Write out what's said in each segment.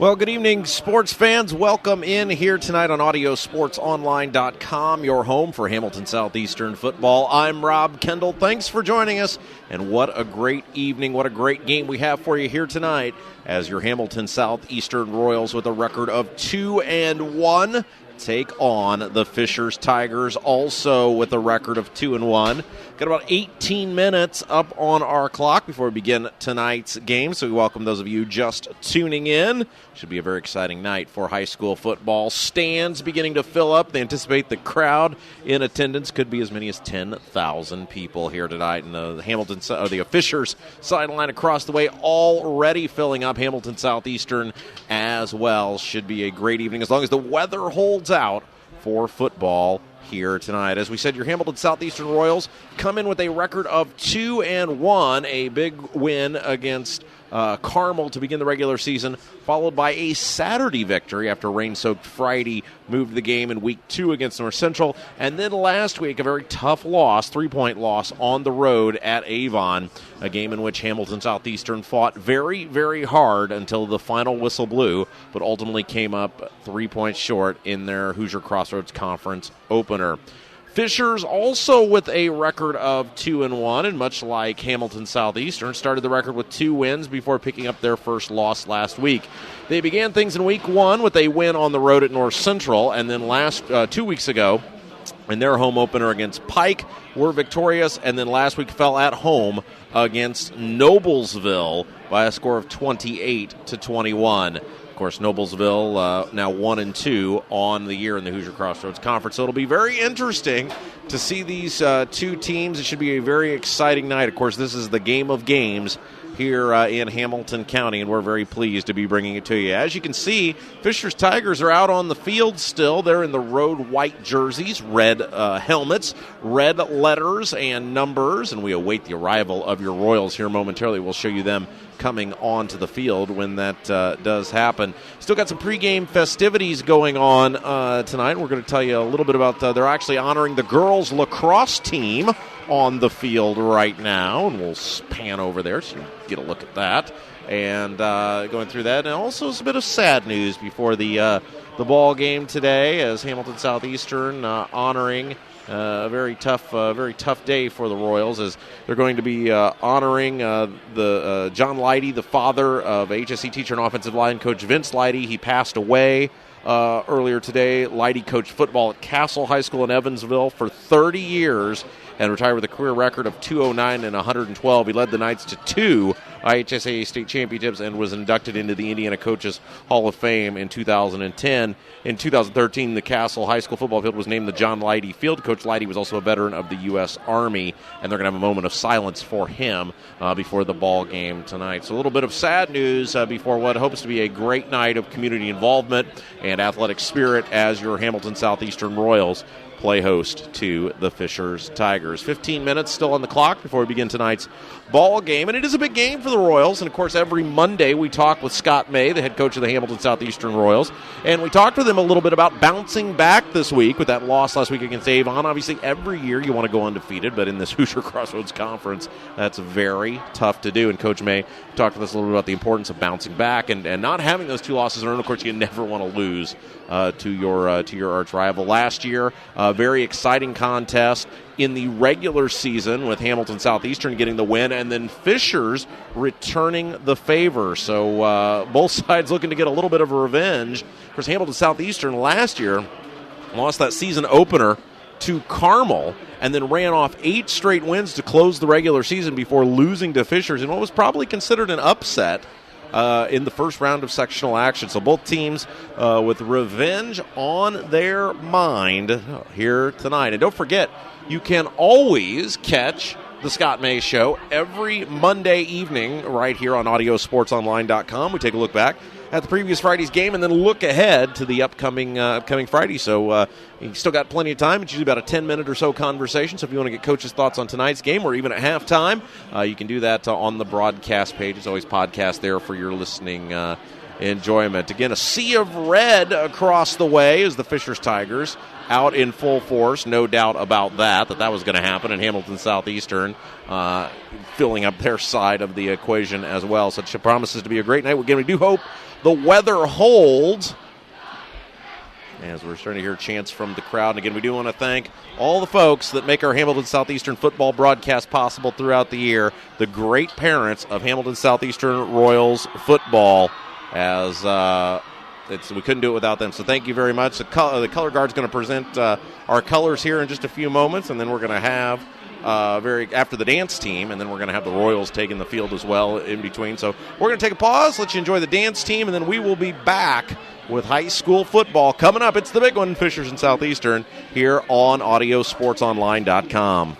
Well, good evening, sports fans. Welcome in here tonight on AudioSportsOnline.com, your home for Hamilton Southeastern football. I'm Rob Kendall. Thanks for joining us, and what a great evening, what a great game we have for you here tonight as your Hamilton Southeastern Royals, with a record of 2-1, take on the Fishers Tigers, also with a record of 2-1. Got about 18 minutes up on our clock before we begin tonight's game, so we welcome those of you just tuning in. Should be a very exciting night for high school football. Stands beginning to fill up. They anticipate the crowd in attendance could be as many as 10,000 people here tonight. And the Fishers sideline across the way already filling up. Hamilton Southeastern as well. Should be a great evening as long as the weather holds out for football here tonight. As we said, your Hamilton Southeastern Royals come in with a record of 2-1, a big win against Carmel to begin the regular season, followed by a Saturday victory after rain-soaked Friday moved the game in Week 2 against North Central, and then last week a very tough loss, 3-point loss on the road at Avon, a game in which Hamilton Southeastern fought very, very hard until the final whistle blew, but ultimately came up 3 points short in their Hoosier Crossroads Conference opener. Fishers also with a record of 2-1, and much like Hamilton Southeastern, started the record with 2 wins before picking up their first loss last week. They began things in Week 1 with a win on the road at North Central, and then 2 weeks ago, in their home opener against Pike, were victorious, and then last week fell at home against Noblesville by a score of 28-21. Of course, Noblesville now 1-2 on the year in the Hoosier Crossroads Conference. So it'll be very interesting to see these two teams. It should be a very exciting night. Of course, this is the game of games here in Hamilton County, and we're very pleased to be bringing it to you. As you can see, Fishers Tigers are out on the field still. They're in the road white jerseys, red helmets, red letters and numbers, and we await the arrival of your Royals here momentarily. We'll show you them coming onto the field when that does happen. Still got some pregame festivities going on tonight. We're going to tell you a little bit about they're actually honoring the girls lacrosse team on the field right now, and we'll pan over there so you can get a look at that. And going through that, and also a bit of sad news before the ball game today, as Hamilton Southeastern honoring a very tough day for the Royals, as they're going to be honoring the John Leidy, the father of HSE teacher and offensive line coach Vince Leidy. He passed away earlier today. Leidy coached football at Castle High School in Evansville for 30 years and retired with a career record of 209 and 112. He led the Knights to 2 IHSA state championships and was inducted into the Indiana Coaches Hall of Fame in 2010. In 2013, the Castle High School football field was named the John Leidy Field. Coach Leidy was also a veteran of the U.S. Army, and they're going to have a moment of silence for him before the ball game tonight. So a little bit of sad news before what hopes to be a great night of community involvement and athletic spirit as your Hamilton Southeastern Royals play host to the Fishers Tigers. 15 minutes still on the clock before we begin tonight's ball game, and it is a big game for the Royals. And of course, every Monday we talk with Scott May, the head coach of the Hamilton Southeastern Royals, and we talked with him a little bit about bouncing back this week with that loss last week against Avon. Obviously, every year you want to go undefeated, but in this Hoosier Crossroads Conference, that's very tough to do. And Coach May talked with us a little bit about the importance of bouncing back and not having those 2 losses in a row. Of course, you never want to lose to your arch rival. Last year, a very exciting contest in the regular season with Hamilton Southeastern getting the win, and then Fishers returning the favor. So both sides looking to get a little bit of a revenge. Of course, Hamilton Southeastern last year lost that season opener to Carmel, and then ran off 8 straight wins to close the regular season before losing to Fishers in what was probably considered an upset in the first round of sectional action. So both teams with revenge on their mind here tonight. And don't forget, you can always catch the Scott May Show every Monday evening right here on AudioSportsOnline.com. We take a look back at the previous Friday's game and then look ahead to the upcoming Friday. So you still got plenty of time. It's usually about a 10-minute or so conversation. So if you want to get Coach's thoughts on tonight's game or even at halftime, you can do that on the broadcast page. It's always podcast there for your listening enjoyment. Again, a sea of red across the way as the Fishers Tigers out in full force. No doubt about that was going to happen. And Hamilton Southeastern filling up their side of the equation as well. So it promises to be a great night. Again, we do hope the weather holds, as we're starting to hear chants from the crowd. And again, we do want to thank all the folks that make our Hamilton Southeastern football broadcast possible throughout the year, the great parents of Hamilton Southeastern Royals football, as we couldn't do it without them. So thank you very much. The color guard's going to present our colors here in just a few moments, and then we're going to have after the dance team, and then we're going to have the Royals taking the field as well in between. So we're going to take a pause, let you enjoy the dance team, and then we will be back with high school football coming up. It's the big one, Fishers and Southeastern, here on AudioSportsOnline.com.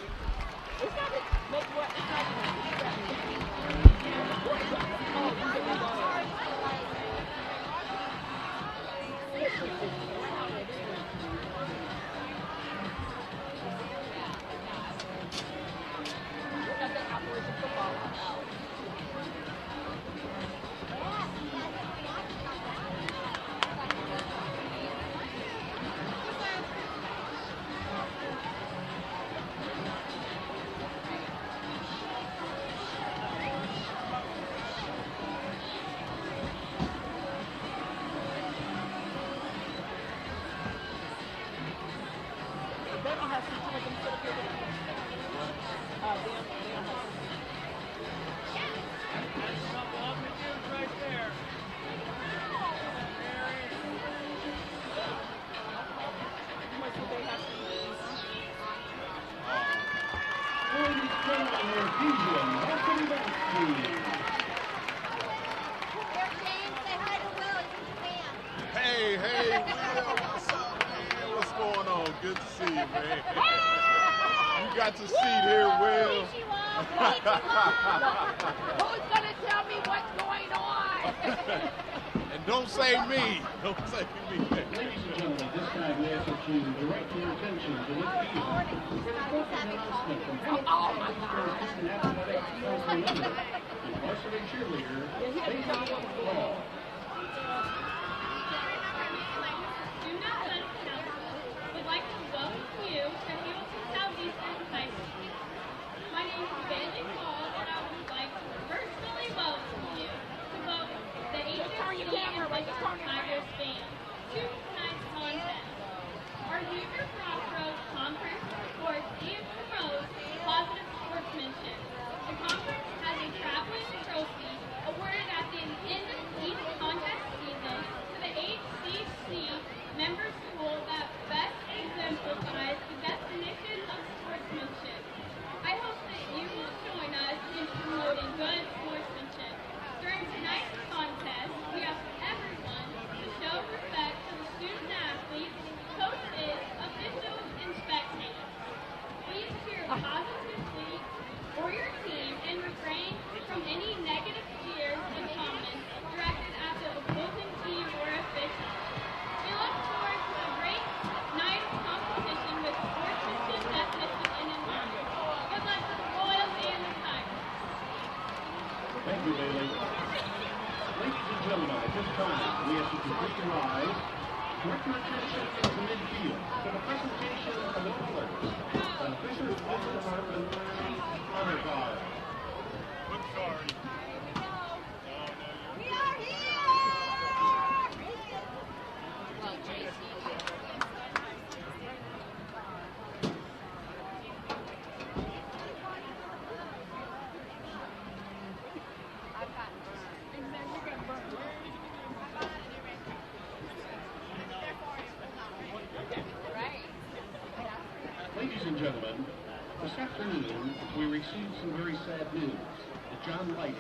afternoon, we received some very sad news that John Leidy,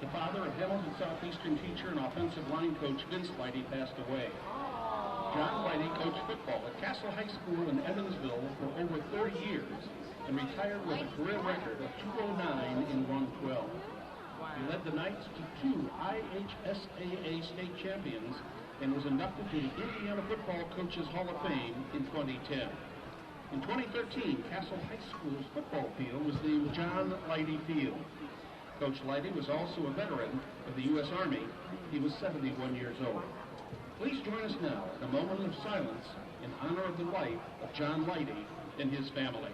the father of Hamilton Southeastern teacher and offensive line coach Vince Leidy, passed away. John Leidy coached football at Castle High School in Evansville for over 30 years and retired with a career record of 209 in 112. He led the Knights to 2 IHSAA state champions and was inducted to the Indiana Football Coaches Hall of Fame in 2010. In 2013, Castle High School's football field was named John Leidy Field. Coach Leidy was also a veteran of the U.S. Army. He was 71 years old. Please join us now in a moment of silence in honor of the life of John Leidy and his family.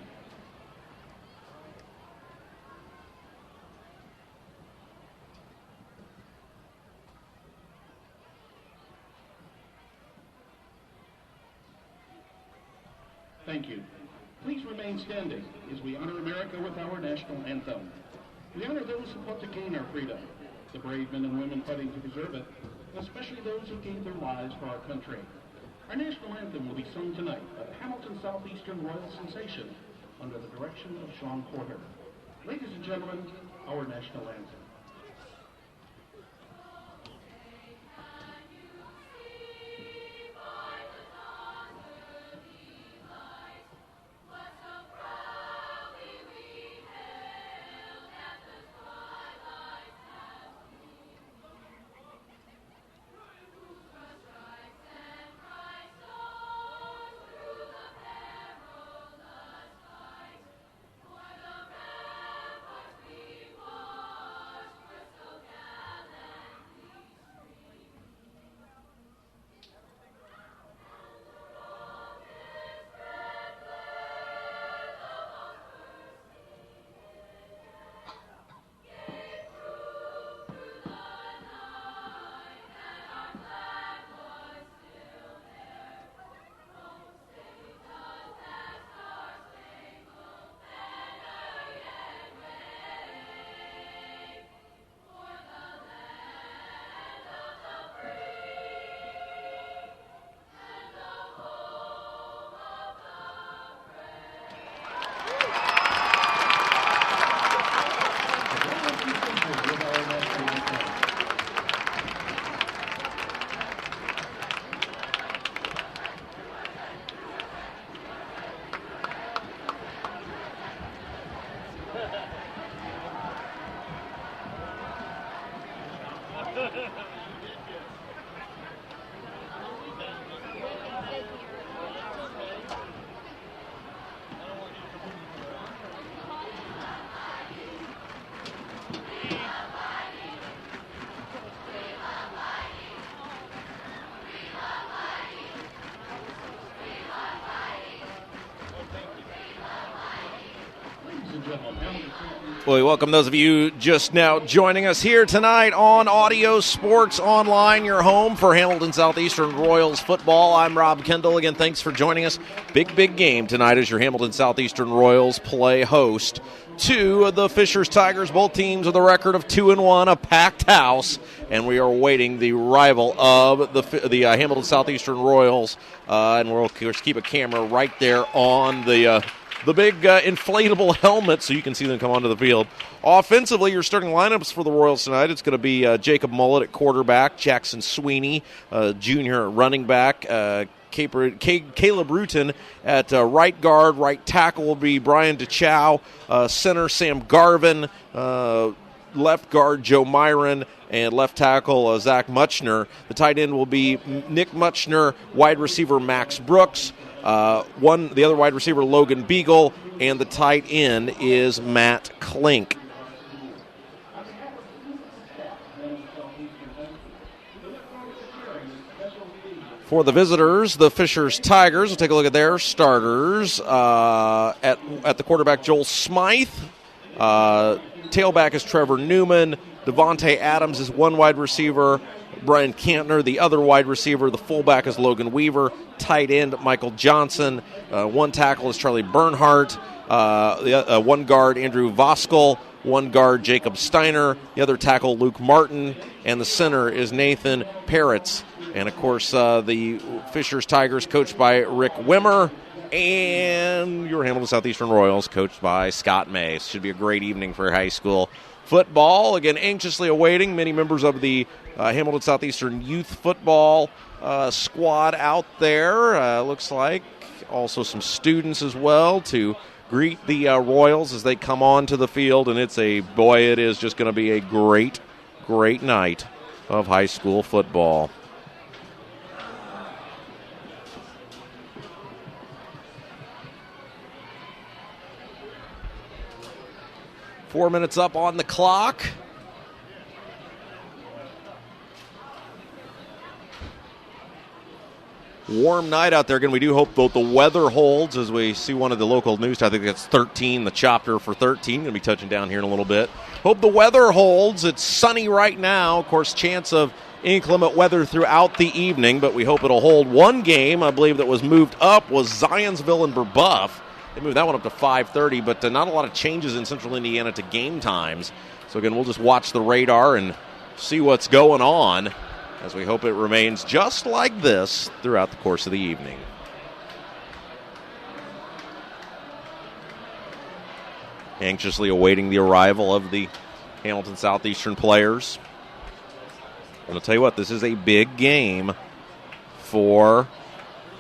Thank you. Please remain standing as we honor America with our national anthem. We honor those who fought to gain our freedom, the brave men and women fighting to preserve it, and especially those who gave their lives for our country. Our national anthem will be sung tonight by the Hamilton Southeastern Royal Sensation under the direction of Sean Porter. Ladies and gentlemen, our national anthem. Well, we welcome those of you just now joining us here tonight on Audio Sports Online, your home for Hamilton Southeastern Royals football. I'm Rob Kendall. Again, thanks for joining us. Big game tonight as your Hamilton Southeastern Royals play host to the Fishers Tigers. Both teams with a record of 2-1, a packed house, and we are awaiting the arrival of the Hamilton Southeastern Royals. And we'll of course keep a camera right there on the big inflatable helmet so you can see them come onto the field. Offensively, your starting lineups for the Royals tonight, it's going to be Jacob Mullet at quarterback, Jackson Sweeney, junior at running back, Caleb Rutan at right guard. Right tackle will be Brian DeChow, center Sam Garvin, left guard Joe Myron, and left tackle Zach Muchner. The tight end will be Nick Muchner, wide receiver Max Brooks, the other wide receiver Logan Beagle, and the tight end is Matt Klink. For the visitors, the Fishers Tigers, we'll take a look at their starters. At the quarterback, Joel Smythe. Tailback is Trevor Newman. Devontae Adams is one wide receiver. Brian Cantner, the other wide receiver. The fullback is Logan Weaver. Tight end, Michael Johnson. One tackle is Charlie Bernhardt. One guard, Andrew Voskel. One guard, Jacob Steiner. The other tackle, Luke Martin. And the center is Nathan Peretz. And, of course, the Fishers Tigers coached by Rick Wimmer. and your Hamilton Southeastern Royals, coached by Scott Mays. Should be a great evening for high school football. Again, anxiously awaiting many members of the Hamilton Southeastern youth football squad out there. Looks like also some students as well to greet the Royals as they come onto the field. And it is just going to be a great, great night of high school football. Four minutes up on the clock. Warm night out there. Again, we do hope that the weather holds as we see one of the local news. I think that's 13, the chopper for 13. Going to be touching down here in a little bit. Hope the weather holds. It's sunny right now. Of course, chance of inclement weather throughout the evening, but we hope it'll hold. One game, I believe, that was moved up was Zionsville and Brebeuf. They moved that one up to 5:30, but not a lot of changes in Central Indiana to game times. So, again, we'll just watch the radar and see what's going on as we hope it remains just like this throughout the course of the evening. Anxiously awaiting the arrival of the Hamilton Southeastern players. I'm going to tell you what, this is a big game for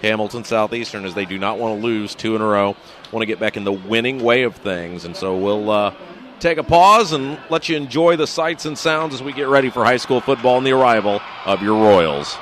Hamilton Southeastern as they do not want to lose two in a row. Want to get back in the winning way of things. And so we'll take a pause and let you enjoy the sights and sounds as we get ready for high school football and the arrival of your Royals.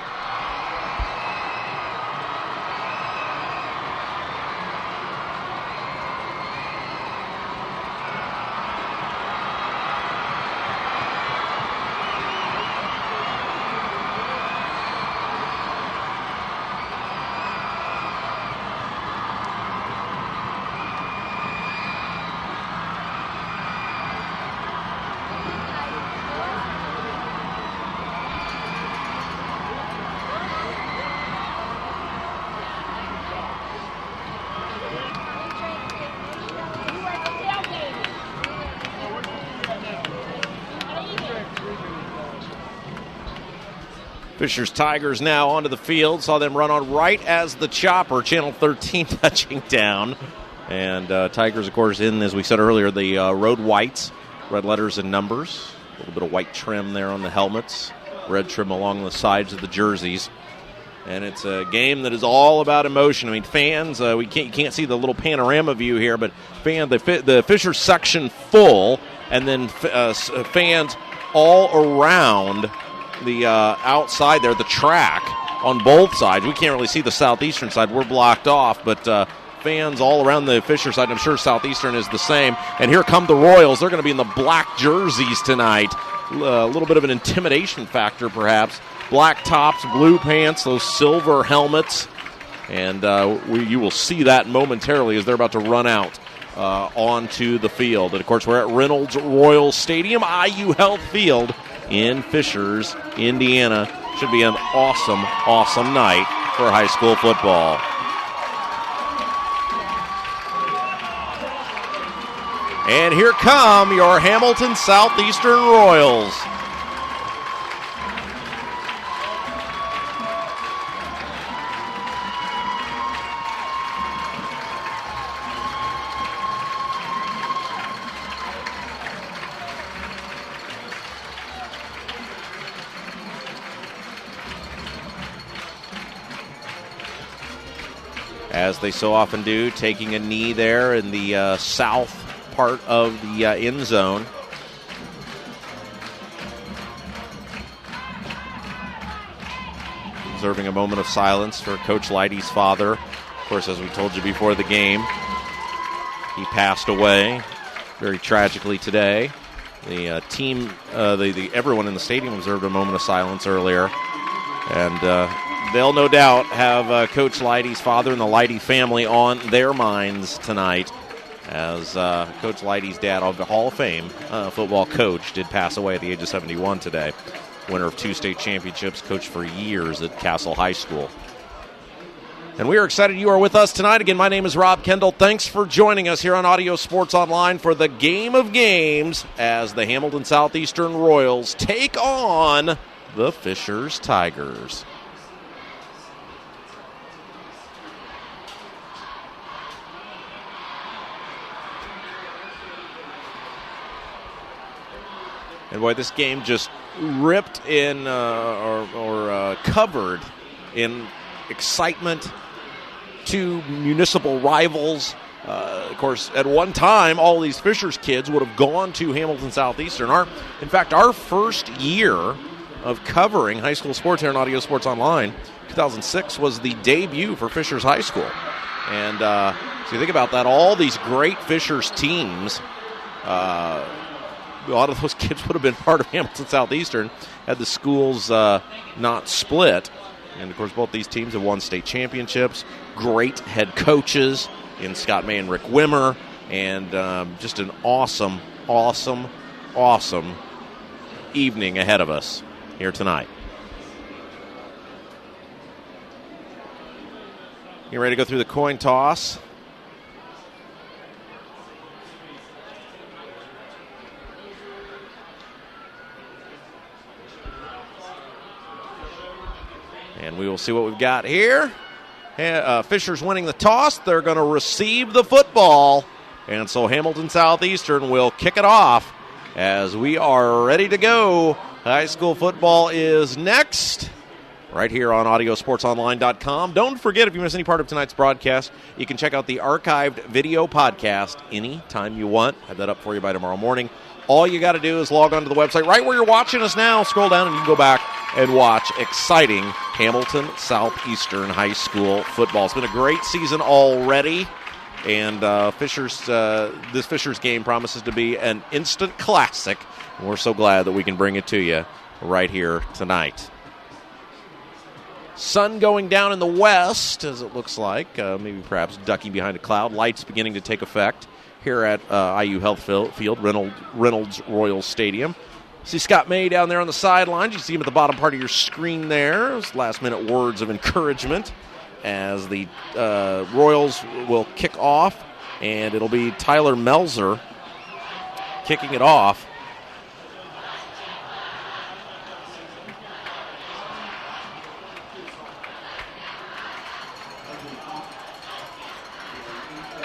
Fisher's Tigers now onto the field. Saw them run on right as the chopper, Channel 13 touching down. And Tigers, of course, in, as we said earlier, the road whites, red letters and numbers. A little bit of white trim there on the helmets, red trim along the sides of the jerseys. And it's a game that is all about emotion. I mean, fans, you can't see the little panorama view here, but the Fisher section full, and then fans all around the outside there, the track on both sides. We can't really see the Southeastern side. We're blocked off, but fans all around the Fisher side. I'm sure Southeastern is the same. And here come the Royals. They're going to be in the black jerseys tonight. A little bit of an intimidation factor, perhaps. Black tops, blue pants, those silver helmets. And you will see that momentarily as they're about to run out onto the field. And, of course, we're at Reynolds Royal Stadium, IU Health Field in Fishers, Indiana. Should be an awesome, awesome night for high school football. And here come your Hamilton Southeastern Royals. As they so often do, taking a knee there in the south part of the end zone. Observing a moment of silence for Coach Leidy's father. Of course, as we told you before the game, he passed away very tragically today. The team, everyone in the stadium observed a moment of silence earlier. And they'll no doubt have Coach Leidy's father and the Leidy family on their minds tonight, as Coach Leidy's dad, of the Hall of Fame football coach, did pass away at the age of 71 today. Winner of 2 state championships, coached for years at Castle High School. And we are excited you are with us tonight. Again, my name is Rob Kendall. Thanks for joining us here on Audio Sports Online for the Game of Games as the Hamilton Southeastern Royals take on the Fishers Tigers. And boy, this game just ripped in or covered in excitement. Two municipal rivals. Of course, at one time, all these Fishers kids would have gone to Hamilton Southeastern. In fact, our first year of covering high school sports here on Audio Sports Online, 2006, was the debut for Fishers High School. And so you think about that, all these great Fishers teams, a lot of those kids would have been part of Hamilton Southeastern had the schools not split. And, of course, both these teams have won state championships, great head coaches in Scott May and Rick Wimmer, and just an awesome, awesome, awesome evening ahead of us here tonight. You ready to go through the coin toss? And we will see what we've got here. Fishers winning the toss. They're going to receive the football. And so Hamilton Southeastern will kick it off as we are ready to go. High school football is next, right here on AudioSportsOnline.com. Don't forget, if you miss any part of tonight's broadcast, you can check out the archived video podcast anytime you want. Have that up for you by tomorrow morning. All you got to do is log on to the website right where you're watching us now. Scroll down and you can go back and watch exciting Hamilton Southeastern High School football. It's been a great season already, and this Fishers game promises to be an instant classic. And we're so glad that we can bring it to you right here tonight. Sun going down in the west, as it looks like, maybe perhaps ducking behind a cloud. Lights beginning to take effect here at IU Health Field, Reynolds Royal Stadium. See Scott May down there on the sidelines. You see him at the bottom part of your screen there. Those last-minute words of encouragement as the Royals will kick off, and it'll be Tyler Melzer kicking it off.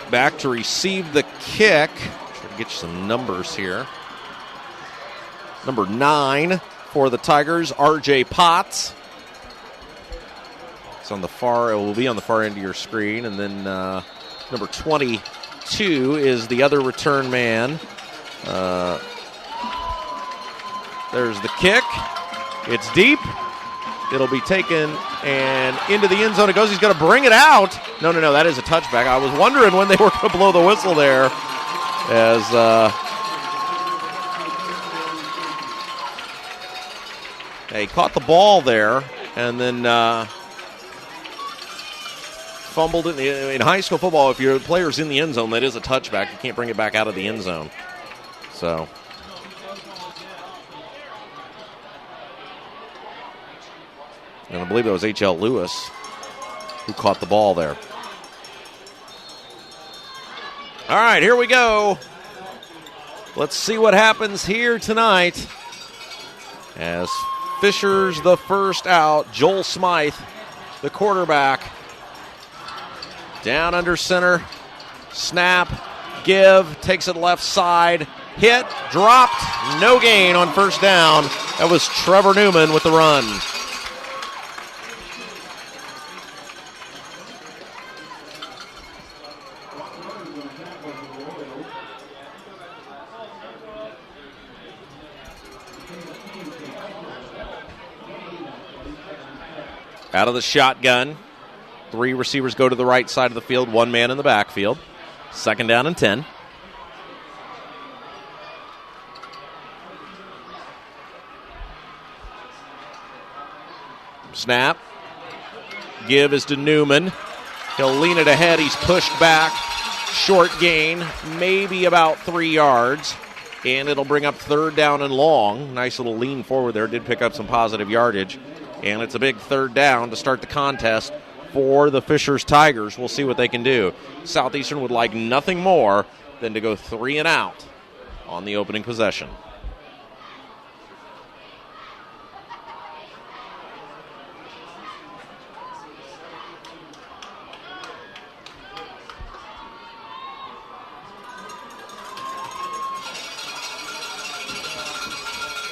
Back to receive the kick. Try to get you some numbers here. Number 9 for the Tigers, R.J. Potts. It will be on the far end of your screen. And then number 22 is the other return man. There's the kick. It's deep. It'll be taken and into the end zone it goes. He's going to bring it out. No, that is a touchback. I was wondering when they were going to blow the whistle there as he caught the ball there and then fumbled it. In high school football, if your player's in the end zone, that is a touchback. You can't bring it back out of the end zone. So... and I believe that was H.L. Lewis who caught the ball there. All right, here we go. Let's see what happens here tonight. As Fishers the first out, Joel Smythe, the quarterback. Down under center. Snap, give, takes it left side. Hit, dropped, no gain on first down. That was Trevor Newman with the run. Out of the shotgun. 3 receivers go to the right side of the field, 1 man in the backfield. Second down and 10. Snap. Give is to Newman. He'll lean it ahead. He's pushed back. Short gain, maybe about 3 yards. And it'll bring up third down and long. Nice little lean forward there. Did pick up some positive yardage. And it's a big third down to start the contest for the Fishers Tigers. We'll see what they can do. Southeastern would like nothing more than to go 3 and out on the opening possession.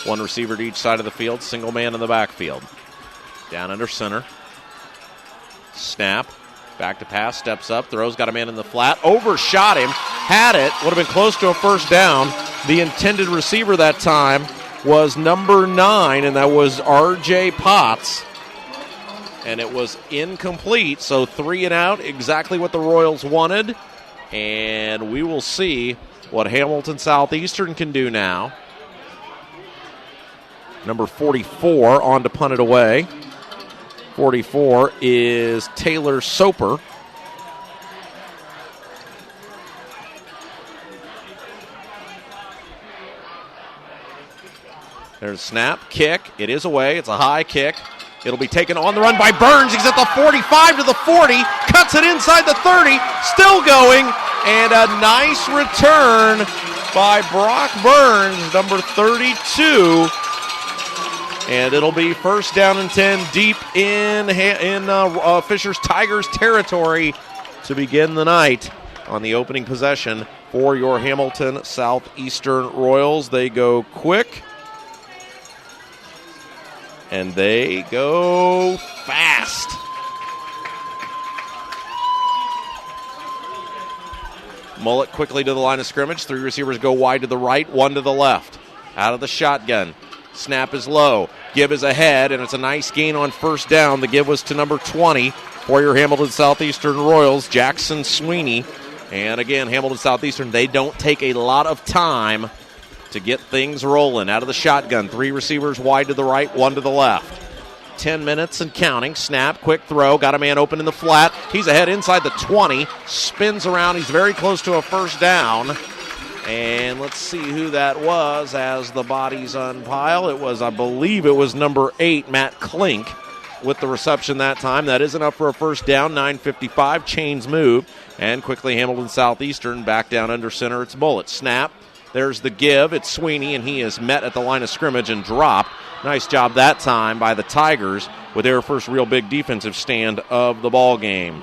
One receiver to each side of the field, single man in the backfield. Down under center. Snap. Back to pass, steps up, throws, got a man in the flat, overshot him, had it, would have been close to a first down. The intended receiver that time was number 9, and that was R.J. Potts. And it was incomplete, so 3 and out, exactly what the Royals wanted. And we will see what Hamilton Southeastern can do now. Number 44 on to punt it away. 44 is Taylor Soper. There's a snap, kick. It is away. It's a high kick. It'll be taken on the run by Burns. He's at the 45 to the 40. Cuts it inside the 30. Still going. And a nice return by Brock Burns, number 32. And it'll be first down and 10 deep in Fisher's Tigers territory to begin the night on the opening possession for your Hamilton Southeastern Royals. They go quick. And they go fast. Mullet quickly to the line of scrimmage. 3 receivers go wide to the right, 1 to the left. Out of the shotgun. Snap is low. Give is ahead, and it's a nice gain on first down. The give was to number 20 for your Hamilton Southeastern Royals, Jackson Sweeney. And again, Hamilton Southeastern, they don't take a lot of time to get things rolling. Out of the shotgun, 3 receivers wide to the right, 1 to the left. 10 minutes and counting. Snap, quick throw. Got a man open in the flat. He's ahead inside the 20. Spins around. He's very close to a first down. And let's see who that was as the bodies unpile. It was, I believe it was number 8, Matt Klink, with the reception that time. That is enough for a first down. 9:55. Chains move. And quickly Hamilton Southeastern back down under center. It's Bullet. Snap. There's the give. It's Sweeney, and he is met at the line of scrimmage and dropped. Nice job that time by the Tigers with their first real big defensive stand of the ball game.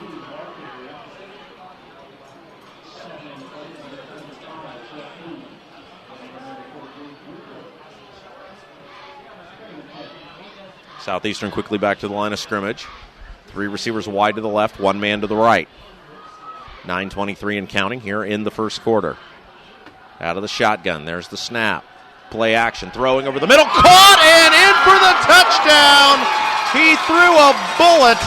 Southeastern quickly back to the line of scrimmage. 3 receivers wide to the left, 1 man to the right. 9:23 and counting here in the first quarter. Out of the shotgun, there's the snap. Play action, throwing over the middle, caught and in for the touchdown. He threw a bullet,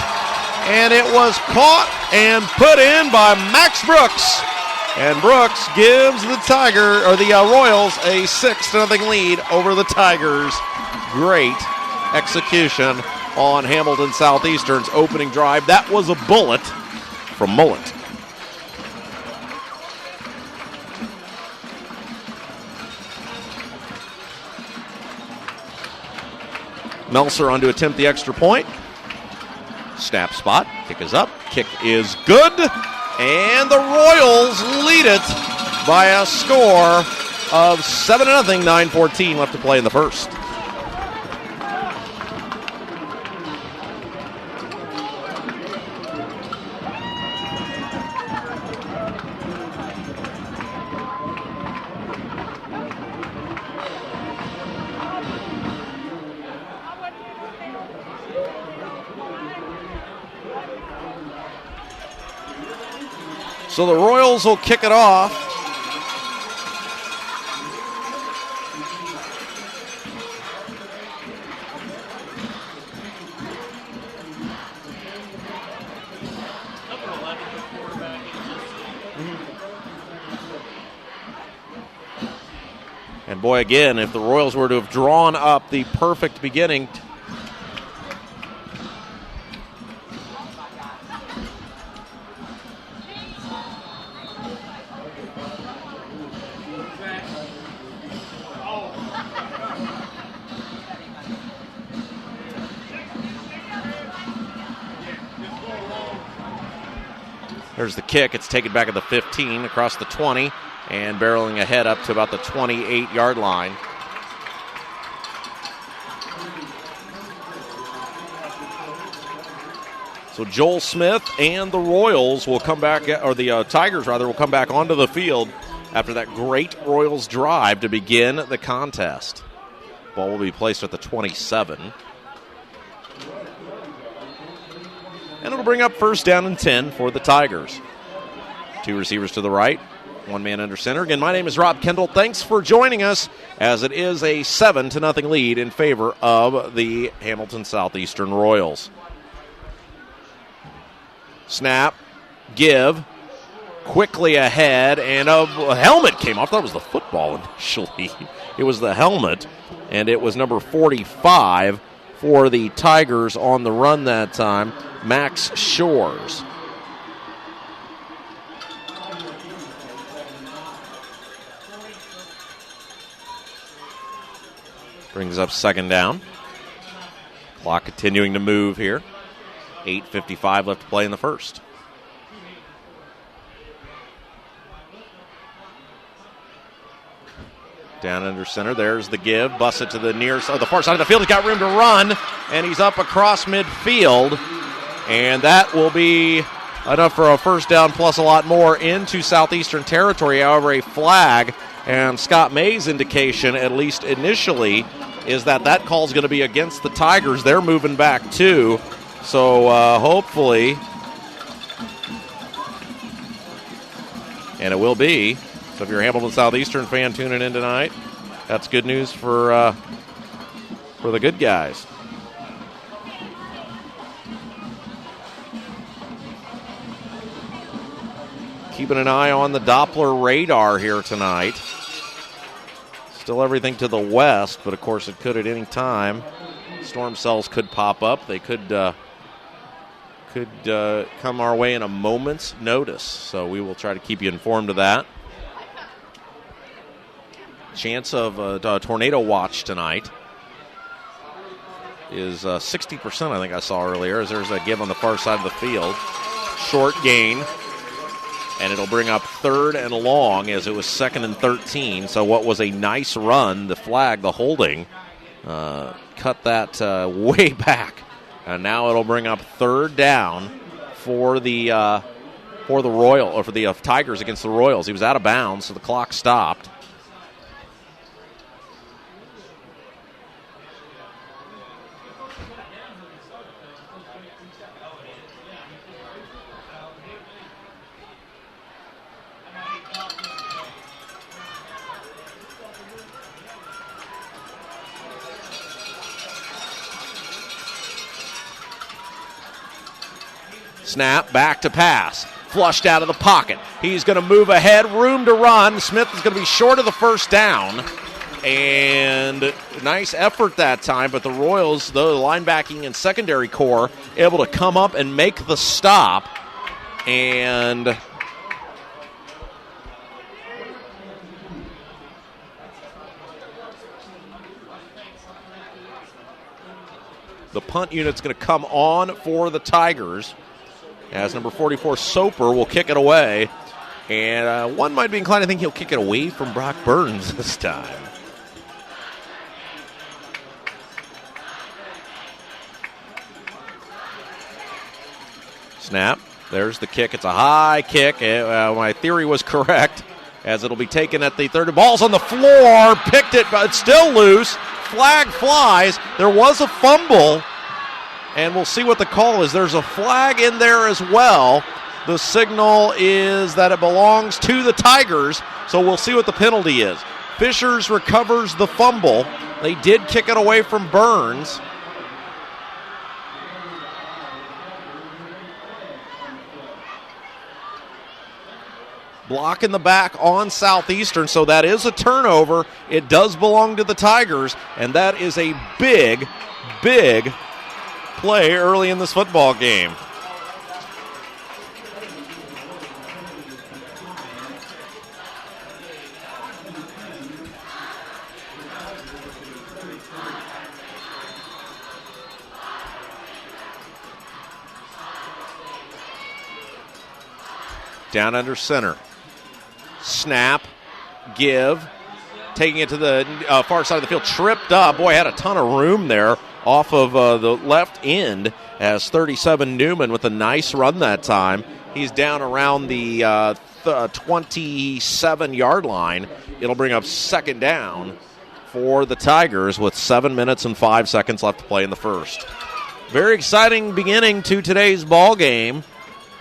and it was caught and put in by Max Brooks. And Brooks gives the Royals a 6-0 lead over the Tigers. Great execution on Hamilton Southeastern's opening drive. That was a bullet from Mullet. Melser on to attempt the extra point. Snap spot. Kick is up. Kick is good. And the Royals lead it by a score of 7-0. 9:14 left to play in the first. So the Royals will kick it off. And boy, again, if the Royals were to have drawn up the perfect beginning, there's the kick. It's taken back at the 15, across the 20, and barreling ahead up to about the 28-yard line. So Joel Smith and the Royals will come back, or the Tigers rather, will come back onto the field after that great Royals drive to begin the contest. Ball will be placed at the 27. And it'll bring up first down and 10 for the Tigers. 2 receivers to the right, 1 man under center. Again, my name is Rob Kendall. Thanks for joining us as it is a 7-0 lead in favor of the Hamilton Southeastern Royals. Snap, give, quickly ahead, and a helmet came off. I thought it was the football initially. It was the helmet, and it was number 45 for the Tigers on the run that time, Max Shores. Brings up second down. Clock continuing to move here. 8:55 left to play in the first. Down under center, there's the give. Busts it to the the far side of the field. He's got room to run, and he's up across midfield. And that will be enough for a first down plus a lot more into Southeastern territory. However, a flag, and Scott May's indication, at least initially, is that call is going to be against the Tigers. They're moving back too. So hopefully, and it will be. So if you're a Hamilton Southeastern fan tuning in tonight, that's good news for the good guys. Keeping an eye on the Doppler radar here tonight. Still everything to the west, but of course it could at any time. Storm cells could pop up. They could come our way in a moment's notice. So we will try to keep you informed of that. Chance of a tornado watch tonight is 60%, I think I saw earlier, as there's a give on the far side of the field. Short gain, and it'll bring up 3rd and long as it was 2nd and 13. So what was a nice run, the flag, the holding, cut that way back. And now it'll bring up 3rd down for the Royal, or for the Tigers against the Royals. He was out of bounds, so the clock stopped. Snap, back to pass. Flushed out of the pocket. He's going to move ahead, room to run. Smith is going to be short of the first down. And nice effort that time, but the Royals, the linebacking and secondary core, able to come up and make the stop. And the punt unit's going to come on for the Tigers, as number 44, Soper, will kick it away. And one might be inclined to think he'll kick it away from Brock Burns this time. Snap. There's the kick. It's a high kick. My theory was correct, as it'll be taken at the 30. Ball's on the floor. Picked it, but it's still loose. Flag flies. There was a fumble. And we'll see what the call is. There's a flag in there as well. The signal is that it belongs to the Tigers, so we'll see what the penalty is. Fishers recovers the fumble. They did kick it away from Burns. Block in the back on Southeastern, so that is a turnover. It does belong to the Tigers, and that is a big, big play early in this football game. Down under center. Snap, give, taking it to the far side of the field, tripped up. Boy, had a ton of room there off of the left end, as 37 Newman with a nice run that time. He's down around the 27-yard line. It'll bring up second down for the Tigers with 7 minutes and 5 seconds left to play in the first. Very exciting beginning to today's ball game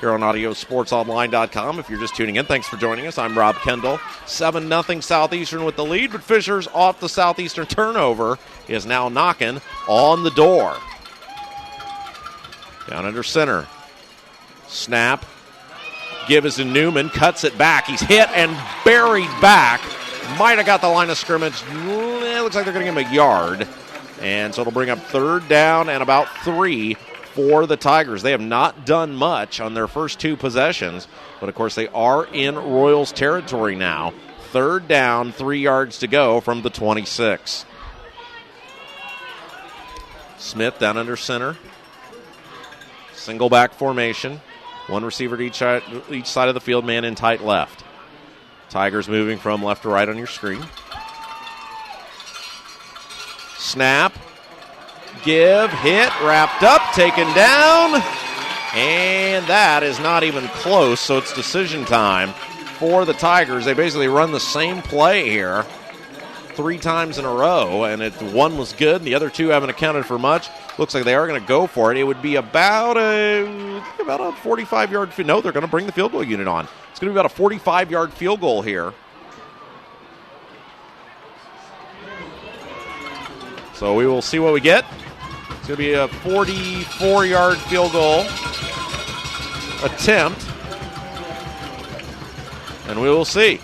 here on AudioSportsOnline.com. If you're just tuning in, thanks for joining us. I'm Rob Kendall. 7-0 Southeastern with the lead, but Fishers off the Southeastern turnover is now knocking on the door. Down under center. Snap. Give is to Newman. Cuts it back. He's hit and buried back. Might have got the line of scrimmage. It looks like they're going to give him a yard. And so it'll bring up third down and about 3 for the Tigers. They have not done much on their first 2 possessions, but of course they are in Royals territory now. Third down, 3 yards to go from the 26. Smith down under center. Single back formation. 1 receiver to each side of the field, man in tight left. Tigers moving from left to right on your screen. Snap. Give, hit, wrapped up, taken down. And that is not even close, so it's decision time for the Tigers. They basically run the same play here 3 times in a row, and one was good, and the other 2 haven't accounted for much. Looks like they are going to go for it. It would be about a 45-yard field. No, they're going to bring the field goal unit on. It's going to be about a 45-yard field goal here. So we will see what we get. It's going to be a 44-yard field goal attempt. And we will see.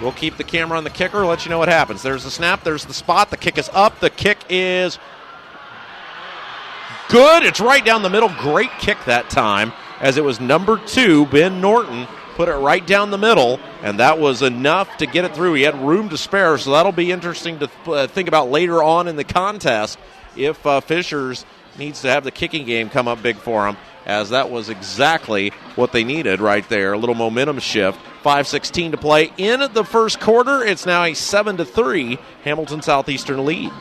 We'll keep the camera on the kicker, let you know what happens. There's the snap, there's the spot. The kick is up. The kick is good. It's right down the middle. Great kick that time, as it was number 2, Ben Norton, put it right down the middle, and that was enough to get it through. He had room to spare, so that'll be interesting to think about later on in the contest if Fishers needs to have the kicking game come up big for him, as that was exactly what they needed right there. A little momentum shift. 5:16 to play in the first quarter. It's now a 7-3 Hamilton Southeastern lead.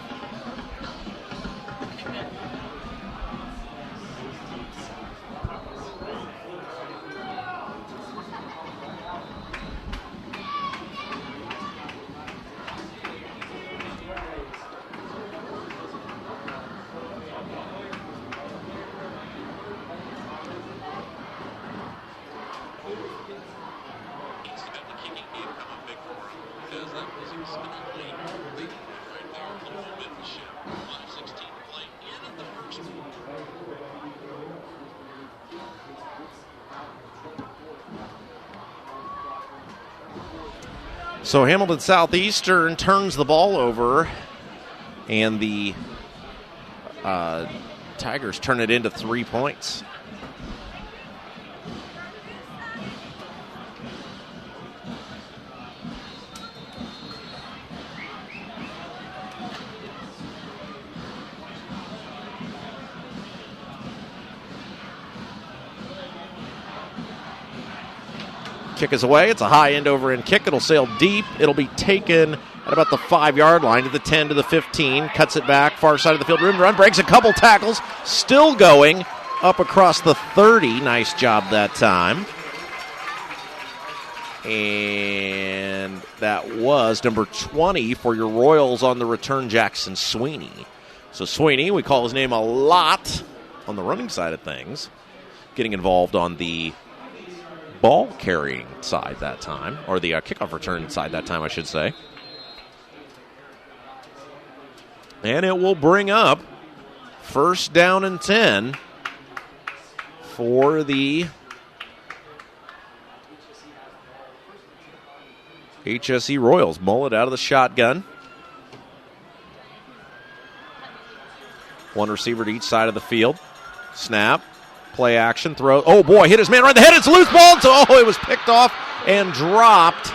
So Hamilton Southeastern turns the ball over, and the Tigers turn it into 3 points. Kick is away. It's a high end over end kick. It'll sail deep. It'll be taken at about the 5-yard line to the 10 to the 15. Cuts it back. Far side of the field. Room to run. Breaks a couple tackles. Still going up across the 30. Nice job that time. And that was number 20 for your Royals on the return, Jackson Sweeney. So Sweeney, we call his name a lot on the running side of things, getting involved on the ball carrying side that time, or the kickoff return side that time, I should say. And it will bring up first down and 10 for the HSE Royals. Mullet out of the shotgun. 1 receiver to each side of the field. Snap. Play action, throw. Oh, boy, hit his man right in the head. It's a loose ball. So, it was picked off and dropped.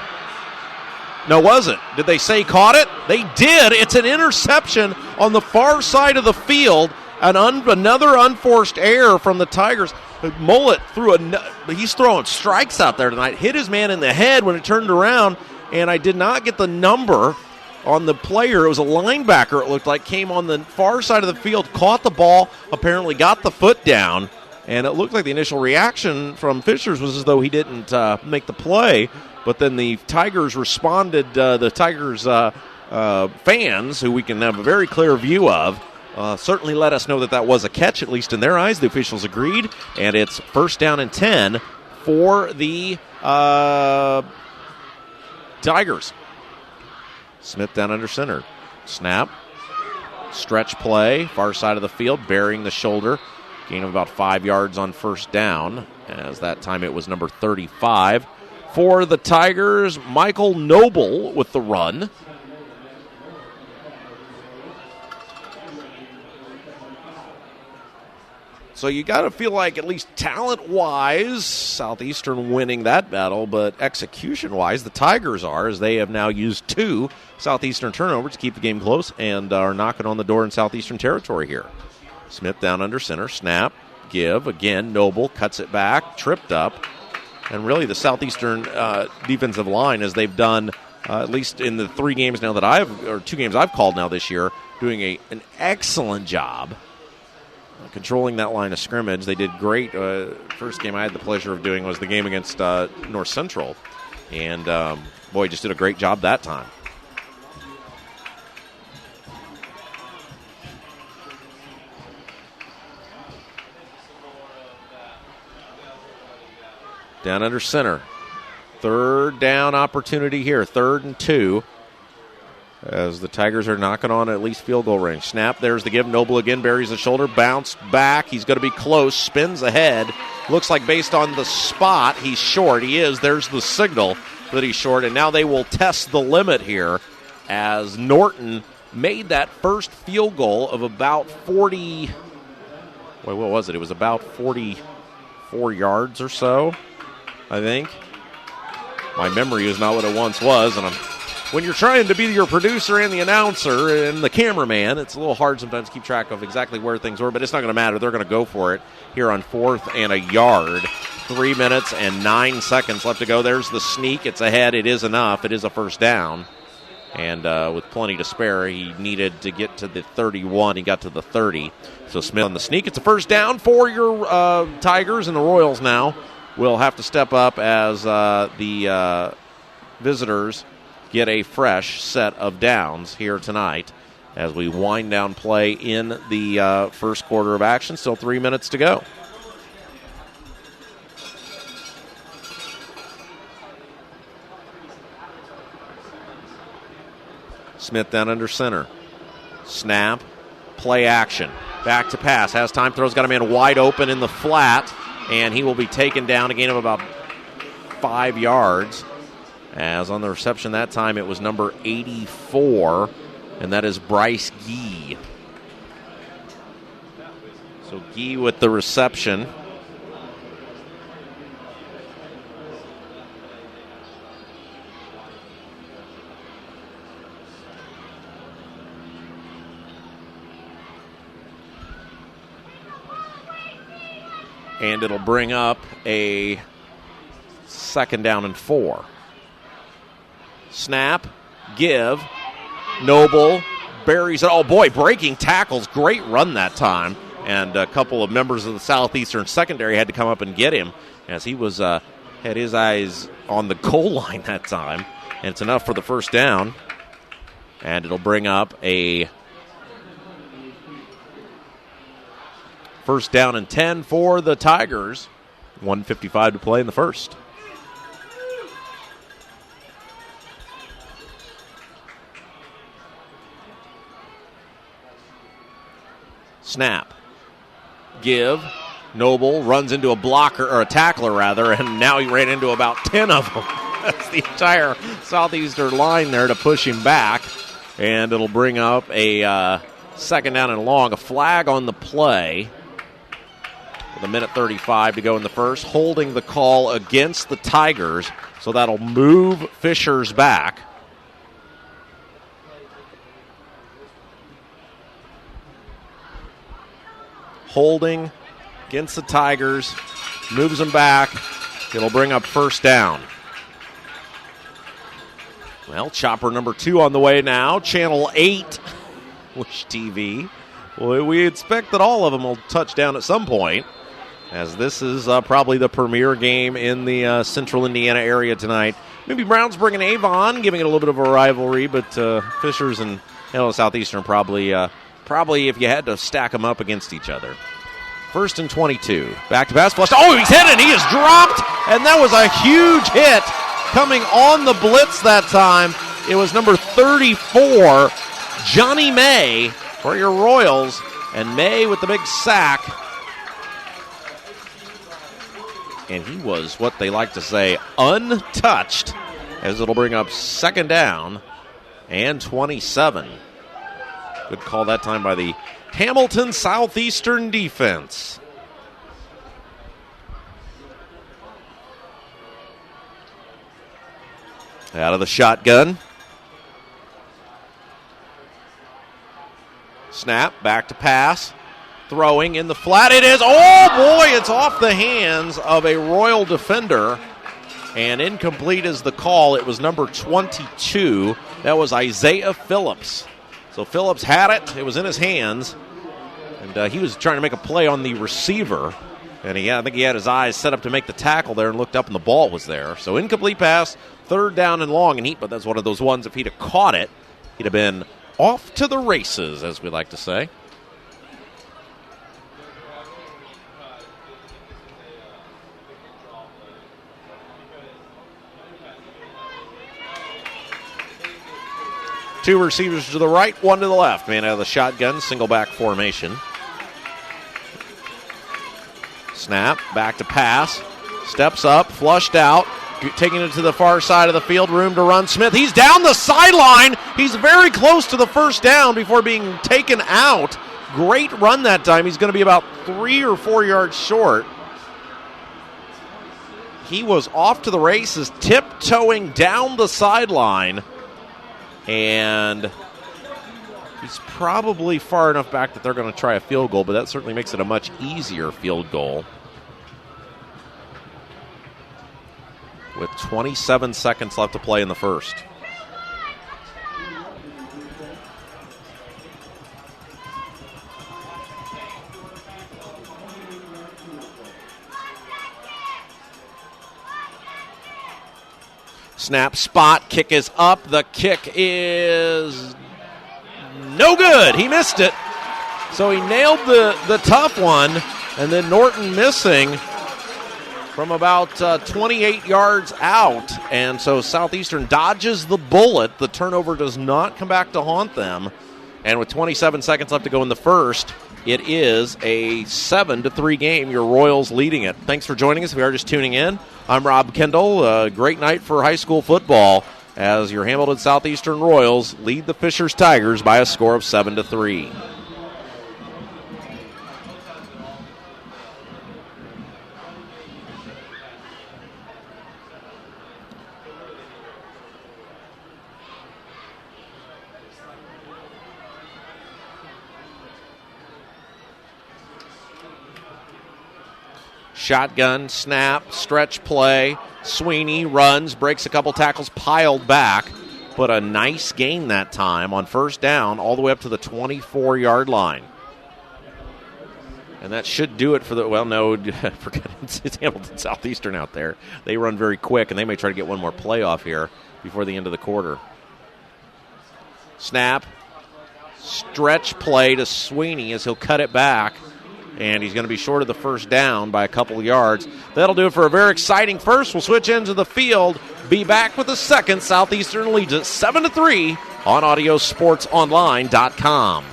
No, was it? Did they say caught it? They did. It's an interception on the far side of the field. Another unforced error from the Tigers. Mullet he's throwing strikes out there tonight. Hit his man in the head when it turned around, and I did not get the number on the player. It was a linebacker, it looked like, came on the far side of the field, caught the ball, apparently got the foot down. And it looked like the initial reaction from Fishers was as though he didn't make the play. But then the Tigers responded. The Tigers fans, who we can have a very clear view of, certainly let us know that was a catch, at least in their eyes. The officials agreed, and it's first down and 10 for the Tigers. Smith down under center. Snap. Stretch play, far side of the field, burying the shoulder. Gain of about 5 yards on first down, as that time it was number 35. For the Tigers, Michael Noble with the run. So you got to feel like, at least talent-wise, Southeastern winning that battle, but execution-wise, the Tigers are, as they have now used 2 Southeastern turnovers to keep the game close and are knocking on the door in Southeastern territory here. Smith down under center, snap, give, again, Noble cuts it back, tripped up, and really the Southeastern defensive line, as they've done, at least in the 2 games I've called now this year, doing an excellent job controlling that line of scrimmage. They did great. First game I had the pleasure of doing was the game against North Central. And, just did a great job that time. Down under center. Third down opportunity here. 3rd and 2. As the Tigers are knocking on at least field goal range. Snap, there's the give. Noble again buries the shoulder. Bounced back. He's going to be close. Spins ahead. Looks like based on the spot, he's short. He is. There's the signal that he's short. And now they will test the limit here as Norton made that first field goal of about 40. What was it? It was about 44 yards or so, I think. My memory is not what it once was, and when you're trying to be your producer and the announcer and the cameraman, it's a little hard sometimes to keep track of exactly where things were, but it's not going to matter. They're going to go for it here on 4th and a yard. 3 minutes and 9 seconds left to go. There's the sneak. It's ahead. It is enough. It is a first down. And with plenty to spare, he needed to get to the 31. He got to the 30. So Smith on the sneak. It's a first down for your Tigers, and the Royals now will have to step up as the visitors get a fresh set of downs here tonight as we wind down play in the first quarter of action. Still 3 minutes to go. Smith down under center. Snap. Play action. Back to pass. Has time. Throws. Got a man wide open in the flat. And he will be taken down a gain of about 5 yards. As on the reception that time, it was number 84, and that is Bryce Gee. So Gee with the reception. And it'll bring up a 2nd down and 4. Snap, give, Noble, buries it. Oh, boy, breaking tackles. Great run that time. And a couple of members of the Southeastern secondary had to come up and get him as he was had his eyes on the goal line that time. And it's enough for the first down. And it'll bring up a first down and 10 for the Tigers. 1:55 to play in the first. Snap. Give. Noble runs into a blocker, or a tackler rather, and now he ran into about 10 of them. That's the entire Southeastern line there to push him back. And it'll bring up a 2nd down and long. A flag on the play. With 1:35 to go in the first. Holding the call against the Tigers. So that'll move Fisher's back. Holding against the Tigers, moves them back. It'll bring up first down. Well, chopper number 2 on the way now. Channel 8, Wish TV. Well, we expect that all of them will touch down at some point, as this is probably the premier game in the central Indiana area tonight Maybe Brown's bringing Avon, giving it a little bit of a rivalry, but Fishers and Southeastern probably, if you had to stack them up against each other. 1st and 22. Back to pass, flushed. Oh, he's hit it. He is dropped, and that was a huge hit coming on the blitz that time. It was number 34, Johnny May, for your Royals, and May with the big sack. And he was what they like to say untouched, as it'll bring up 2nd down and 27. Good call that time by the Hamilton Southeastern defense. Out of the shotgun. Snap, back to pass. Throwing in the flat. It is, oh boy, it's off the hands of a Royal defender. And incomplete is the call. It was number 22. That was Isaiah Phillips. So Phillips had it. It was in his hands. And he was trying to make a play on the receiver. And I think he had his eyes set up to make the tackle there and looked up and the ball was there. So incomplete pass, 3rd down and long. But that's one of those ones, if he'd have caught it, he'd have been off to the races, as we like to say. Two receivers to the right, one to the left. Man out of the shotgun, single back formation. Snap, back to pass. Steps up, flushed out. Taking it to the far side of the field, room to run. Smith, he's down the sideline. He's very close to the 1st down before being taken out. Great run that time. He's going to be about 3 or 4 yards short. He was off to the races, tiptoeing down the sideline. And he's probably far enough back that they're going to try a field goal, but that certainly makes it a much easier field goal. With 27 seconds left to play in the first. Snap, spot, kick is up. The kick is no good. He missed it. So he nailed the tough one, and then Norton missing from about 28 yards out. And so Southeastern dodges the bullet. The turnover does not come back to haunt them. And with 27 seconds left to go in the first, it is a 7-3 game. Your Royals leading it. Thanks for joining us. If you are just tuning in, I'm Rob Kendall. A great night for high school football as your Hamilton Southeastern Royals lead the Fishers Tigers by a score of 7-3. Shotgun, snap, stretch play. Sweeney runs, breaks a couple tackles, piled back. But a nice gain that time on 1st down all the way up to the 24-yard line. And that should do it for the, well, no, forget it. It's Hamilton Southeastern out there. They run very quick, and they may try to get one more play off here before the end of the quarter. Snap, stretch play to Sweeney as he'll cut it back. And he's going to be short of the 1st down by a couple of yards. That'll do it for a very exciting first. We'll switch ends of the field. Be back with the second. Southeastern leads it 7-3 on AudioSportsOnline.com.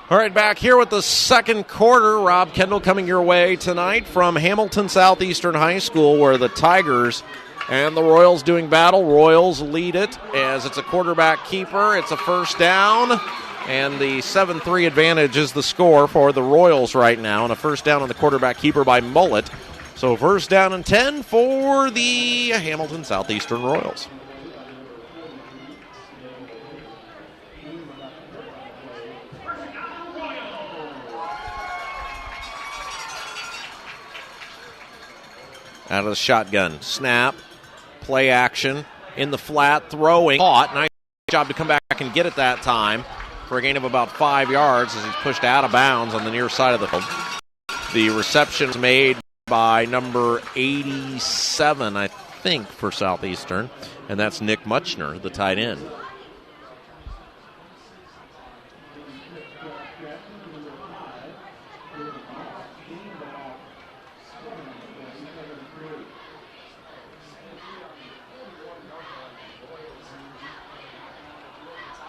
All right, back here with the second quarter. Rob Kendall coming your way tonight from Hamilton Southeastern High School, where the Tigers and the Royals doing battle. Royals lead it as it's a quarterback keeper. It's a first down, and the 7-3 advantage is the score for the Royals right now, and a first down on the quarterback keeper by Mullet. So first down and 10 for the Hamilton Southeastern Royals. Out of the shotgun. Snap. Play action. In the flat. Throwing. Caught. Nice job to come back and get it that time for a gain of about 5 yards as he's pushed out of bounds on the near side of the field. The reception is made by number 87, I think, for Southeastern. And that's Nick Muchner, the tight end.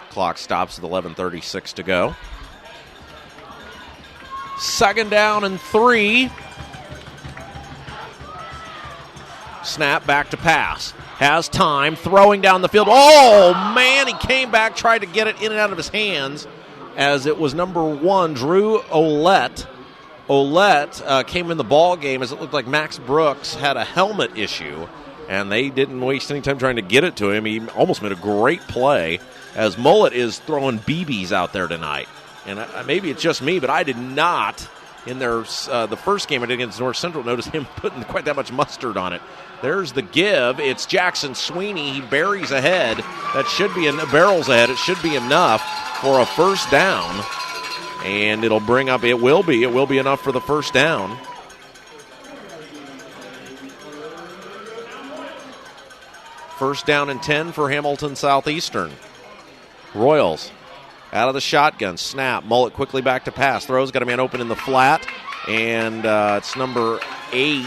Clock stops with 11:36 to go. Second down and 3. Snap back to pass. Has time. Throwing down the field. Oh, man, he came back, tried to get it in and out of his hands as it was number 1, Drew Olette. Olette came in the ball game as it looked like Max Brooks had a helmet issue, and they didn't waste any time trying to get it to him. He almost made a great play as Mullet is throwing BBs out there tonight. And maybe it's just me, but I did not, in their the first game I did against North Central, notice him putting quite that much mustard on it. There's the give. It's Jackson Sweeney. He buries ahead. That should be barrels ahead. It should be enough for a first down. And it will be enough for the first down. First down and 10 for Hamilton Southeastern. Royals out of the shotgun. Snap. Mullet quickly back to pass. Throws. Got a man open in the flat. And it's number 8.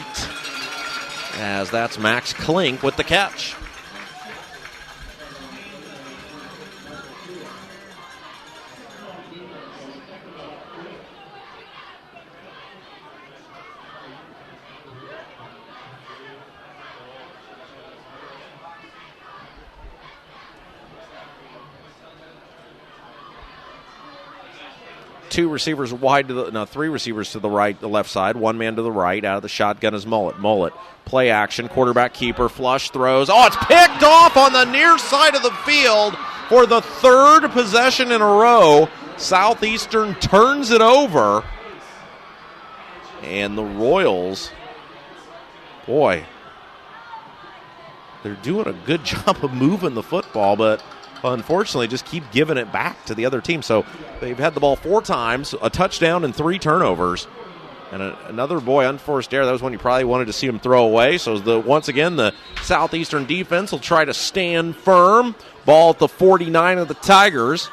As that's Max Klink with the catch. Three receivers to the right, the left side. One man to the right. Out of the shotgun is Mullet. Mullet, play action, quarterback keeper, flush throws. Oh, it's picked off on the near side of the field for the third possession in a row. Southeastern turns it over. And the Royals, boy, they're doing a good job of moving the football, but unfortunately just keep giving it back to the other team. So they've had the ball 4 times, a touchdown and 3 turnovers. And another unforced error. That was one you probably wanted to see him throw away. So once again, the Southeastern defense will try to stand firm. Ball at the 49 of the Tigers.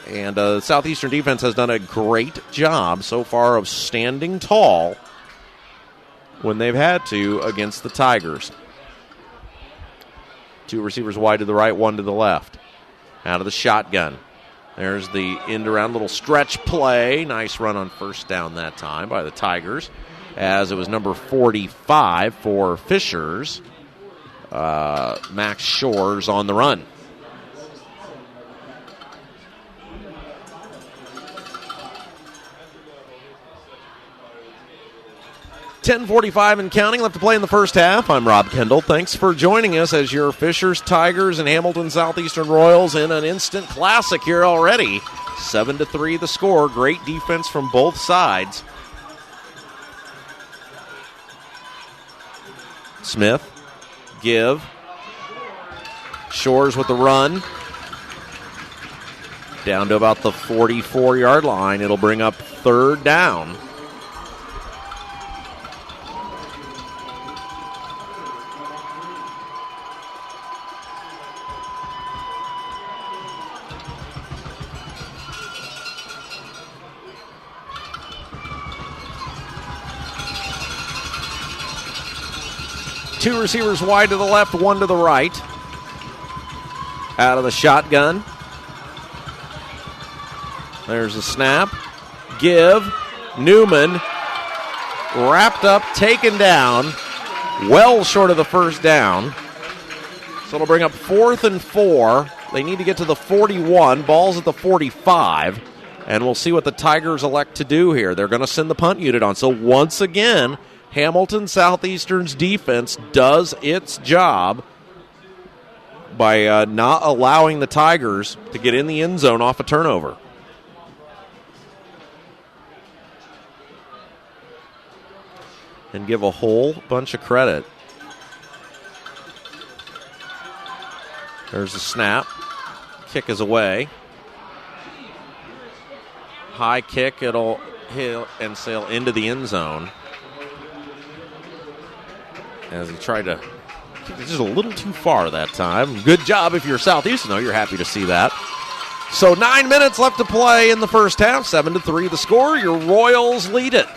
And the Southeastern defense has done a great job so far of standing tall when they've had to against the Tigers. 2 receivers wide to the right, 1 to the left. Out of the shotgun. There's the end-around little stretch play. Nice run on first down that time by the Tigers, as it was number 45 for Fishers. Max Shores on the run. .45 and counting left to play in the first half. I'm Rob Kendall. Thanks for joining us as your Fishers Tigers and Hamilton Southeastern Royals in an instant classic here already. 7-3 the score. Great defense from both sides. Smith, give. Shores with the run. Down to about the 44-yard line. It'll bring up third down. Two receivers wide to the left, 1 to the right. Out of the shotgun. There's a snap. Give. Newman. Wrapped up, taken down. Well short of the first down. So it'll bring up 4th and 4. They need to get to the 41. Ball's at the 45. And we'll see what the Tigers elect to do here. They're going to send the punt unit on. So once again, Hamilton Southeastern's defense does its job by not allowing the Tigers to get in the end zone off a turnover. And give a whole bunch of credit. There's the snap. Kick is away. High kick, it'll hit and sail into the end zone. As he tried to kick it just a little too far that time. Good job if you're Southeastern, though. You're happy to see that. So 9 minutes left to play in the first half. 7-3 the score. Your Royals lead it.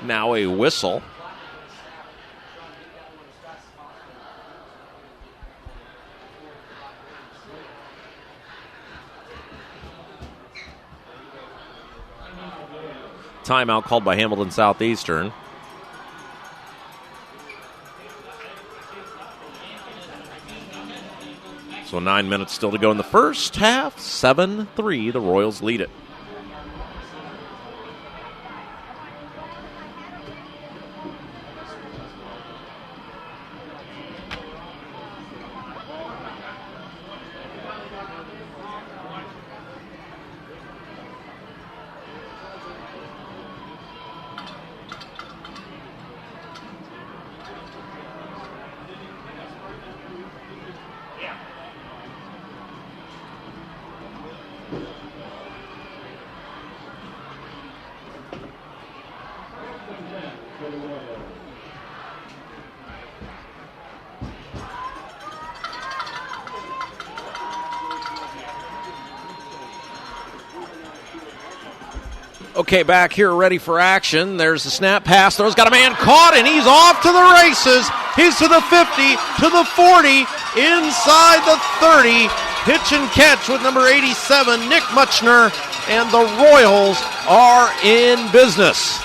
Now a whistle. Timeout called by Hamilton Southeastern. So 9 minutes still to go in the first half. 7-3, the Royals lead it. Okay, back here, ready for action. There's the snap pass. Throws got a man caught, and he's off to the races. He's to the 50, to the 40, inside the 30. Pitch and catch with number 87, Nick Muchner, and the Royals are in business.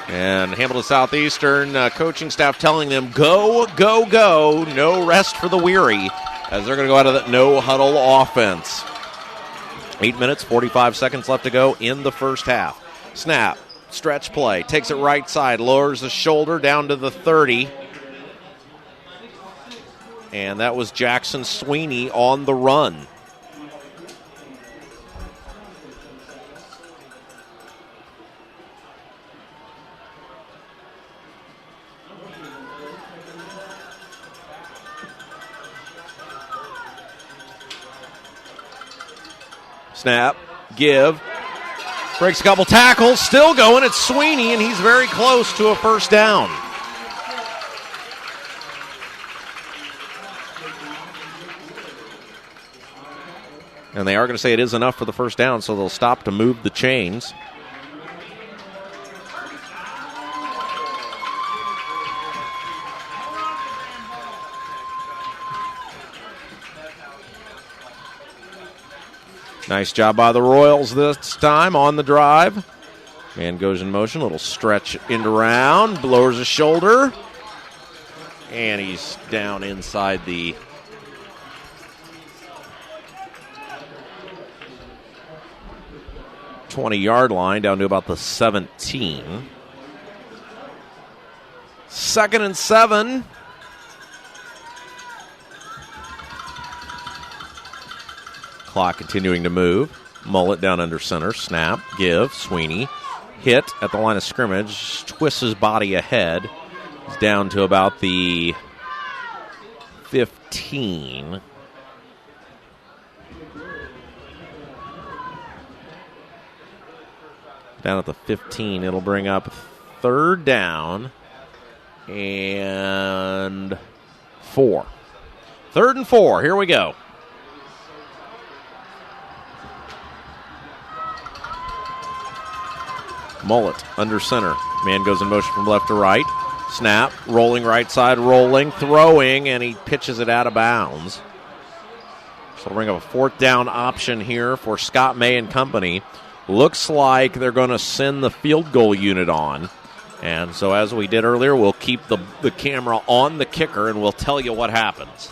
And Hamilton Southeastern coaching staff telling them, go, go, go. No rest for the weary, as they're going to go out of that no-huddle offense. 8 minutes, 45 seconds left to go in the first half. Snap, stretch play, takes it right side, lowers the shoulder down to the 30. And that was Jackson Sweeney on the run. Snap, give, breaks a couple tackles, still going. It's Sweeney, and he's very close to a first down. And they are going to say it is enough for the first down, so they'll stop to move the chains. Nice job by the Royals this time on the drive. Man goes in motion, little stretch end around, lowers his shoulder, and he's down inside the 20-yard line, down to about the 17. 2nd and 7. Clock continuing to move. Mullet down under center. Snap. Give. Sweeney. Hit at the line of scrimmage. Twists his body ahead. He's down to about the 15. Down at the 15. It'll bring up third down and 4. 3rd and 4. Here we go. Mullet under center. Man goes in motion from left to right. Snap. Rolling right side. Rolling. Throwing. And he pitches it out of bounds. So we'll bring up a 4th down option here for Scott May and company. Looks like they're going to send the field goal unit on. And so as we did earlier, we'll keep the camera on the kicker and we'll tell you what happens.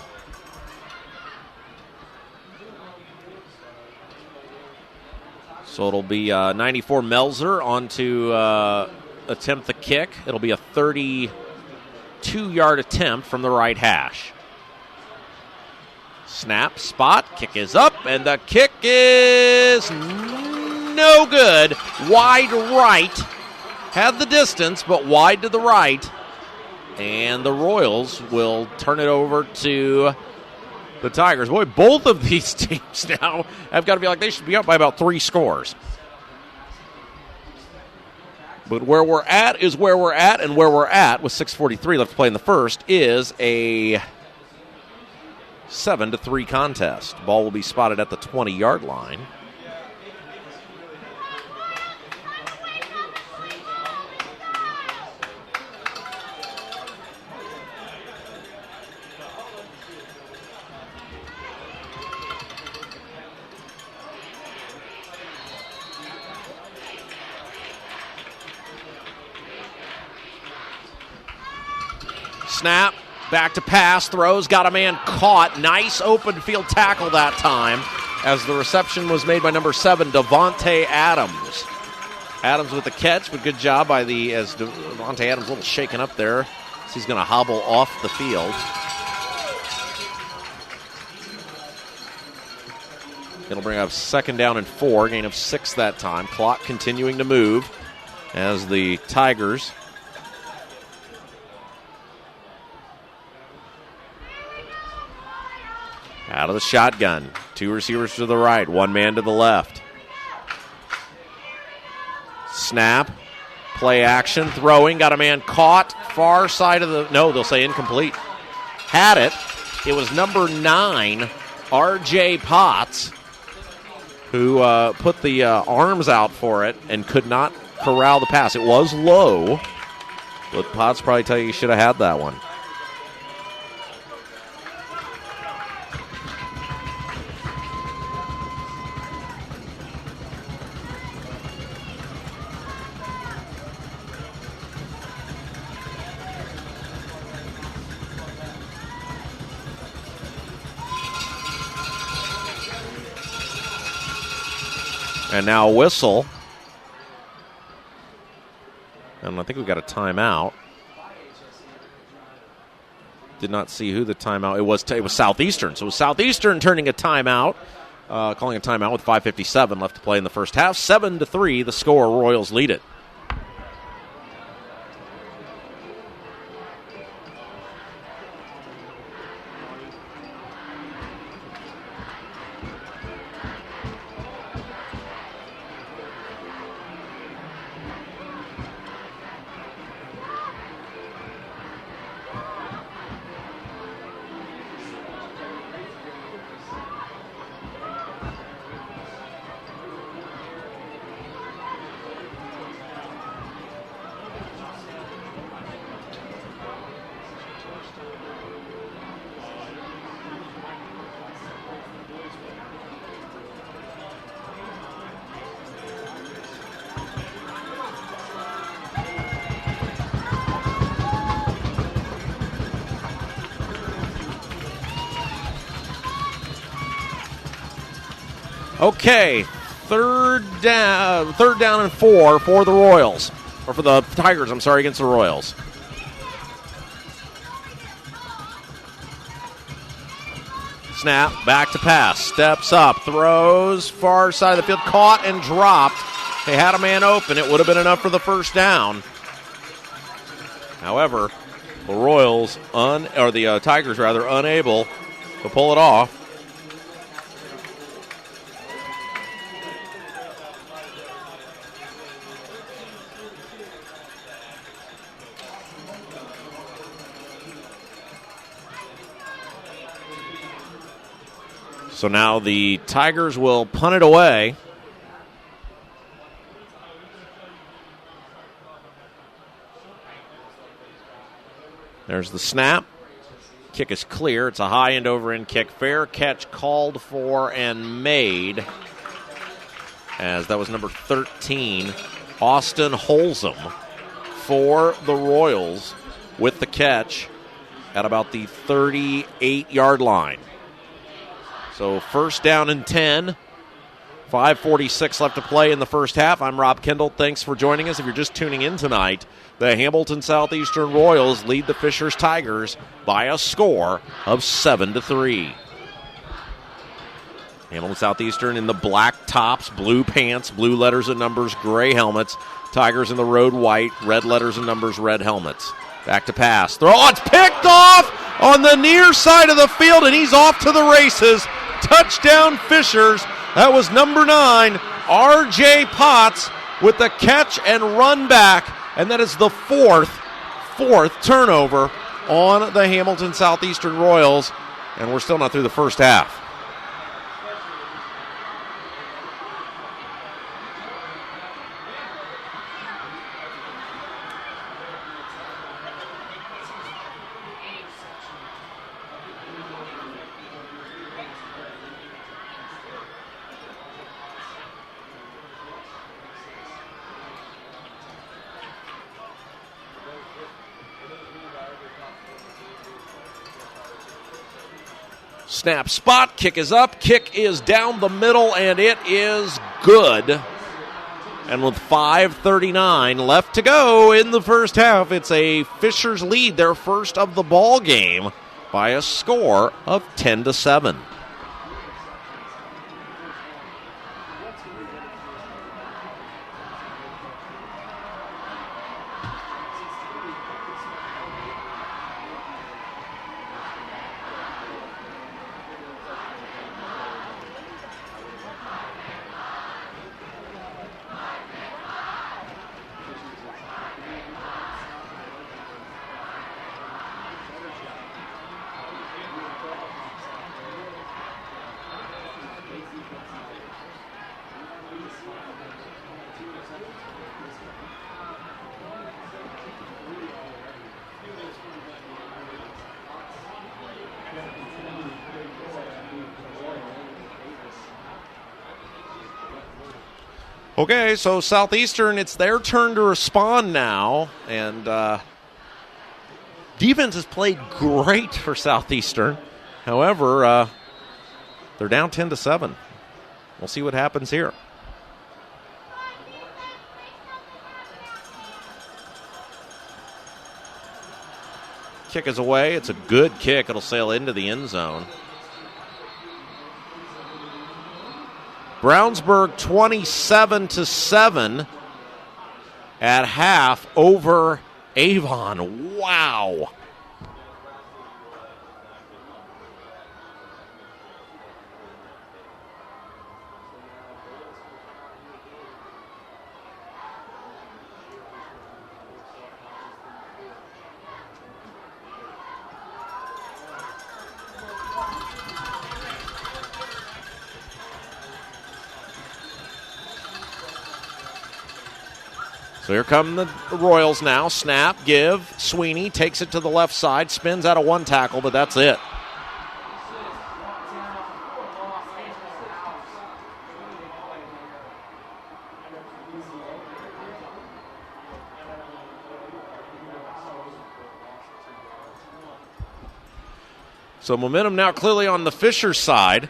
So it'll be 94 Melzer on to attempt the kick. It'll be a 32-yard attempt from the right hash. Snap, spot, kick is up, and the kick is no good. Wide right. Had the distance, but wide to the right. And the Royals will turn it over to the Tigers. Boy, both of these teams now have got to be like they should be up by about 3 scores. But where we're at is where we're at, and where we're at with 6:43 left to play in the first is a 7-3 contest. Ball will be spotted at the 20-yard line. Snap, back to pass, throws, got a man caught. Nice open field tackle that time as the reception was made by number 7, Devontae Adams. Adams with the catch, but good job by as Devontae Adams a little shaken up there. So he's going to hobble off the field. It'll bring up 2nd down and 4, gain of 6 that time. Clock continuing to move as the Tigers out of the shotgun. 2 receivers to the right, 1 man to the left. Snap, play action, throwing, got a man caught, far side of the, no, they'll say incomplete. Had it. It was number 9, R.J. Potts, who put the arms out for it and could not corral the pass. It was low, but Potts probably tell you he should have had that one. And now a whistle. And I think we got a timeout. Did not see who the timeout. It was Southeastern. So it was Southeastern turning a timeout, calling a timeout with 5:57 left to play in the first half. 7-3, the score. Royals lead it. Okay, third down and 4 for the Royals. Or for the Tigers, I'm sorry, against the Royals. Snap, back to pass, steps up, throws, far side of the field, caught and dropped. They had a man open. It would have been enough for the first down. However, the Tigers unable to pull it off. So now the Tigers will punt it away. There's the snap. Kick is clear. It's a high end over end kick. Fair catch called for and made. As that was number 13, Austin Holzum for the Royals with the catch at about the 38-yard line. So first down and 10. 5:46 left to play in the first half. I'm Rob Kendall. Thanks for joining us. If you're just tuning in tonight, the Hamilton Southeastern Royals lead the Fishers Tigers by a score of 7-3. Hamilton Southeastern in the black tops, blue pants, blue letters and numbers, gray helmets. Tigers in the road white, red letters and numbers, red helmets. Back to pass. Throw. Oh, it's picked off on the near side of the field, and he's off to the races. Touchdown Fishers. That was number 9, R.J. Potts, with the catch and run back. And that is the fourth turnover on the Hamilton Southeastern Royals. And we're still not through the first half. Snap, spot, kick is up, kick is down the middle, and it is good. And with 5:39 left to go in the first half, it's a Fishers lead, their first of the ball game, by a score of 10-7. Okay, so Southeastern, it's their turn to respond now, and defense has played great for Southeastern. However, they're down 10-7. We'll see what happens here. Kick is away. It's a good kick. It'll sail into the end zone. Brownsburg 27-7 at half over Avon. Wow. So here come the Royals now. Snap, give. Sweeney takes it to the left side, spins out of one tackle, but that's it. So momentum now clearly on the Fisher side.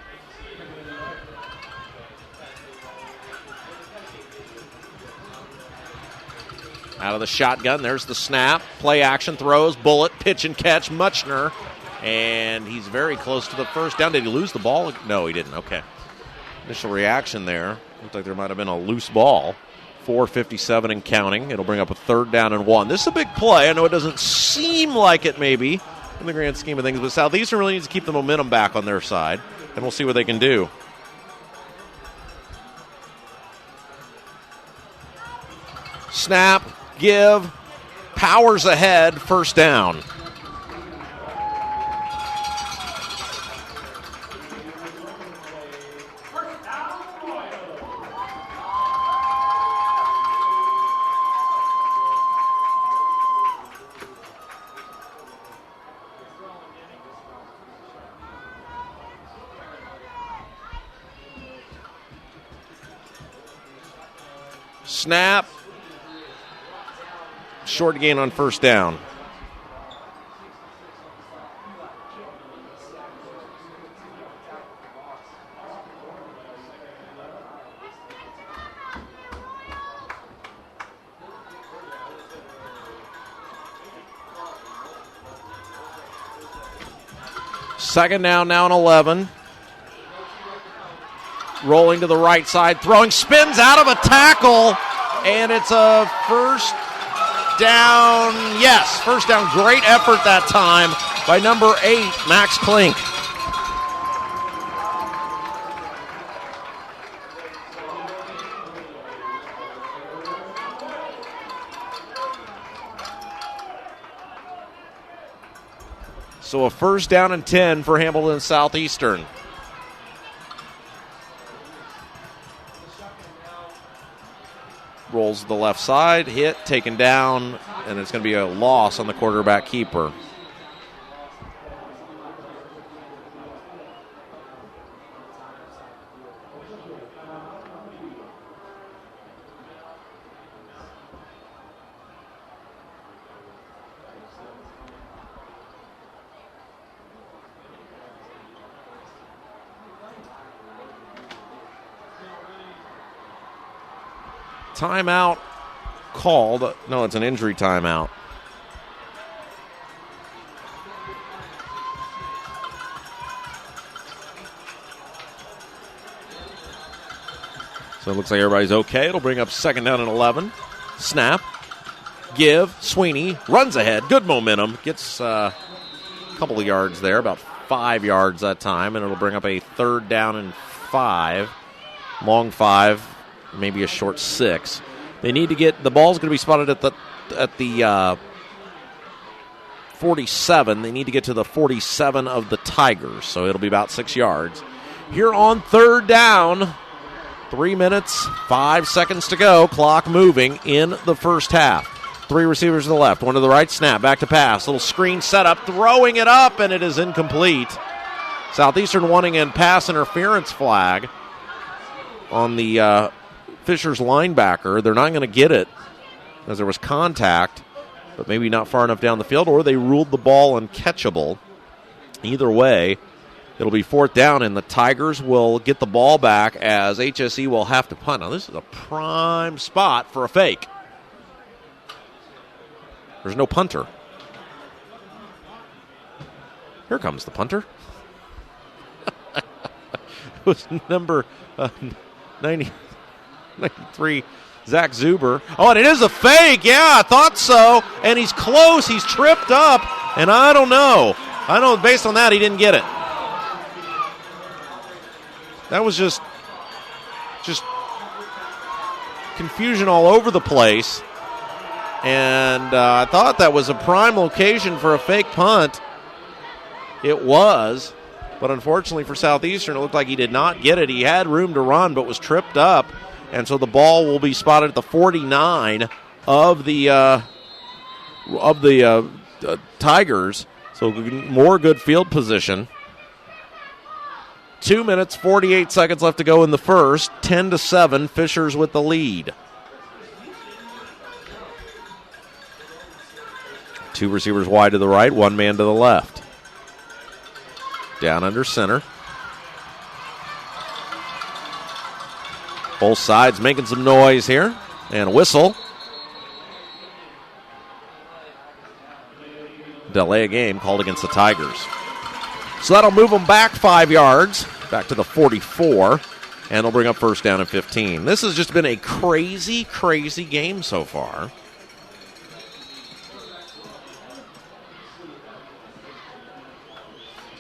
Out of the shotgun, there's the snap. Play action, throws, bullet, pitch and catch. Muchner And he's very close to the first down. Did he lose the ball? No, he didn't. Okay. Initial reaction there. Looked like there might have been a loose ball. 4:57 and counting. It'll bring up a 3rd down and 1. This is a big play. I know it doesn't seem like it maybe in the grand scheme of things, but Southeastern really needs to keep the momentum back on their side, and we'll see what they can do. Snap, give, powers ahead, 1st down. Snap. Short gain on 1st down. Second down, now an 11. Rolling to the right side, throwing, spins out of a tackle, and it's a 1st down. Yes, 1st down. Great effort that time by number 8, Max Klink. So a 1st down and 10 for Hamilton Southeastern. Rolls to the left side, hit, taken down, and it's going to be a loss on the quarterback keeper. Timeout called. No, it's an injury timeout. So it looks like everybody's okay. It'll bring up 2nd down and 11. Snap. Give. Sweeney runs ahead. Good momentum. Gets a couple of yards there, about 5 yards that time, and it'll bring up a 3rd down and 5. Long 5. Maybe a short 6. They need to get the ball's going to be spotted at the 47. They need to get to the 47 of the Tigers, so it'll be about 6 yards. Here on 3rd down, 3 minutes, 5 seconds to go. Clock moving in the 1st half. 3 receivers to the left, 1 to the right. Snap, back to pass. Little screen set up, throwing it up, and it is incomplete. Southeastern wanting a pass interference flag on the Fisher's linebacker. They're not going to get it as there was contact, but maybe not far enough down the field, or they ruled the ball uncatchable. Either way, it'll be 4th down, and the Tigers will get the ball back as HSE will have to punt. Now, this is a prime spot for a fake. There's no punter. Here comes the punter. It was number 93, Zach Zuber. Oh, and it is a fake. Yeah, I thought so. And he's close. He's tripped up. And I don't know. Based on that, he didn't get it. That was just confusion all over the place. And I thought that was a prime location for a fake punt. It was. But unfortunately for Southeastern, it looked like he did not get it. He had room to run, but was tripped up. And so the ball will be spotted at the 49 of the Tigers. So more good field position. 2 minutes, 48 seconds left to go in the first. 10-7, Fishers with the lead. 2 receivers wide to the right, 1 man to the left. Down under center. Both sides making some noise here. And a whistle. Delay a game called against the Tigers. So that'll move them back 5 yards, back to the 44, and it'll bring up first down and 15. This has just been a crazy, crazy game so far.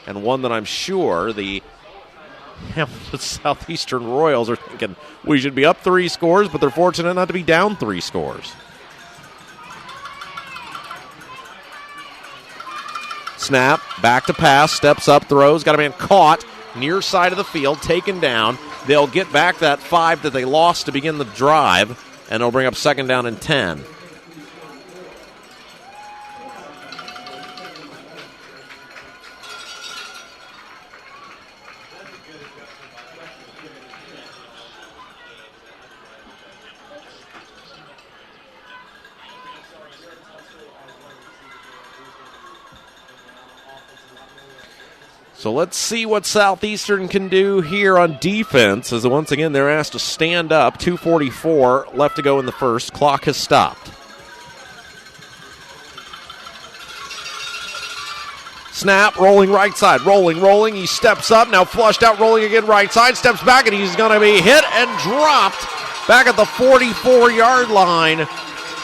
And one that I'm sure the Hamilton Southeastern Royals are thinking we should be up 3 scores, but they're fortunate not to be down 3 scores. Snap, back to pass, steps up, throws, got a man caught near side of the field, taken down. They'll get back that 5 that they lost to begin the drive, and it'll bring up second down and 10. So let's see what Southeastern can do here on defense, as once again they're asked to stand up. 2:44 left to go in the first. Clock has stopped. Snap, rolling right side, rolling. He steps up, now flushed out, rolling again right side, steps back, and he's going to be hit and dropped back at the 44-yard line.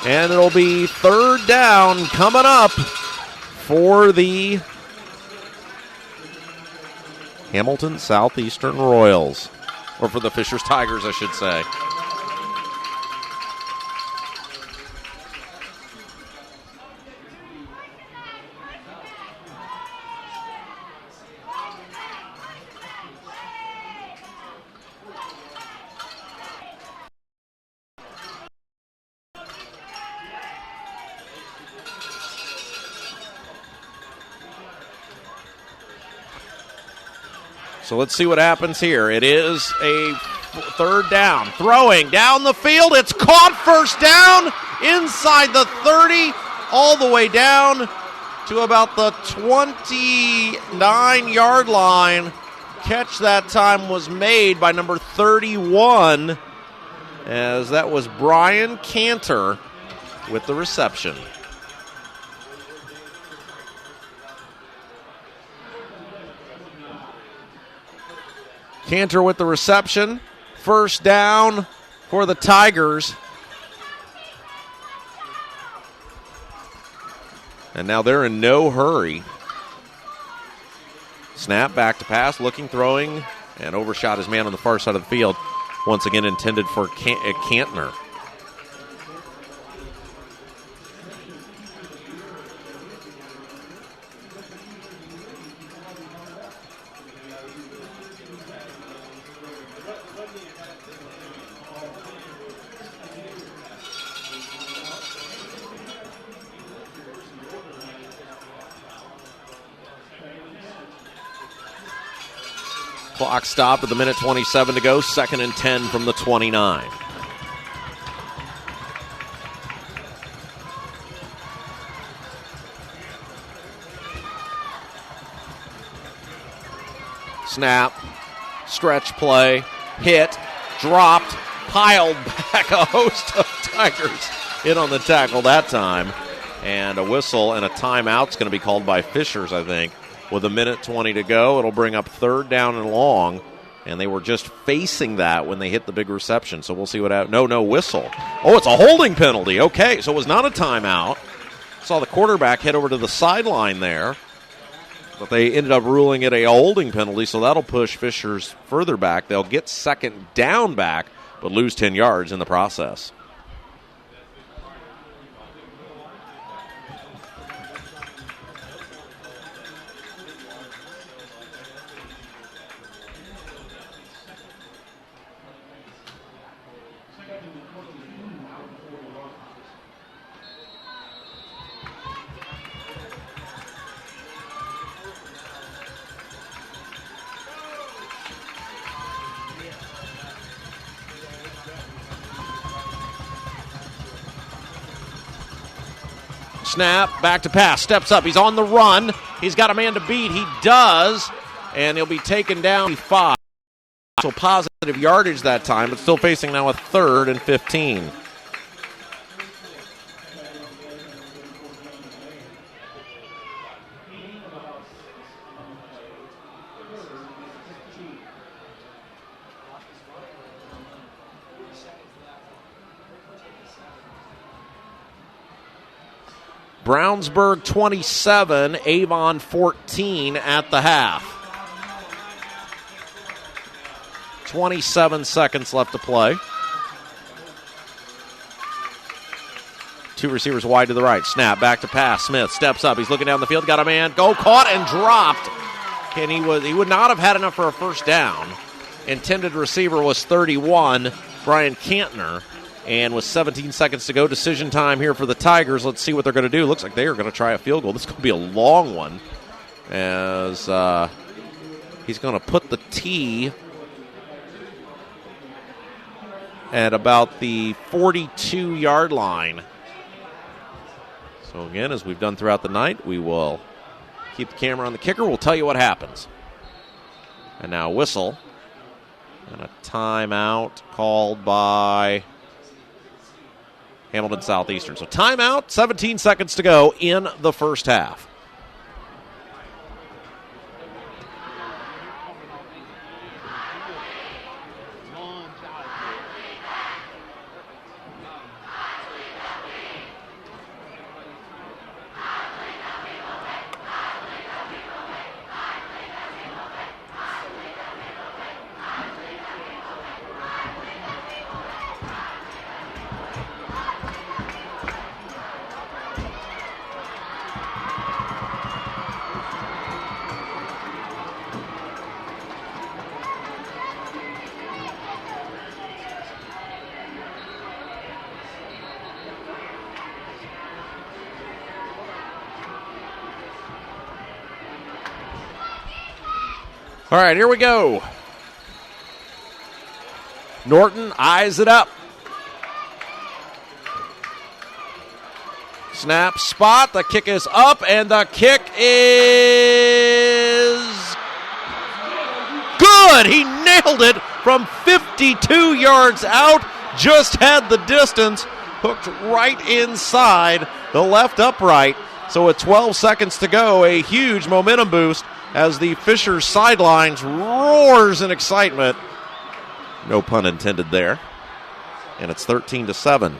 And it'll be third down coming up for the Hamilton Southeastern Royals, or for the Fishers Tigers, I should say. So let's see what happens here. It is a third down. Throwing down the field. It's caught, first down inside the 30, all the way down to about the 29-yard line. Catch that time was made by number 31, as that was Brian Cantor with the reception. Cantor with the reception. First down for the Tigers. And now they're in no hurry. Snap, back to pass, looking, throwing, and overshot his man on the far side of the field. Once again intended for Cantner. Clock stopped with a minute 27 to go. Second and 10 from the 29. Snap, stretch play, hit, dropped, piled back. A host of Tigers in on the tackle that time. And a whistle and a timeout's going to be called by Fishers, I think. With a minute 20 to go, it'll bring up third down and long. And they were just facing that when they hit the big reception. So we'll see what happens. No whistle. Oh, it's a holding penalty. Okay, so it was not a timeout. Saw the quarterback head over to the sideline there. But they ended up ruling it a holding penalty, so that'll push Fishers further back. They'll get second down back, but lose 10 yards in the process. Snap, back to pass, steps up, he's on the run, he's got a man to beat, he does, and he'll be taken down 5. So positive yardage that time, but still facing now a third and 15. Brownsburg 27, Avon 14 at the half. 27 seconds left to play. Two receivers wide to the right. Snap, back to pass. Smith steps up. He's looking down the field. Got a man. Go, caught and dropped. And he would not have had enough for a first down. Intended receiver was 31, Brian Cantner. And with 17 seconds to go, decision time here for the Tigers. Let's see what they're going to do. Looks like they are going to try a field goal. This is going to be a long one, as he's going to put the tee at about the 42-yard line. So again, as we've done throughout the night, we will keep the camera on the kicker. We'll tell you what happens. And now whistle. And a timeout called by Hamilton Southeastern. So timeout, 17 seconds to go in the first half. All right, here we go. Norton eyes it up. Snap, spot, the kick is up, and the kick is good. He nailed it from 52 yards out, just had the distance, hooked right inside the left upright. So with 12 seconds to go, a huge momentum boost as the Fisher sidelines roars in excitement. No pun intended there. And it's 13-7.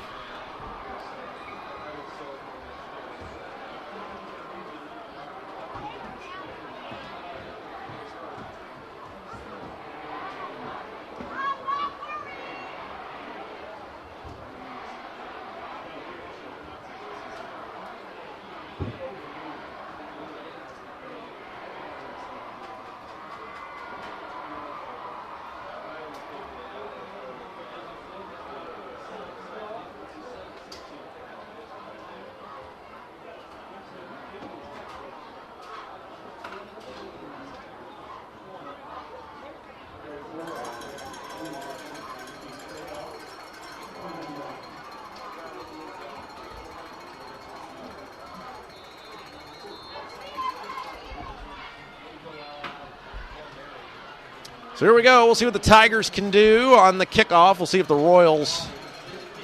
So here we go. We'll see what the Tigers can do on the kickoff. We'll see if the Royals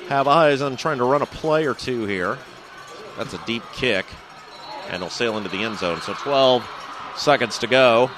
have eyes on trying to run a play or two here. That's a deep kick, and they'll sail into the end zone. So 12 seconds to go.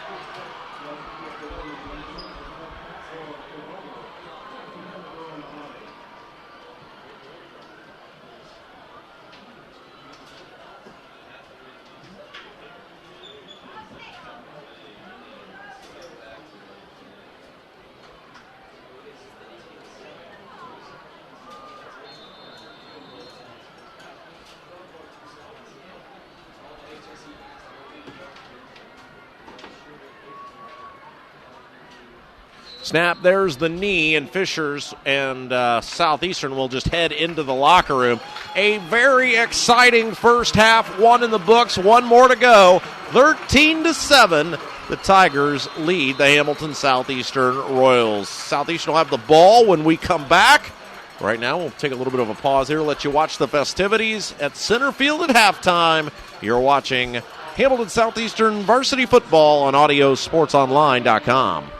Snap, there's the knee, and Fishers and Southeastern will just head into the locker room. A very exciting first half, one in the books, one more to go. 13-7, the Tigers lead the Hamilton Southeastern Royals. Southeastern will have the ball when we come back. Right now, we'll take a little bit of a pause here, let you watch the festivities at center field at halftime. You're watching Hamilton Southeastern varsity football on AudioSportsOnline.com.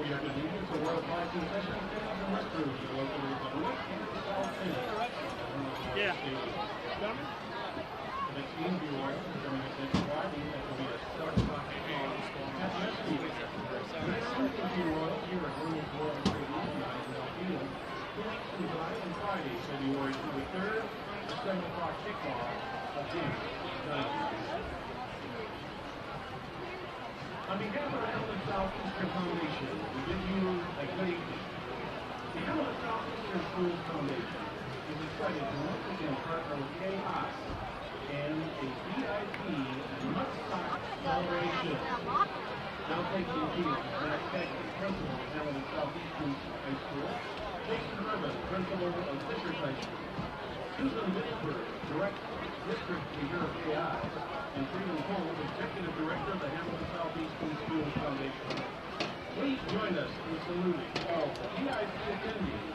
your convenience, a World Class concession stands and restrooms are located at the north and south end of the stadium. The next game view is coming up next Friday. That will be at 7 o'clock at the HSE. The next Sunday view here at Williams Royal Stadium in Isabel Field. Elections live on Friday, February 23rd, the 7 o'clock kickoff of game 9. On behalf of the Hamilton Southeastern Foundation, we bid you a good evening. The Hamilton Southeastern Schools Foundation is excited to once again partner with K-Hot and a VIP Mudstock celebration. Now taking the field, Zach Begley, principal of Hamilton Southeastern High School, Jason Urban, principal of Fishers High School, Susan Whitford, district leader of KI, and Freeman Cole, executive director of the Hamilton Southeastern Schools Foundation. Please join us in saluting all VIP attendees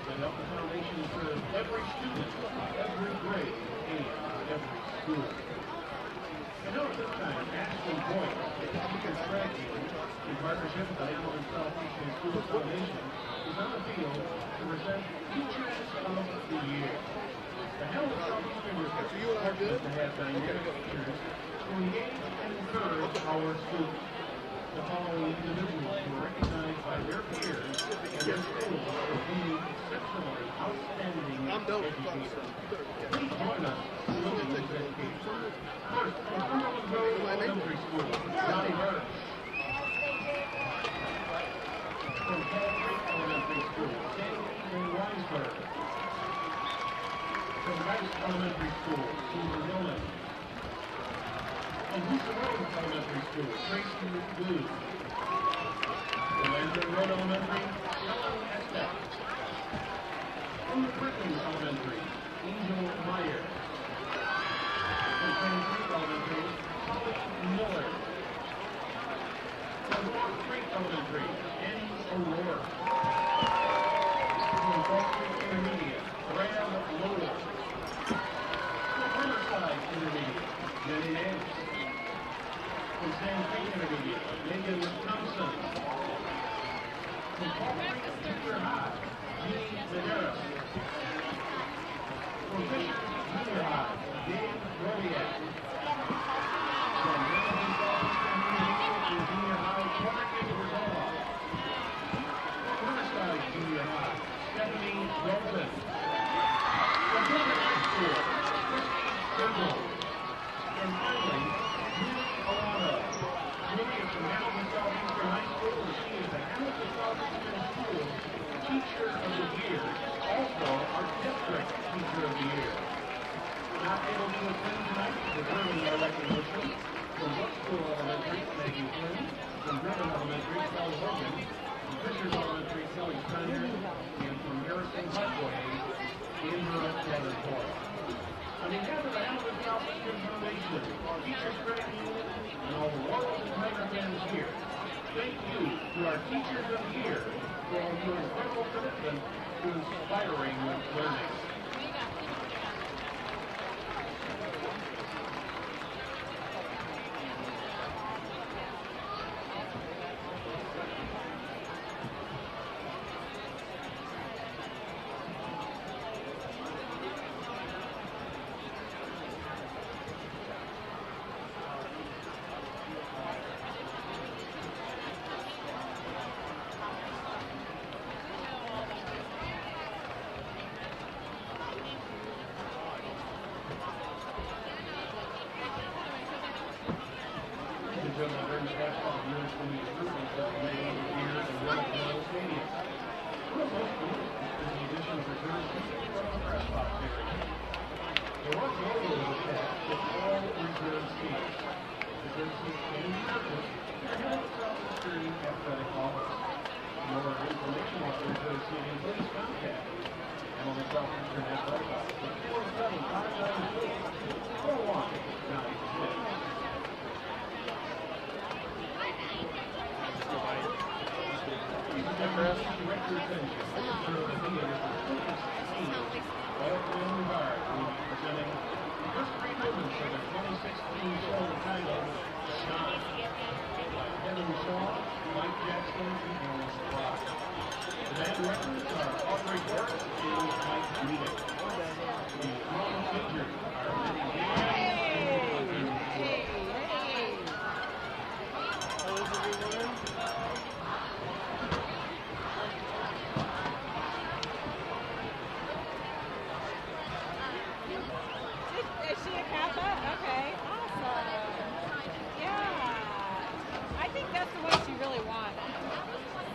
that help the foundation serve every student, every grade, and every school. And note this time, Ashley Boyd, the teacher's graduate, in partnership with the Hamilton Southeastern Schools Foundation, is on the field to present Teachers of the Year. The Hamilton Southeastern is fortunate to have dynamic teachers who engage and encourage our students. The following individuals were recognized by their peers and their schools for being exceptionally outstanding educators. Please join us in saluting these educators. First, from Cumberland Road Elementary School, Johnny Hirsch. From Fall Creek Elementary School, Sandy Weisberg. From Rice Elementary School, Susan Dillon. From Houston Road Elementary School, Tracy Blue. From Andrew Road Elementary, Helen Estek. From the Brickland Elementary, Angel Meyer. From Plain Creek Elementary, Holly Miller. From Walk Creek Elementary, Annie O'Rourke. From Walk Creek Intermediate, Graham Lower. Riverside Intermediate, Jenny Nance. From San Creek Intermediate, Megan Thompson. From Fall Creek Junior High, Jeannie Medeiros. From Fisher Junior High, Dan Rodiak. From Hamilton Southeastern Intermediate and Junior High, Clark Rizzola. From Riverside Junior High, Stephanie Dalton. From Brooklyn High School, and finally, Julie Alano. Julie is from Hamilton Southeastern High School, and she is the Hamilton Southeastern Schools Teacher of the Year, also our District Teacher of the Year. Not able to attend tonight, deserving our recognition, from Brook School Elementary, Maggie Flynn, from Griffin Elementary, Paul Hogan, from Fishers Elementary, Kelly Steiner, and from Harrison Parkway, Andrew Davenport. On behalf of the Hamilton Southeastern Foundation, Teachers Credit Union, and all the Royals and Tiger fans here, thank you to our Teachers of the Year for all your incredible commitment to inspiring learning. Mike Jackson. The band records are Audrey Burke and Mike Munich. The drum majors are Minnie Is she a Kappa? Okay, awesome. Yeah. I think that's the one she really wants.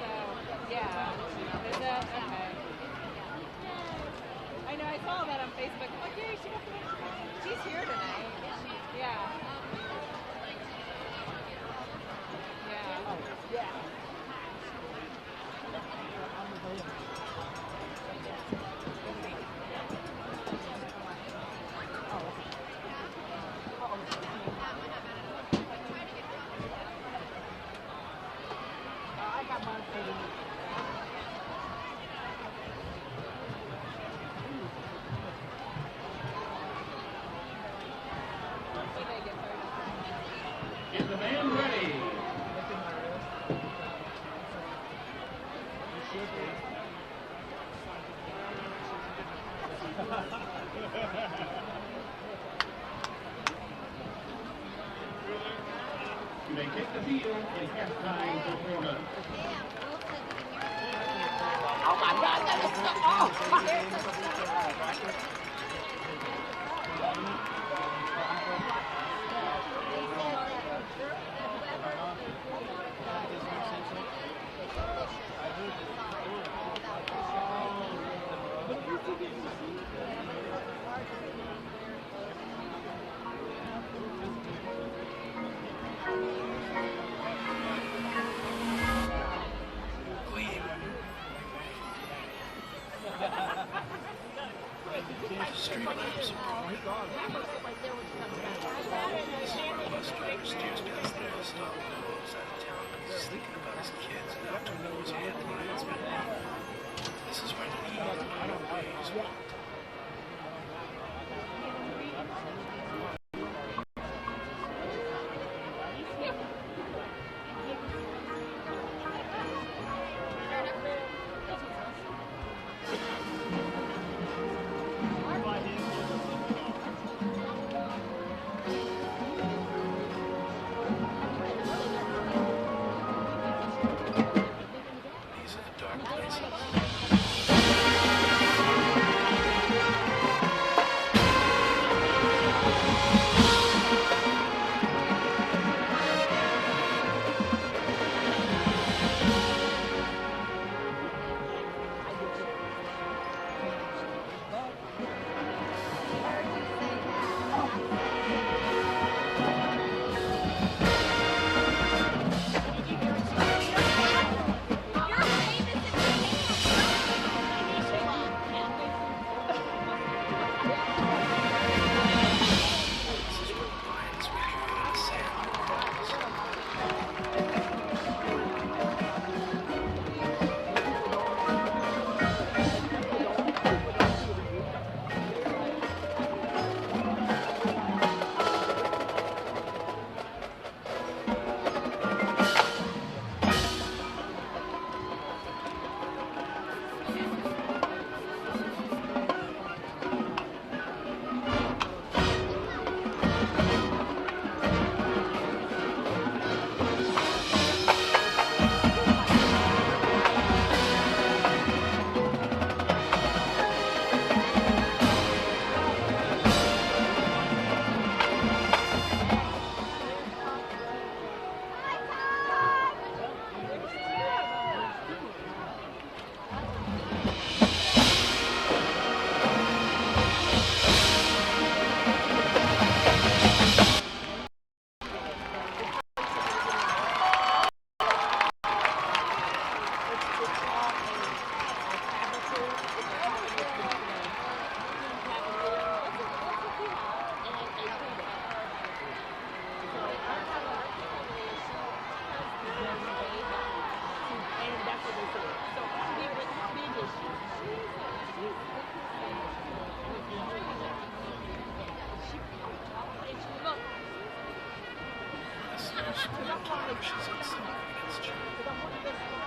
So, yeah. Is it? Okay. I know, I saw that on Facebook. I'm like, yay, she's here tonight. Yeah. Yeah. Is the band ready? You may take the field in halftime performance. Oh my God, that is so. She's in some against you.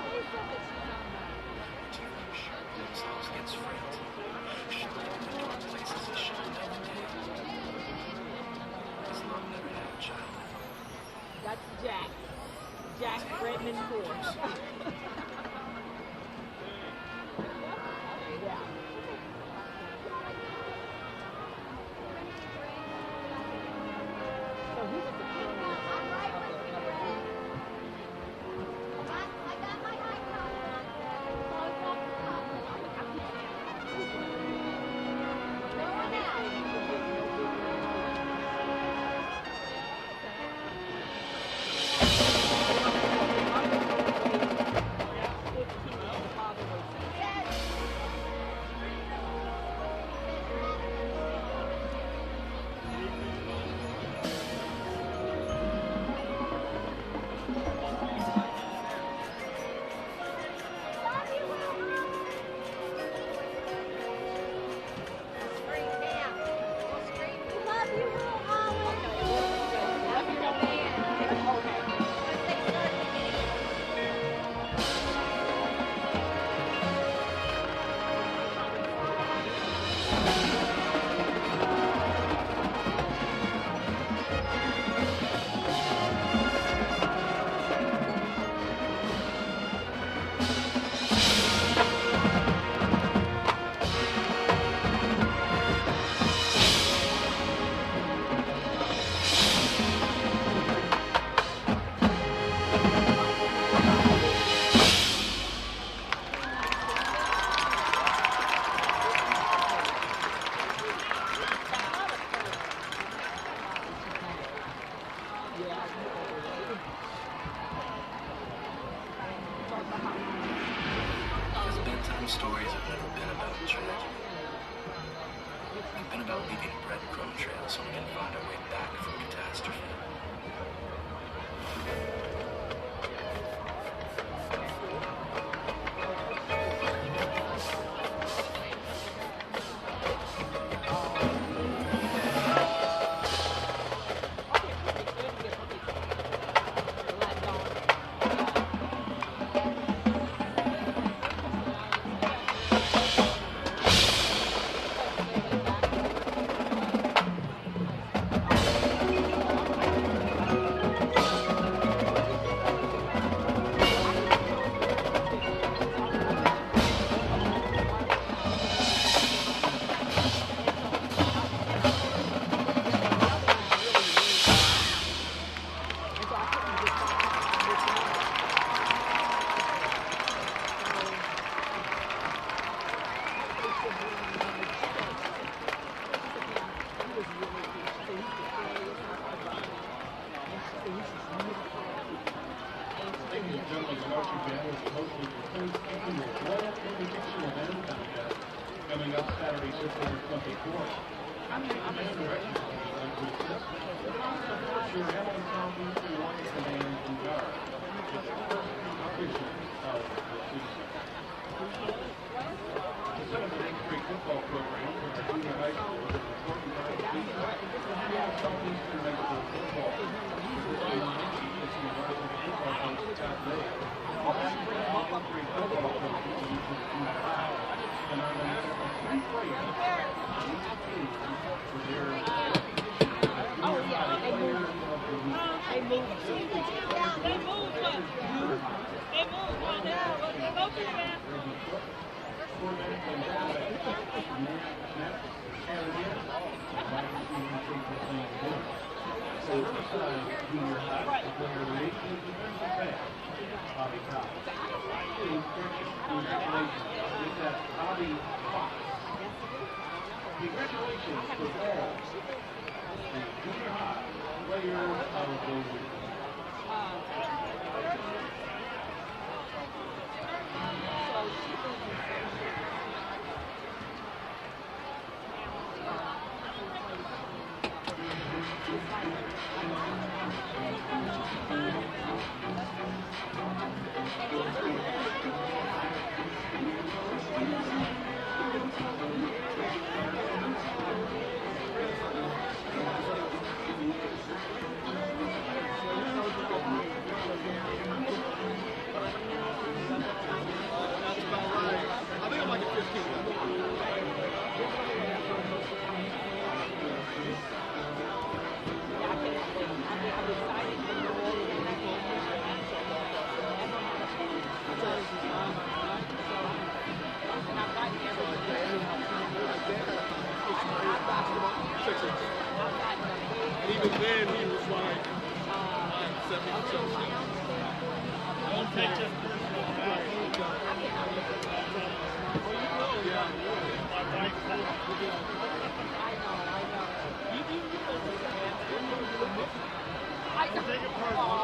Stories have never been about tragedy. They've been about leaving breadcrumb trails so we can find our way back from catastrophe. Coming up Saturday, September 24th. I'm the direction your Hamilton Southeastern Warrior Command and Guard. It's the first competition of the season. The 7th and 8th grade football program for our junior high school is an important part of the season. Hamilton Southeastern High School football. This year, it's the varsity football coach, Scott Day. The high school and 8th grade football coach is the junior high. And I'm going to three players for their They moved on now. Go to that. Junior high, player 18 defensive back, Bobby Cox. Congratulations. With that, Bobby Cox. Congratulations to all the junior high players of the week. Because then he was like, 70%. Don't take this personal back. Yeah. My wife told me. Take it personal.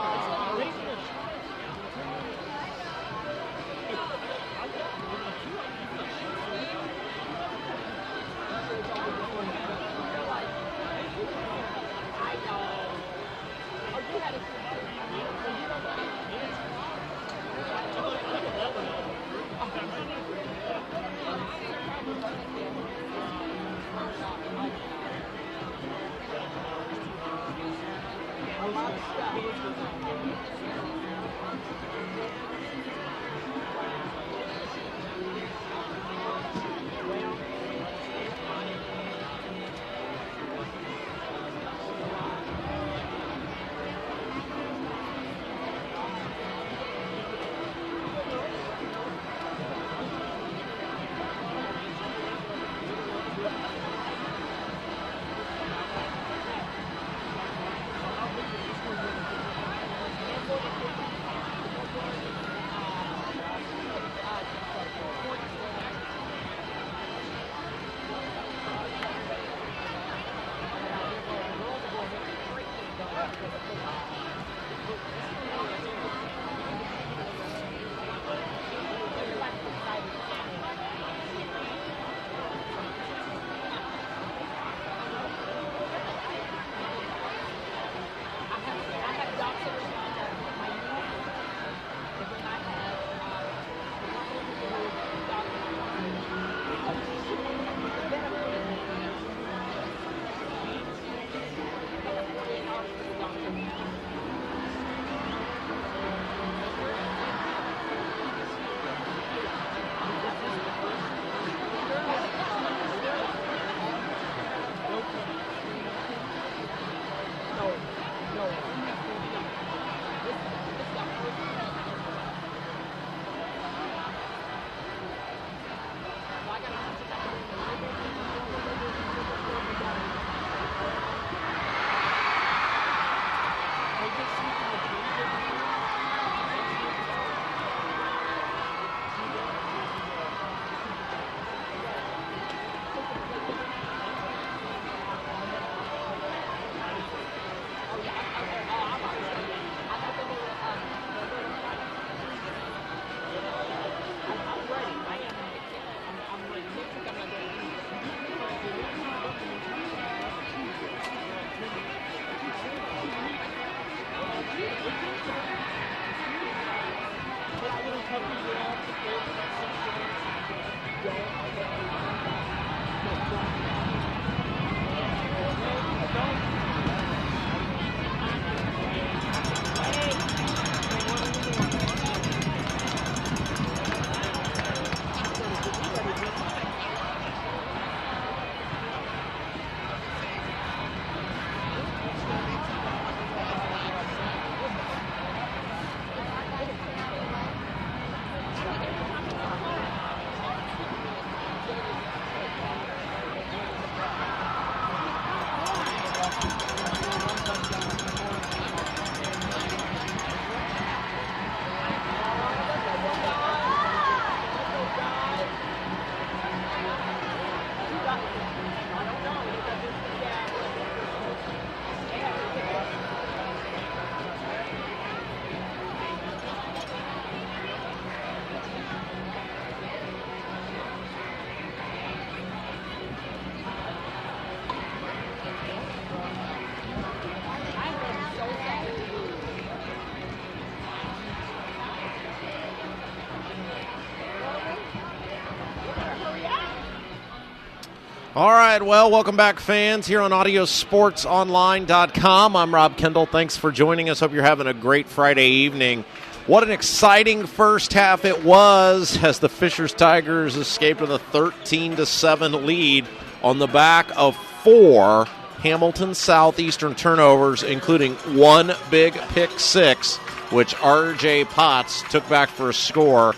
All right, well, welcome back, fans, here on audiosportsonline.com. I'm Rob Kendall. Thanks for joining us. Hope you're having a great Friday evening. What an exciting first half it was as the Fishers Tigers escaped with a 13-7 lead on the back of 4 Hamilton Southeastern turnovers, including one big pick six, which R.J. Potts took back for a score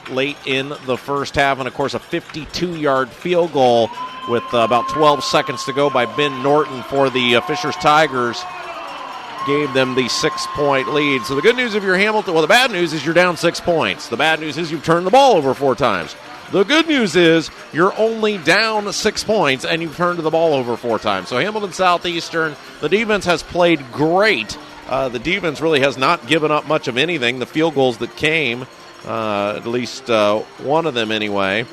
late in the first half, and, of course, a 52-yard field goal with about 12 seconds to go by Ben Norton for the Fishers Tigers. Gave them the 6-point lead. So the good news if you're Hamilton, well, the bad news is you're down 6 points. The bad news is you've turned the ball over 4 times. The good news is you're only down 6 points and you've turned the ball over 4 times. So Hamilton Southeastern, the defense has played great. The defense really has not given up much of anything. The field goals that came, at least one of them anyway,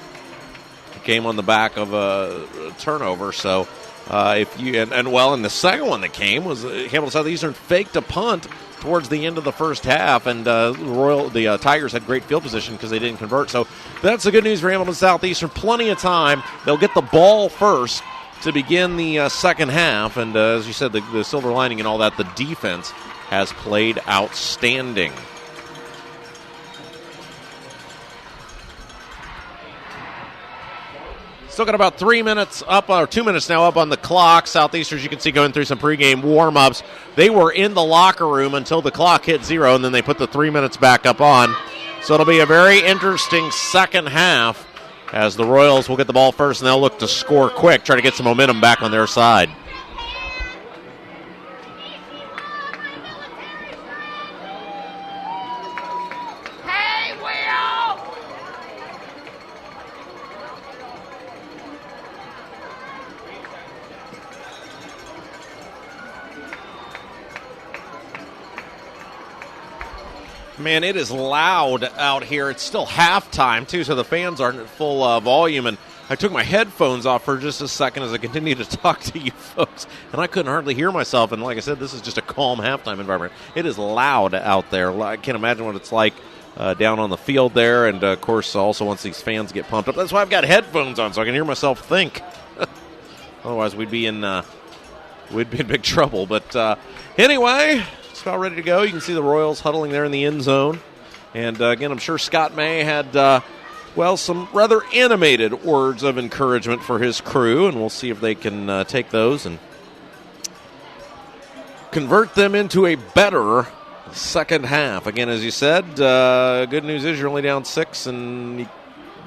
came on the back of a turnover. So if you and the second one that came was Hamilton Southeastern faked a punt towards the end of the first half, and the Tigers had great field position because they didn't convert. So that's the good news for Hamilton Southeastern. Plenty of time. They'll get the ball first to begin the second half, and as you said, the silver lining and all that, the defense has played outstanding. Still got about 3 minutes up, or 2 minutes now up on the clock. Southeastern, you can see, going through some pregame warm-ups. They were in the locker room until the clock hit 0, and then they put the 3 minutes back up on. So it'll be a very interesting second half as the Royals will get the ball first, and they'll look to score quick, try to get some momentum back on their side. Man, it is loud out here. It's still halftime, too, so the fans aren't at full volume. And I took my headphones off for just a second as I continued to talk to you folks, and I couldn't hardly hear myself. And like I said, this is just a calm halftime environment. It is loud out there. I can't imagine what it's like down on the field there. And, of course, also once these fans get pumped up. That's why I've got headphones on, so I can hear myself think. Otherwise, we'd be in big trouble. But anyway, it's about ready to go. You can see the Royals huddling there in the end zone. And, again, I'm sure Scott May had, some rather animated words of encouragement for his crew. And we'll see if they can take those and convert them into a better second half. Again, as you said, good news is you're only down 6. And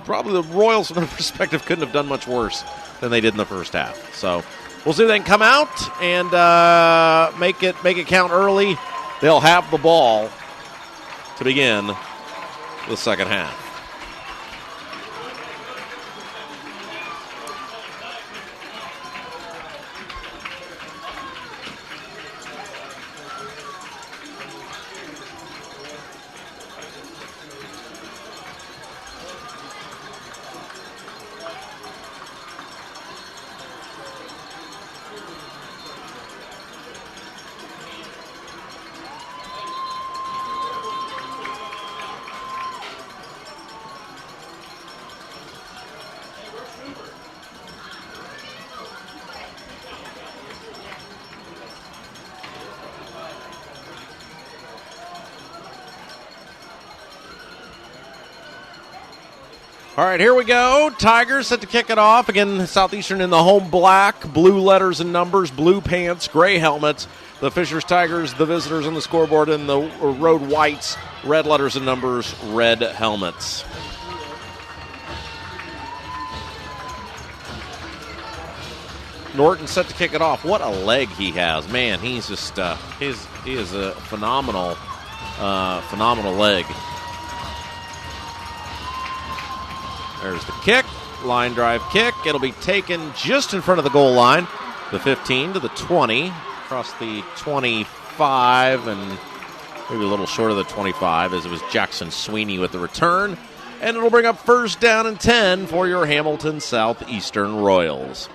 probably the Royals, from their perspective, couldn't have done much worse than they did in the first half. So we'll see if they can come out and make it count early. They'll have the ball to begin the second half. All right, here we go. Tigers set to kick it off. Again, Southeastern in the home black, blue letters and numbers, blue pants, gray helmets. The Fishers Tigers, the visitors on the scoreboard, in the road whites, red letters and numbers, red helmets. Norton set to kick it off. What a leg he has. Man, he's just, he is a phenomenal leg. There's the kick, line drive kick. It'll be taken just in front of the goal line. The 15 to the 20, across the 25, and maybe a little short of the 25, as it was Jackson Sweeney with the return. And it'll bring up first down and 10 for your Hamilton Southeastern Royals.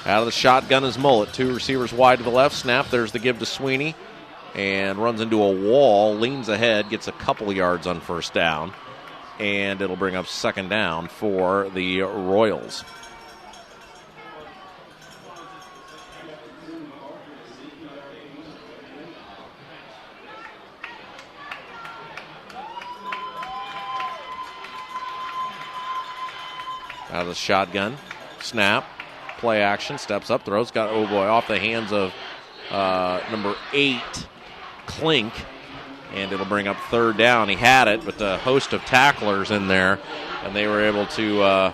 Out of the shotgun is Mullet. 2 receivers wide to the left. Snap. There's the give to Sweeney. And runs into a wall. Leans ahead. Gets a couple yards on first down. And it'll bring up second down for the Royals. Out of the shotgun. Snap. Play action. Steps up. Throws. Got, oh boy, off the hands of number 8, Klink. And it'll bring up third down. He had it, but the host of tacklers in there, and they were able to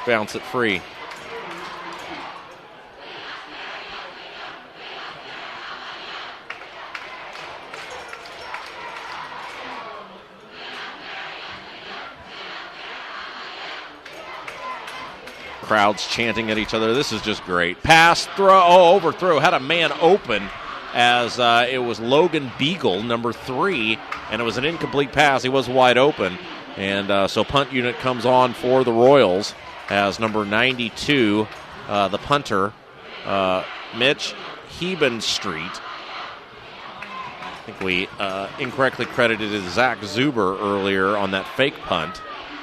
bounce it free. Crowds chanting at each other. This is just great. Pass, throw, overthrow. Had a man open as it was Logan Beagle, number 3, and it was an incomplete pass. He was wide open. And so punt unit comes on for the Royals as number 92, the punter, Mitch Hebenstreet. I think we incorrectly credited Zach Zuber earlier on that fake punt.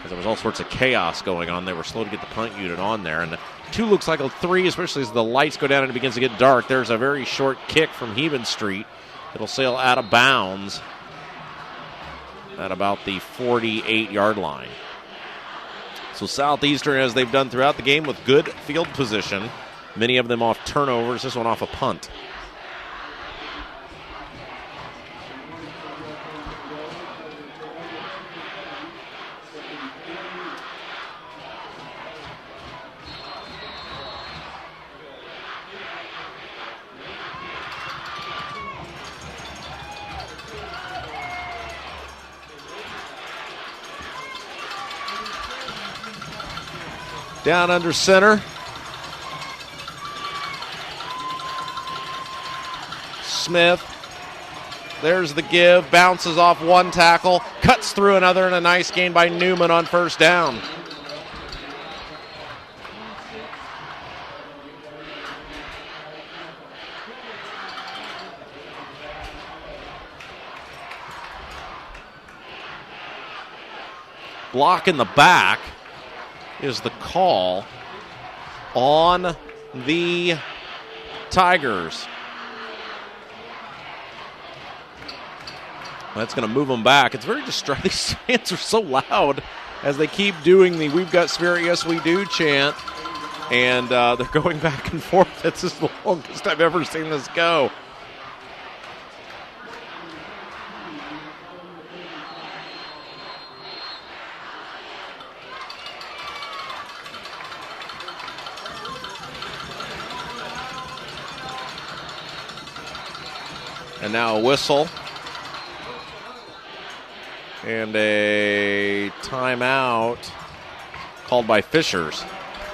There was all sorts of chaos going on. They were slow to get the punt unit on there. And the 2 looks like a 3, especially as the lights go down and it begins to get dark. There's a very short kick from Hebenstreet. It'll sail out of bounds at about the 48-yard line. So Southeastern, as they've done throughout the game, with good field position, many of them off turnovers, this one off a punt. Down under center. Smith. There's the give. Bounces off one tackle. Cuts through another, and a nice gain by Newman on first down. Block in the back is the call on the Tigers. That's going to move them back. It's very distracting. These fans are so loud as they keep doing the "We've got Spirit, yes we do" chant. And they're going back and forth. This is the longest I've ever seen this go. And now a whistle and a timeout called by Fishers.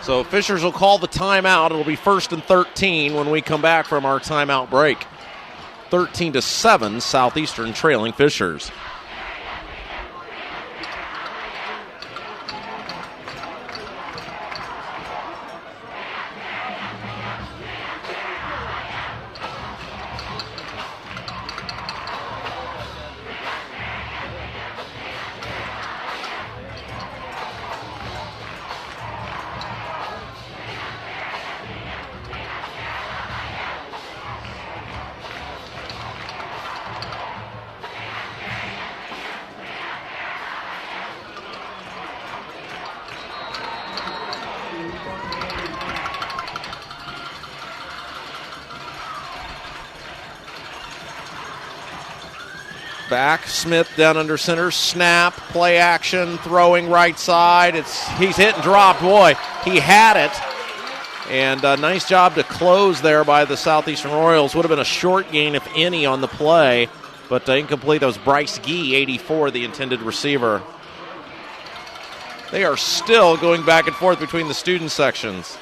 So Fishers will call the timeout. It'll be 1st and 13 when we come back from our timeout break. 13-7, Southeastern trailing Fishers. Back, Smith down under center, snap, play action, throwing right side. He's hit and dropped. Boy, he had it. And a nice job to close there by the Southeastern Royals. Would have been a short gain, if any, on the play, but incomplete. That was Bryce Gee, 84, the intended receiver. They are still going back and forth between the student sections.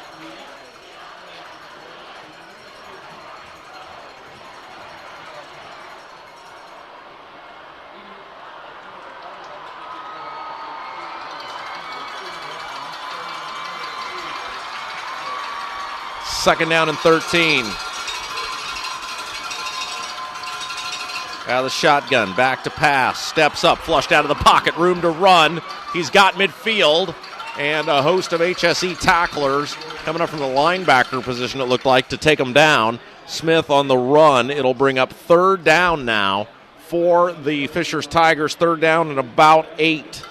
Second down and 13. Out of the shotgun, back to pass, steps up, flushed out of the pocket, room to run. He's got midfield, and a host of HSE tacklers coming up from the linebacker position, it looked like, to take him down. Smith on the run. It'll bring up third down now for the Fishers Tigers. Third down and about 8.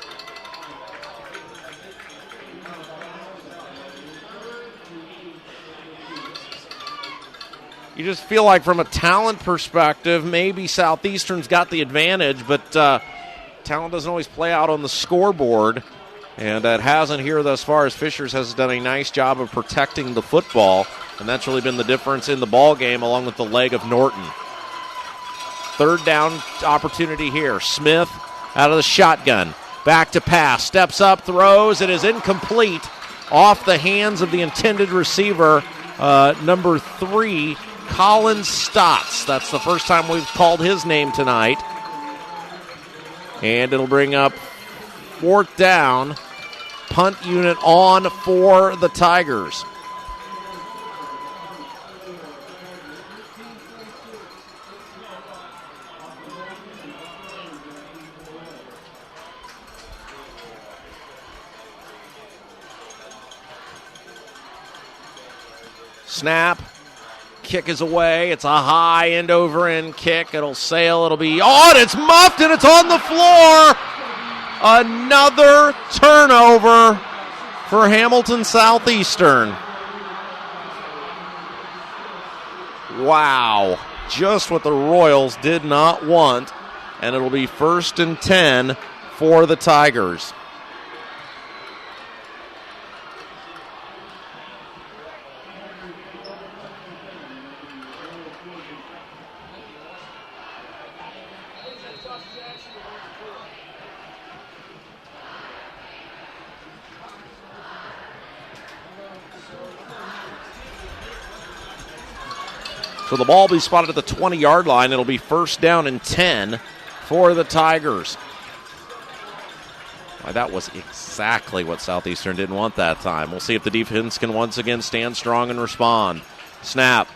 you just feel like from a talent perspective, maybe Southeastern's got the advantage, but talent doesn't always play out on the scoreboard. And that hasn't here thus far, as Fishers has done a nice job of protecting the football. And that's really been the difference in the ball game, along with the leg of Norton. Third down opportunity here. Smith out of the shotgun. Back to pass. Steps up, throws. It is incomplete. Off the hands of the intended receiver, number 3, Colin Stotts. That's the first time we've called his name tonight. And it'll bring up 4th down. Punt unit on for the Tigers. Snap. Kick is away. It's a high end over end kick. It'll sail. It'll be on. It's muffed and it's on the floor. Another turnover for Hamilton Southeastern. Wow. Just what the Royals did not want. And it'll be 1st and 10 for the Tigers. So the ball will be spotted at the 20-yard line. It'll be 1st down and 10 for the Tigers. Why, that was exactly what Southeastern didn't want that time. We'll see if the defense can once again stand strong and respond. Snap,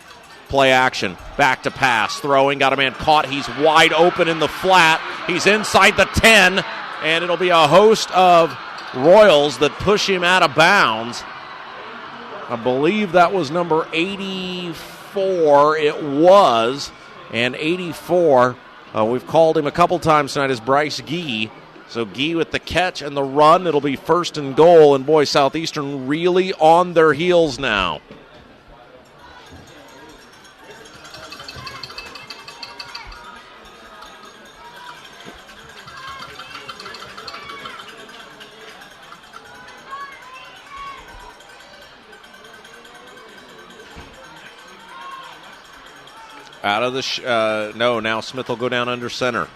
play action, back to pass, throwing, got a man caught. He's wide open in the flat. He's inside the 10, and it'll be a host of Royals that push him out of bounds. I believe that was number 84. It was, and 84, we've called him a couple times tonight, as Bryce Gee. So Gee with the catch and the run. It'll be 1st and goal, and boy, Southeastern really on their heels now. Out of the no, now Smith will go down under center.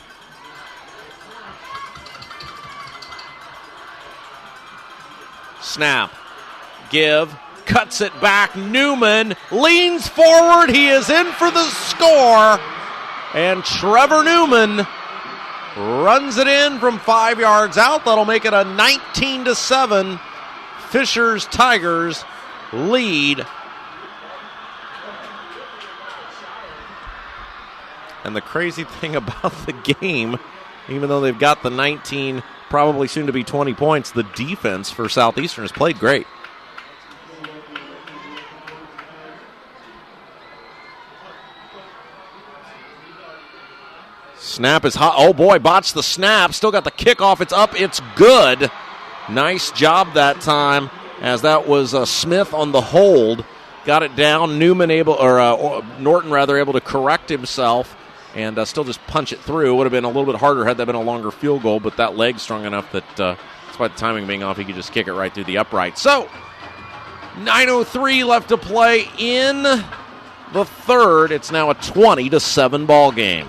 Snap, give, cuts it back. Newman leans forward. He is in for the score. And Trevor Newman runs it in from 5 yards out. That'll make it a 19-7 Fishers Tigers lead. And the crazy thing about the game, even though they've got the 19, probably soon to be 20 points, the defense for Southeastern has played great. Snap is hot. Oh boy, botched the snap. Still got the kickoff. It's up. It's good. Nice job that time, as that was Smith on the hold. Got it down. Norton able to correct himself and still just punch it through. Would have been a little bit harder had that been a longer field goal, but that leg's strong enough that despite the timing being off, he could just kick it right through the upright. So, 9:03 left to play in the third. It's now a 20-7 ball game.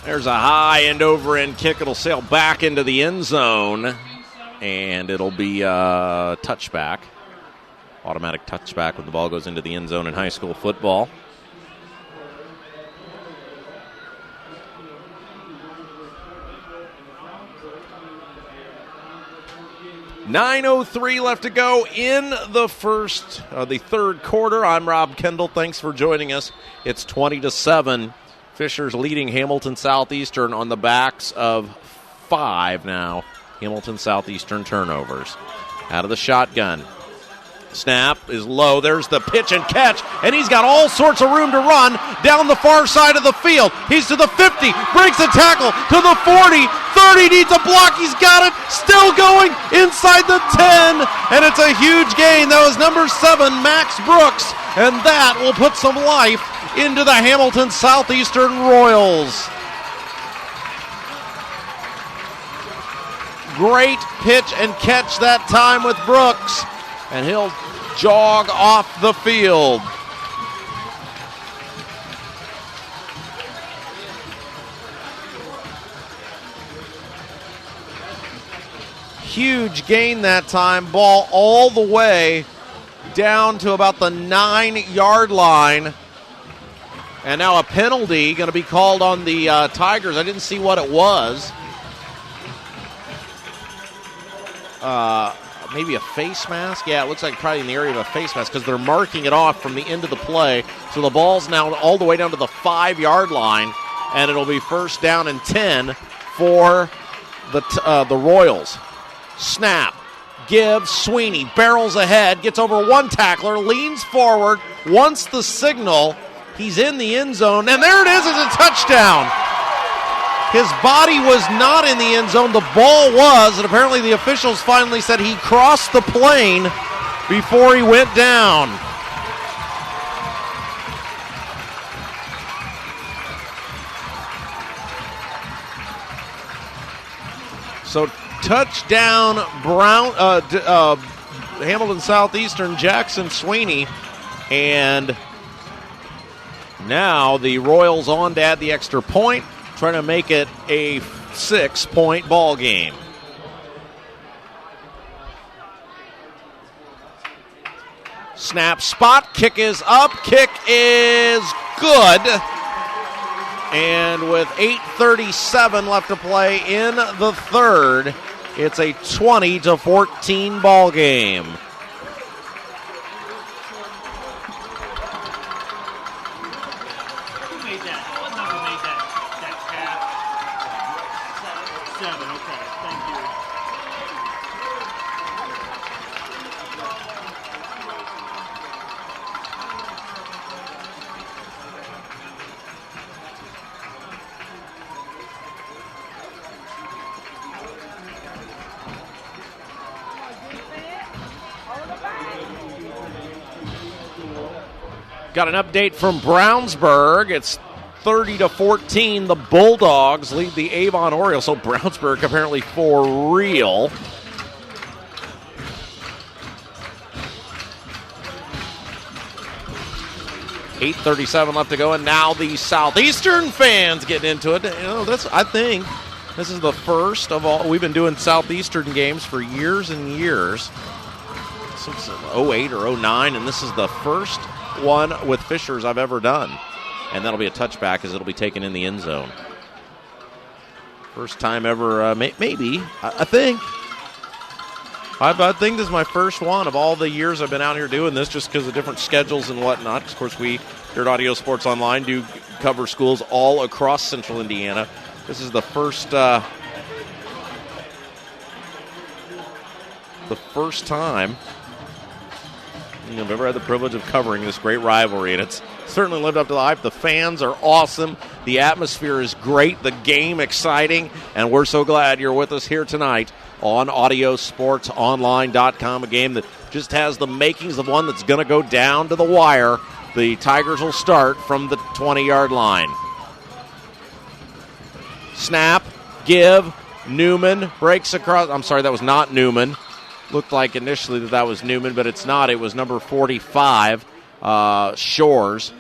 There's a high end over end kick. It'll sail back into the end zone. And it'll be a touchback. Automatic touchback when the ball goes into the end zone in high school football. .9:03 left to go in the third quarter. I'm Rob Kendall. Thanks for joining us. It's 20-7. Fishers leading Hamilton Southeastern on the backs of 5 now. Hamilton Southeastern turnovers. Out of the shotgun. Snap is low. There's the pitch and catch, and he's got all sorts of room to run down the far side of the field. He's to the 50, breaks a tackle to the 40, 30, needs a block. He's got it, still going inside the 10, and it's a huge gain. That was number 7, Max Brooks, and that will put some life into the Hamilton Southeastern Royals. Great pitch and catch that time with Brooks, and he'll jog off the field. Huge gain that time. Ball all the way down to about the 9-yard line. And now a penalty going to be called on the Tigers. I didn't see what it was. Maybe a face mask? Yeah, it looks like probably in the area of a face mask because they're marking it off from the end of the play. So the ball's now all the way down to the 5-yard line, and it'll be first down and 10 for the Royals. Snap. Gibbs, Sweeney barrels ahead, gets over one tackler, leans forward, wants the signal. He's in the end zone, and there it is, it's a touchdown. His body was not in the end zone. The ball was, and apparently the officials finally said he crossed the plane before he went down. So touchdown, Hamilton Southeastern, Jackson Sweeney, and now the Royals on to add the extra point, trying to make it a 6-point ball game. Snap, spot, kick is up, kick is good. And with 8:37 left to play in the third, it's a 20-14 ball game. Got an update from Brownsburg. It's 30-14. The Bulldogs lead the Avon Orioles. So Brownsburg apparently for real. .8:37 left to go, and now the Southeastern fans getting into it. You know, I think this is the first of all. We've been doing Southeastern games for years and years, since 08 or 09, and this is the first one with Fishers I've ever done. And that'll be a touchback as it'll be taken in the end zone. First time ever, maybe, I think. I think this is my first one of all the years I've been out here doing this, just because of different schedules and whatnot. Of course, we here at Audio Sports Online do cover schools all across central Indiana. This is the first time I've ever had the privilege of covering this great rivalry, and it's certainly lived up to the hype. The fans are awesome. The atmosphere is great. The game exciting, and we're so glad you're with us here tonight on AudioSportsOnline.com, a game that just has the makings of one that's going to go down to the wire. The Tigers will start from the 20-yard line. Snap, give, Newman breaks across. I'm sorry, that was not Newman. Looked like initially that was Newman, but it's not. It was number 45, Shores.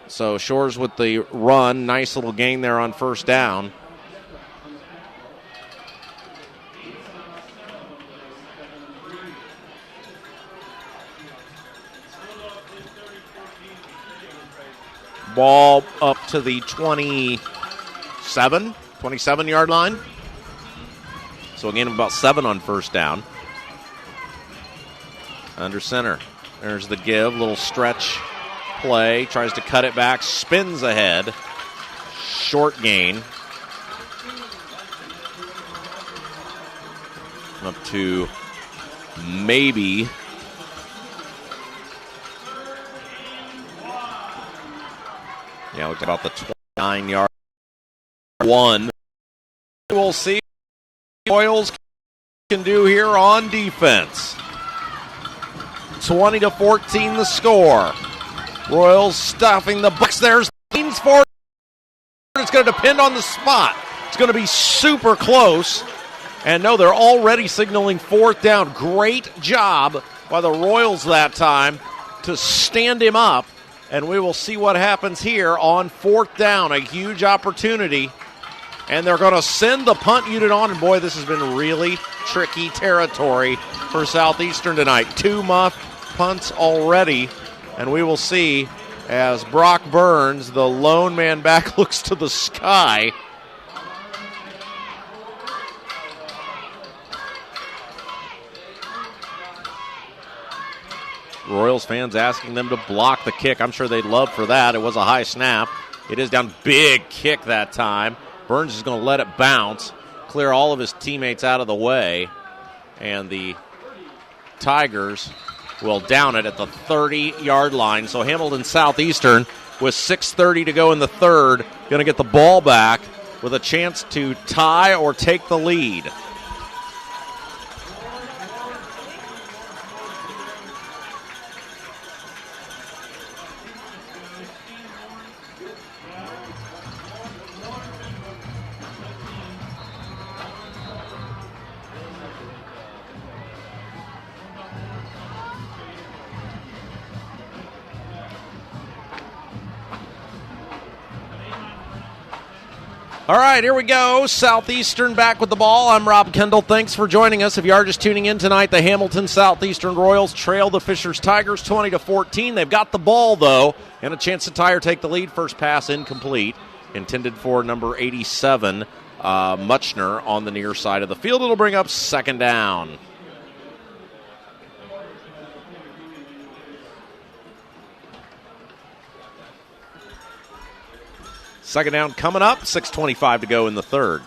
So Shores with the run. Nice little gain there on first down. Ball up to the 27-yard line. So a gain of about 7 on first down. Under center. There's the give. Little stretch play. Tries to cut it back. Spins ahead. Short gain. Up to maybe about the 29-yard one. We'll see what Royals can do here on defense. 20-14 the score. Royals stuffing the books. There's Leans for it. It's going to depend on the spot. It's going to be super close. And no, they're already signaling fourth down. Great job by the Royals that time to stand him up. And we will see what happens here on fourth down. A huge opportunity. And they're going to send the punt unit on. And boy, this has been really tricky territory for Southeastern tonight. 2 muff punts already. And we will see as Brock Burns, the lone man back, looks to the sky. Royals fans asking them to block the kick. I'm sure they'd love for that. It was a high snap. It is down. Big kick that time. Burns is going to let it bounce, clear all of his teammates out of the way. And the Tigers will down it at the 30-yard line. So Hamilton Southeastern, with 6:30 to go in the third, going to get the ball back with a chance to tie or take the lead. All right, here we go. Southeastern back with the ball. I'm Rob Kendall. Thanks for joining us. If you are just tuning in tonight, the Hamilton Southeastern Royals trail the Fishers Tigers 20-14. They've got the ball, though, and a chance to tie or take the lead. First pass incomplete, intended for number 87, Muchner, on the near side of the field. It'll bring up second down. Second down coming up, 6:25 to go in the third.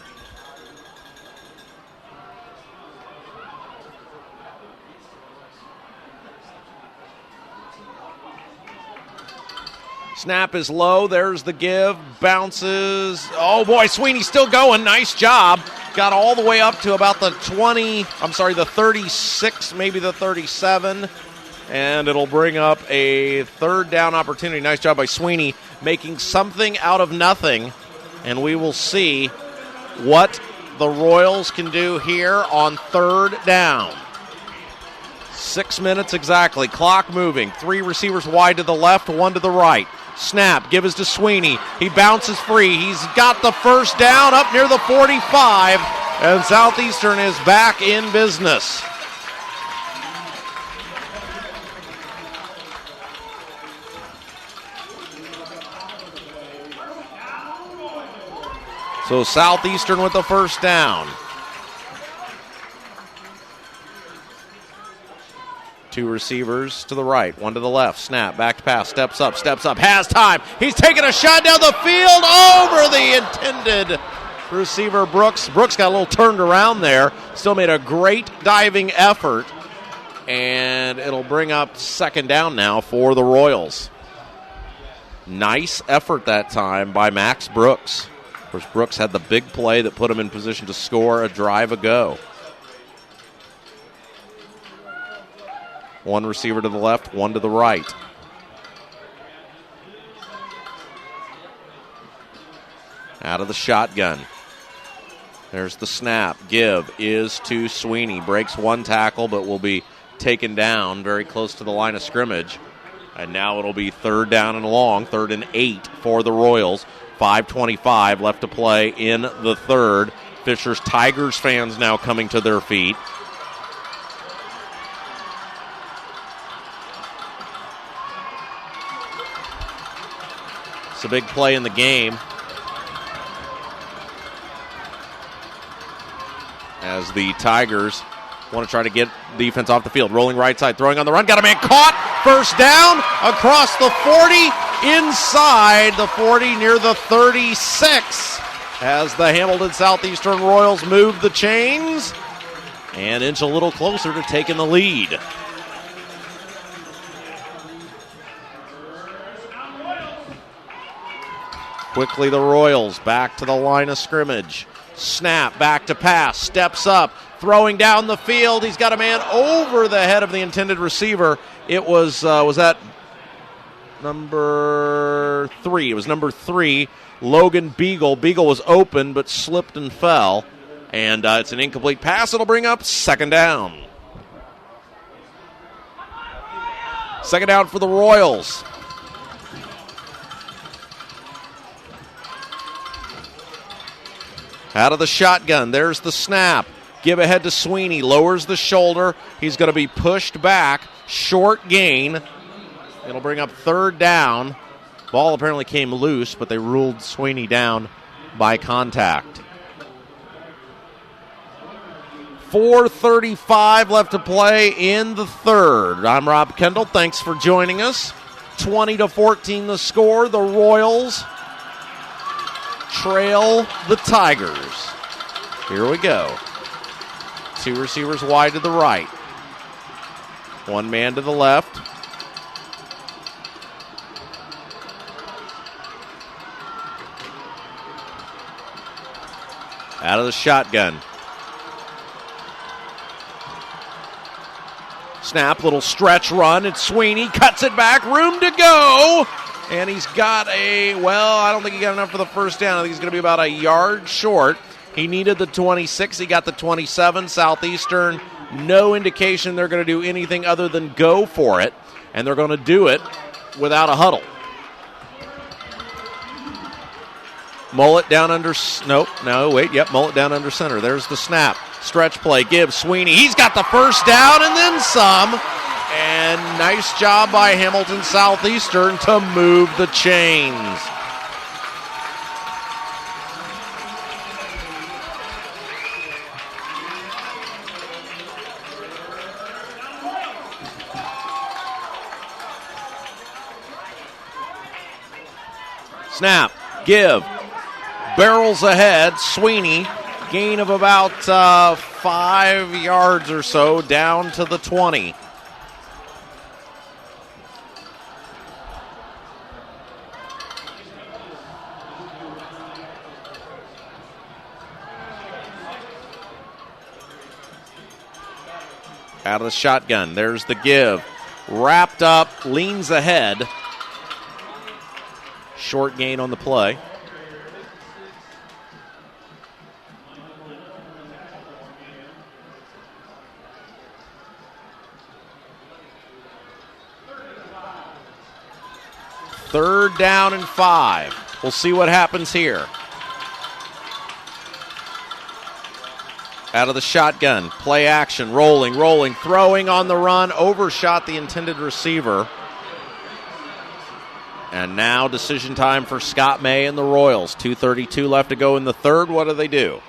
Snap is low, there's the give, bounces. Oh boy, Sweeney's still going, nice job. Got all the way up to about the 36, maybe the 37. And it'll bring up a third down opportunity. Nice job by Sweeney, making something out of nothing. And we will see what the Royals can do here on third down. 6 minutes exactly. Clock moving. 3 receivers wide to the left, 1 to the right. Snap. Give is to Sweeney. He bounces free. He's got the first down up near the 45. And Southeastern is back in business. So Southeastern with the first down. 2 receivers to the right, 1 to the left. Snap, back to pass, steps up, has time. He's taking a shot down the field over the intended receiver, Brooks. Brooks got a little turned around there. Still made a great diving effort. And it'll bring up second down now for the Royals. Nice effort that time by Max Brooks. Of course, Brooks had the big play that put him in position to score a drive ago. 1 receiver to the left, 1 to the right. Out of the shotgun. There's the snap. Give is to Sweeney. Breaks 1 tackle, but will be taken down very close to the line of scrimmage. And now it'll be third down and long, 3rd and 8 for the Royals. 5:25 left to play in the third. Fishers Tigers fans now coming to their feet. It's a big play in the game. As the Tigers want to try to get defense off the field. Rolling right side, throwing on the run. Got a man caught. First down across the 40, inside the 40 near the 36. As the Hamilton Southeastern Royals move the chains and inch a little closer to taking the lead. Quickly the Royals back to the line of scrimmage. Snap, back to pass, steps up, throwing down the field. He's got a man over the head of the intended receiver. It was that number 3? It was number 3, Logan Beagle. Beagle was open but slipped and fell. And it's an incomplete pass. It'll bring up second down. Second down for the Royals. Out of the shotgun, there's the snap. Give ahead to Sweeney, lowers the shoulder. He's going to be pushed back, short gain. It'll bring up third down. Ball apparently came loose, but they ruled Sweeney down by contact. 4:35 left to play in the third. I'm Rob Kendall. Thanks for joining us. 20-14 the score. The Royals trail the Tigers. Here we go. 2 receivers wide to the right. 1 man to the left. Out of the shotgun. Snap, little stretch run. It's Sweeney, cuts it back, room to go. And he's got I don't think he got enough for the first down. I think he's going to be about a yard short. He needed the 26. He got the 27. Southeastern, no indication they're going to do anything other than go for it. And they're going to do it without a huddle. Mullet down under, Mullet down under center. There's the snap. Stretch play, give Sweeney. He's got the first down and then some. And nice job by Hamilton Southeastern to move the chains. Snap, give, barrels ahead, Sweeney, gain of about 5 yards or so down to the 20. Out of the shotgun, there's the give. Wrapped up, leans ahead. Short gain on the play. Third down and 5. We'll see what happens here. Out of the shotgun, play action, rolling, throwing on the run, overshot the intended receiver. And now decision time for Scott May and the Royals. 2:32 left to go in the third. What do they do?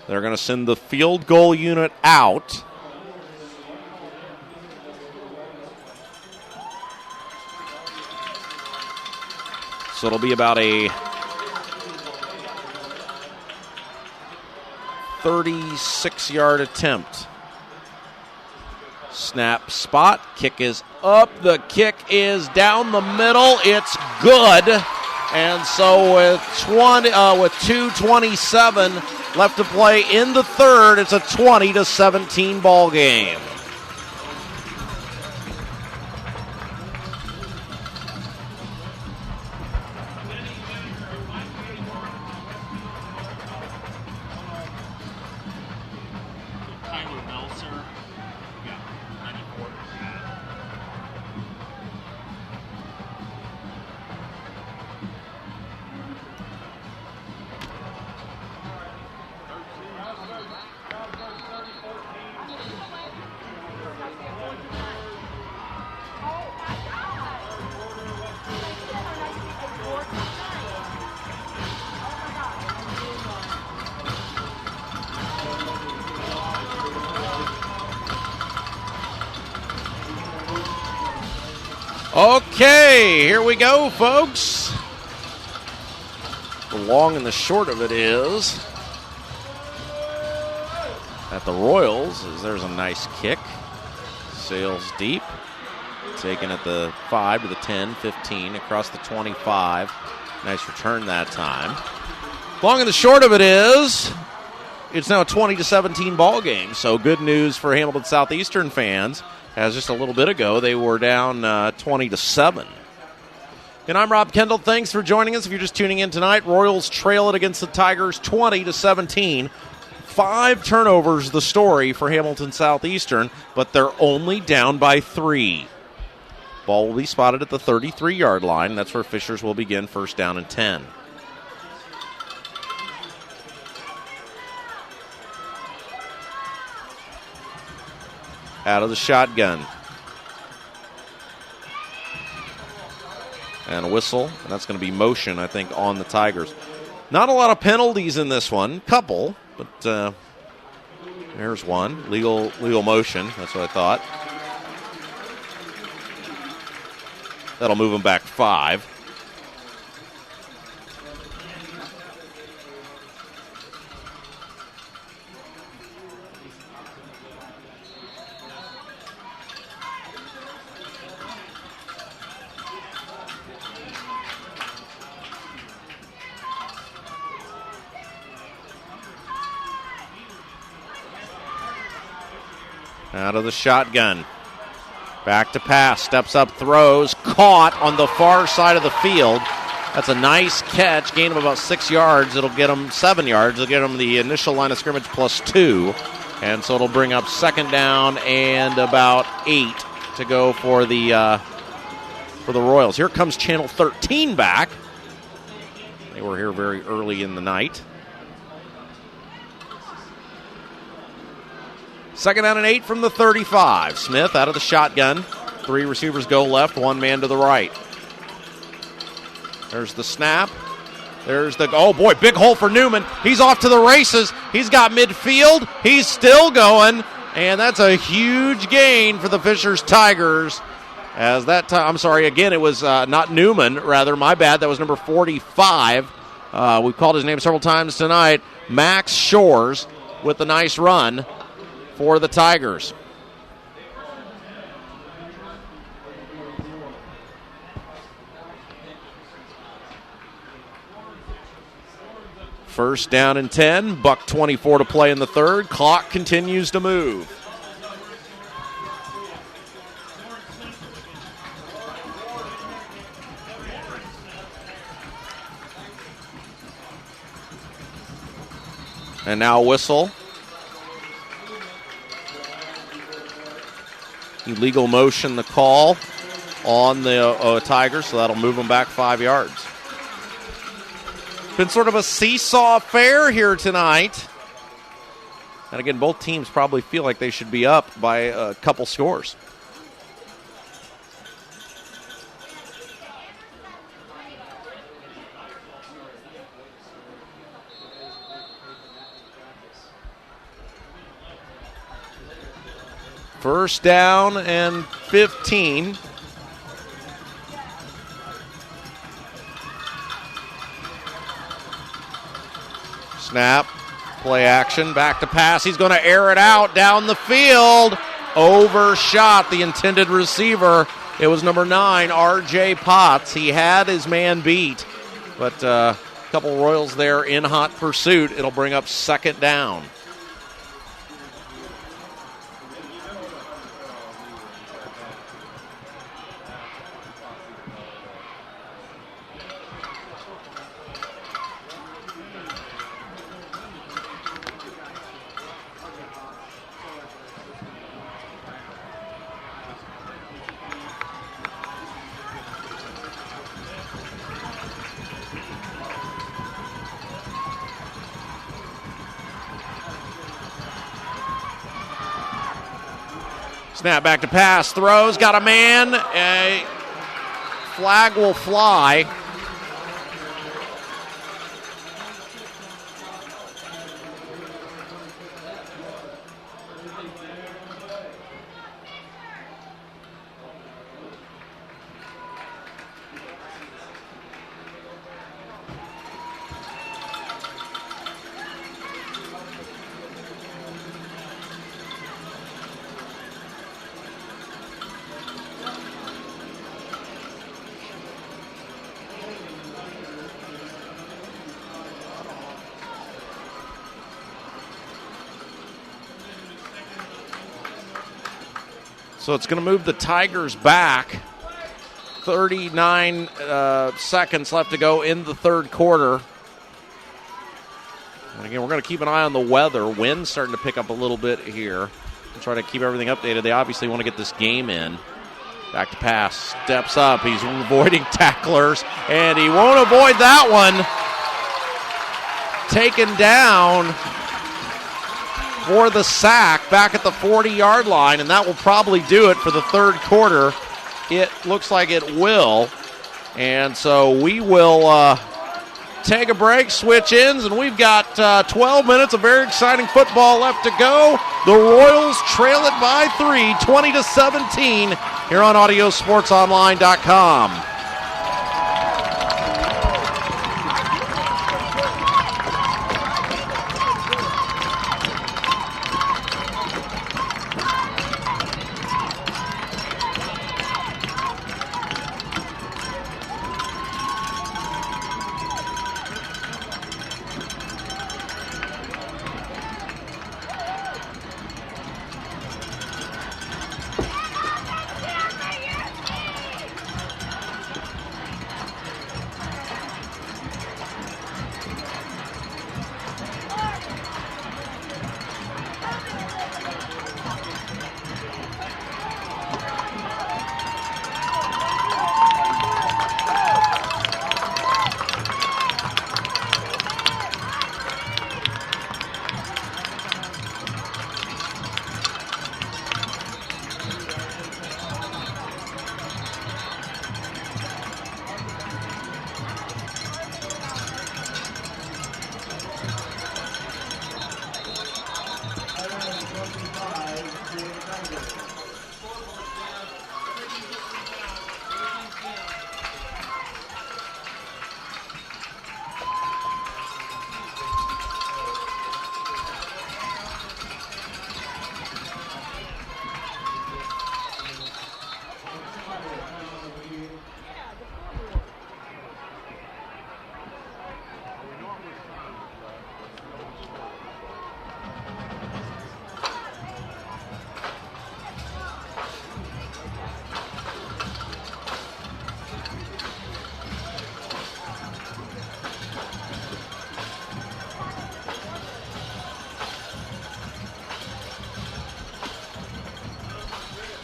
They're going to send the field goal unit out. So it'll be about a 36-yard attempt. Snap, spot, kick is up, the kick is down the middle, it's good. And so with 2:27 left to play in the third, it's a 20-17 ball game. Okay, here we go, folks. The long and the short of it is that the Royals, as there's a nice kick, sails deep, taken at the 5 to the 10, 15, across the 25. Nice return that time. Long and the short of it is it's now a 20-17 ball game, so good news for Hamilton Southeastern fans, as just a little bit ago they were down 20-7. And I'm Rob Kendall. Thanks for joining us. If you're just tuning in tonight, Royals trail it against the Tigers 20-17. 5 turnovers the story for Hamilton Southeastern, but they're only down by 3. Ball will be spotted at the 33-yard line. That's where Fishers will begin, first down and 10. Out of the shotgun. And a whistle, and that's going to be motion, I think, on the Tigers. Not a lot of penalties in this one. Couple, but there's one. Legal motion, that's what I thought. That'll move them back 5. Out of the shotgun. Back to pass. Steps up, throws. Caught on the far side of the field. That's a nice catch. Gain of about 6 yards. It'll get them 7 yards. It'll get them the initial line of scrimmage plus 2. And so it'll bring up second down and about 8 to go for the Royals. Here comes Channel 13 back. They were here very early in the night. Second down and 8 from the 35. Smith out of the shotgun. 3 receivers go left, 1 man to the right. There's the snap. There's the, oh boy, big hole for Newman. He's off to the races. He's got midfield. He's still going. And that's a huge gain for the Fishers Tigers. As that time, I'm sorry, again, it was not Newman, rather, my bad. That was number 45. We've called his name several times tonight. Max Shores with a nice run for the Tigers. First down and 10. $1:24 to play in the third. Clock continues to move. And now a whistle. Illegal motion, the call on the Tigers, so that'll move them back 5 yards. Been sort of a seesaw affair here tonight. And again, both teams probably feel like they should be up by a couple scores. First down and 15. Snap, play action, back to pass. He's going to air it out down the field. Overshot the intended receiver. It was number 9, R.J. Potts. He had his man beat, but a couple Royals there in hot pursuit. It'll bring up second down. Snap back to pass, throws, got a man, a flag will fly. So it's going to move the Tigers back. 39 seconds left to go in the third quarter. And again, we're going to keep an eye on the weather. Wind's starting to pick up a little bit here. We'll try to keep everything updated. They obviously want to get this game in. Back to pass. Steps up. He's avoiding tacklers. And he won't avoid that one. Taken down for the sack back at the 40-yard line. And that will probably do it for the third quarter. It looks like it will. And so we will take a break, switch ends, and we've got 12 minutes of very exciting football left to go. The Royals trail it by 3, 20-17, here on AudioSportsOnline.com.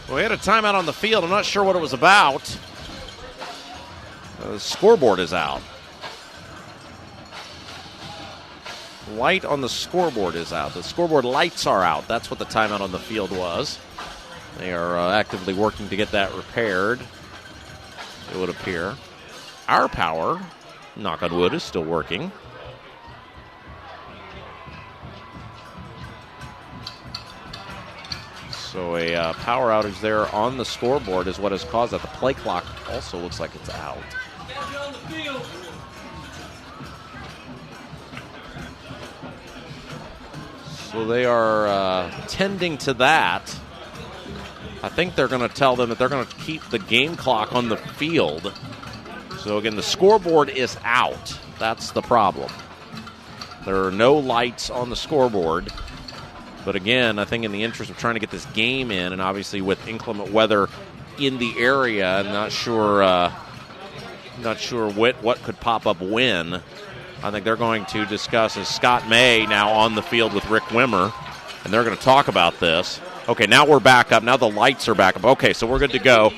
We had a timeout on the field. I'm not sure what it was about. The scoreboard is out. Light on the scoreboard is out. The scoreboard lights are out. That's what the timeout on the field was. They are actively working to get that repaired, it would appear. Our power, knock on wood, is still working. So a power outage there on the scoreboard is what has caused that. The play clock also looks like it's out. So they are tending to that. I think they're going to tell them that they're going to keep the game clock on the field. So again, the scoreboard is out. That's the problem. There are no lights on the scoreboard. But again, I think in the interest of trying to get this game in, and obviously with inclement weather in the area, I'm not sure what could pop up when. I think they're going to discuss as Scott May now on the field with Rick Wimmer, and they're going to talk about this. Okay, now we're back up. Now the lights are back up. Okay, so we're good to go.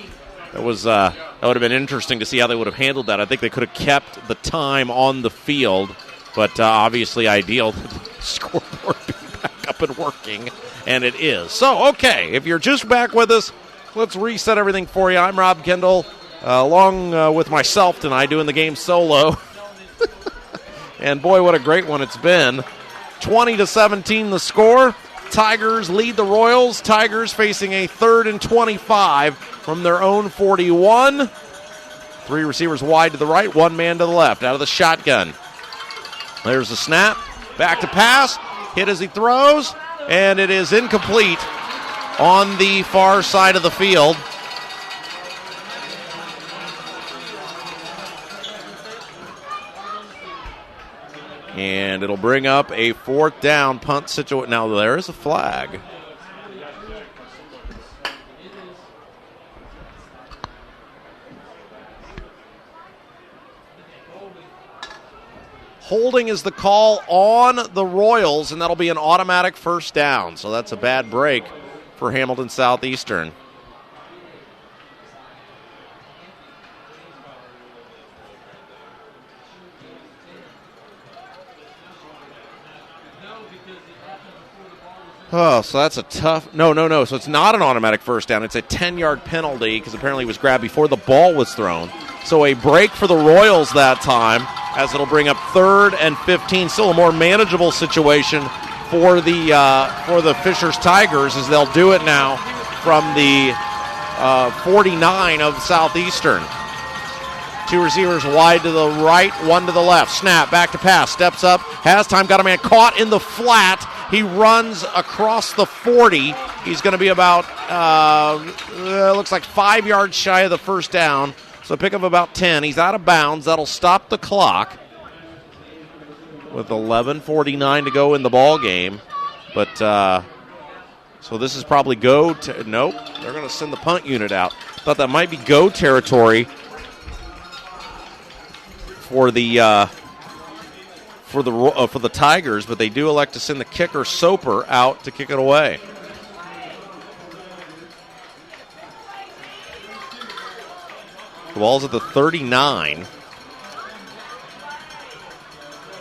That would have been interesting to see how they would have handled that. I think they could have kept the time on the field, but obviously ideal that the scoreboard be back up and working, and it is. So, okay, if you're just back with us, let's reset everything for you. I'm Rob Kendall, along with myself tonight, doing the game solo. And boy, what a great one it's been. 20-17 the score. Tigers lead the Royals. Tigers facing a 3rd and 25 from their own 41. 3 receivers wide to the right, 1 man to the left out of the shotgun. There's the snap. Back to pass. Hit as he throws, and it is incomplete on the far side of the field. And it'll bring up a 4th down punt situation. Now, there is a flag. Holding is the call on the Royals, and that'll be an automatic first down. So that's a bad break for Hamilton Southeastern. Oh, so that's a tough... No. So it's not an automatic first down. It's a 10-yard penalty because apparently it was grabbed before the ball was thrown. So a break for the Royals that time, as it'll bring up 3rd and 15. Still a more manageable situation for the Fishers Tigers, as they'll do it now from the 49 of Southeastern. 2 receivers wide to the right, 1 to the left. Snap, back to pass, steps up, has time, got a man caught in the flat. He runs across the 40. He's going to be about, looks like 5 yards shy of the first down. So a pick of about 10. He's out of bounds. That'll stop the clock with 11:49 to go in the ball game. But, so this is probably nope, they're going to send the punt unit out. Thought that might be go territory for the Tigers, but they do elect to send the kicker Soper out to kick it away. The ball's at the 39.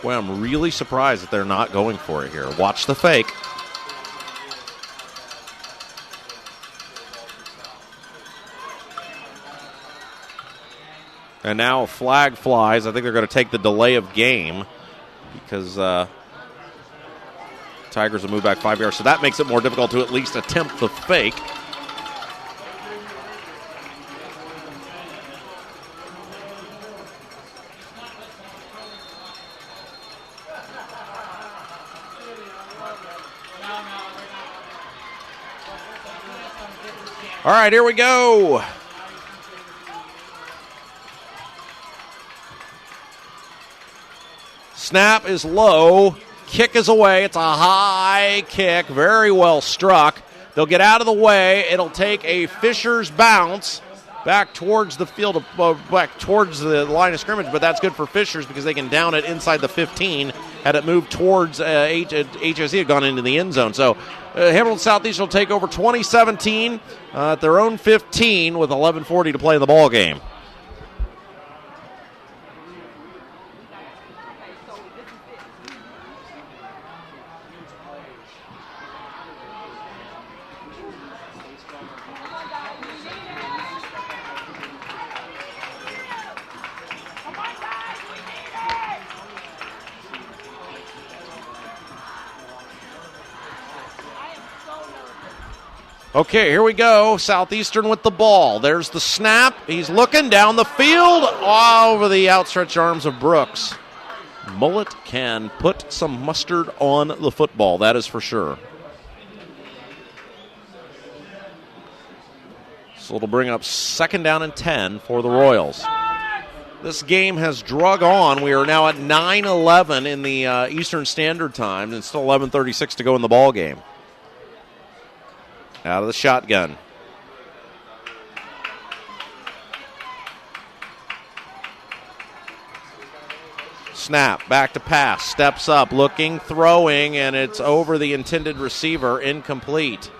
Boy, I'm really surprised that they're not going for it here. Watch the fake. And now a flag flies. I think they're going to take the delay of game because Tigers will move back 5 yards. So that makes it more difficult to at least attempt the fake. All right, here we go. Snap is low. Kick is away. It's a high kick. Very well struck. They'll get out of the way. It'll take a Fishers bounce back towards the field, back towards the line of scrimmage, but that's good for Fishers because they can down it inside the 15. Had it moved towards HSE, had gone into the end zone. So Hamilton Southeast will take over 2017 at their own 15 with 11:40 to play in the ball game. Okay, here we go. Southeastern with the ball. There's the snap. He's looking down the field over the outstretched arms of Brooks. Mullet can put some mustard on the football, that is for sure. So it'll bring up 2nd down and 10 for the Royals. This game has drug on. We are now at 9:11 in the Eastern Standard Time, and still 11:36 to go in the ball game. Out of the shotgun. Snap, back to pass, steps up, looking, throwing, and it's over the intended receiver, incomplete.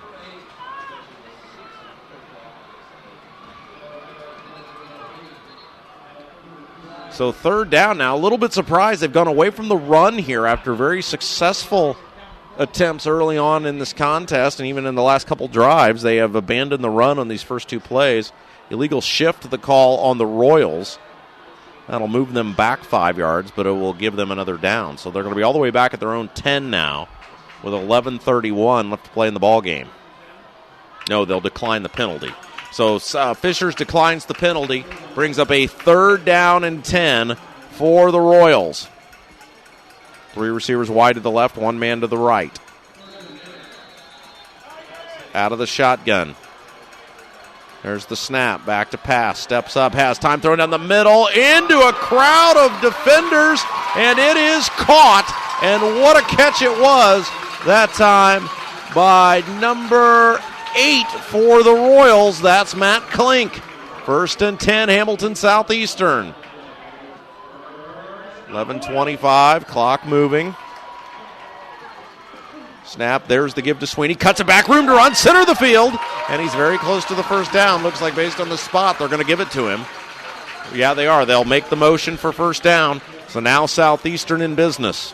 So 3rd down now. A little bit surprised they've gone away from the run here after very successful attempts early on in this contest, and even in the last couple drives, they have abandoned the run on these first 2 plays. Illegal shift the call on the Royals. That'll move them back 5 yards, but it will give them another down. So they're going to be all the way back at their own 10 now with 11:31 left to play in the ball game. No, they'll decline the penalty. So Fishers declines the penalty, brings up a 3rd down and 10 for the Royals. 3 receivers wide to the left, 1 man to the right. Out of the shotgun. There's the snap, back to pass, steps up, has time, thrown down the middle, into a crowd of defenders, and it is caught. And what a catch it was that time by number 8 for the Royals. That's Matt Klink. 1st and 10, Hamilton Southeastern. 11:25, clock moving. Snap, there's the give to Sweeney. Cuts it back, room to run, center of the field. And he's very close to the first down. Looks like based on the spot, they're going to give it to him. Yeah, they are. They'll make the motion for first down. So now Southeastern in business.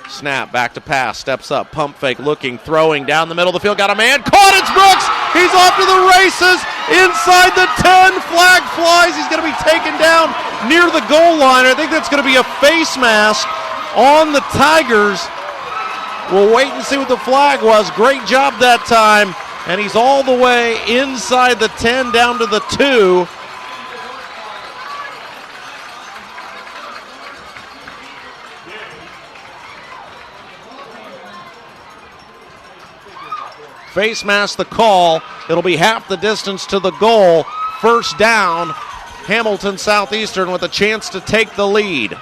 Snap, back to pass, steps up, pump fake, looking, throwing, down the middle of the field, got a man, caught, it's Brooks! He's off to the races, inside the 10, flag flies, he's going to be taken down near the goal line. I think that's going to be a face mask on the Tigers. We'll wait and see what the flag was. Great job that time, and he's all the way inside the 10 down to the 2. Face mask the call. It'll be half the distance to the goal. First down. Hamilton Southeastern with a chance to take the lead.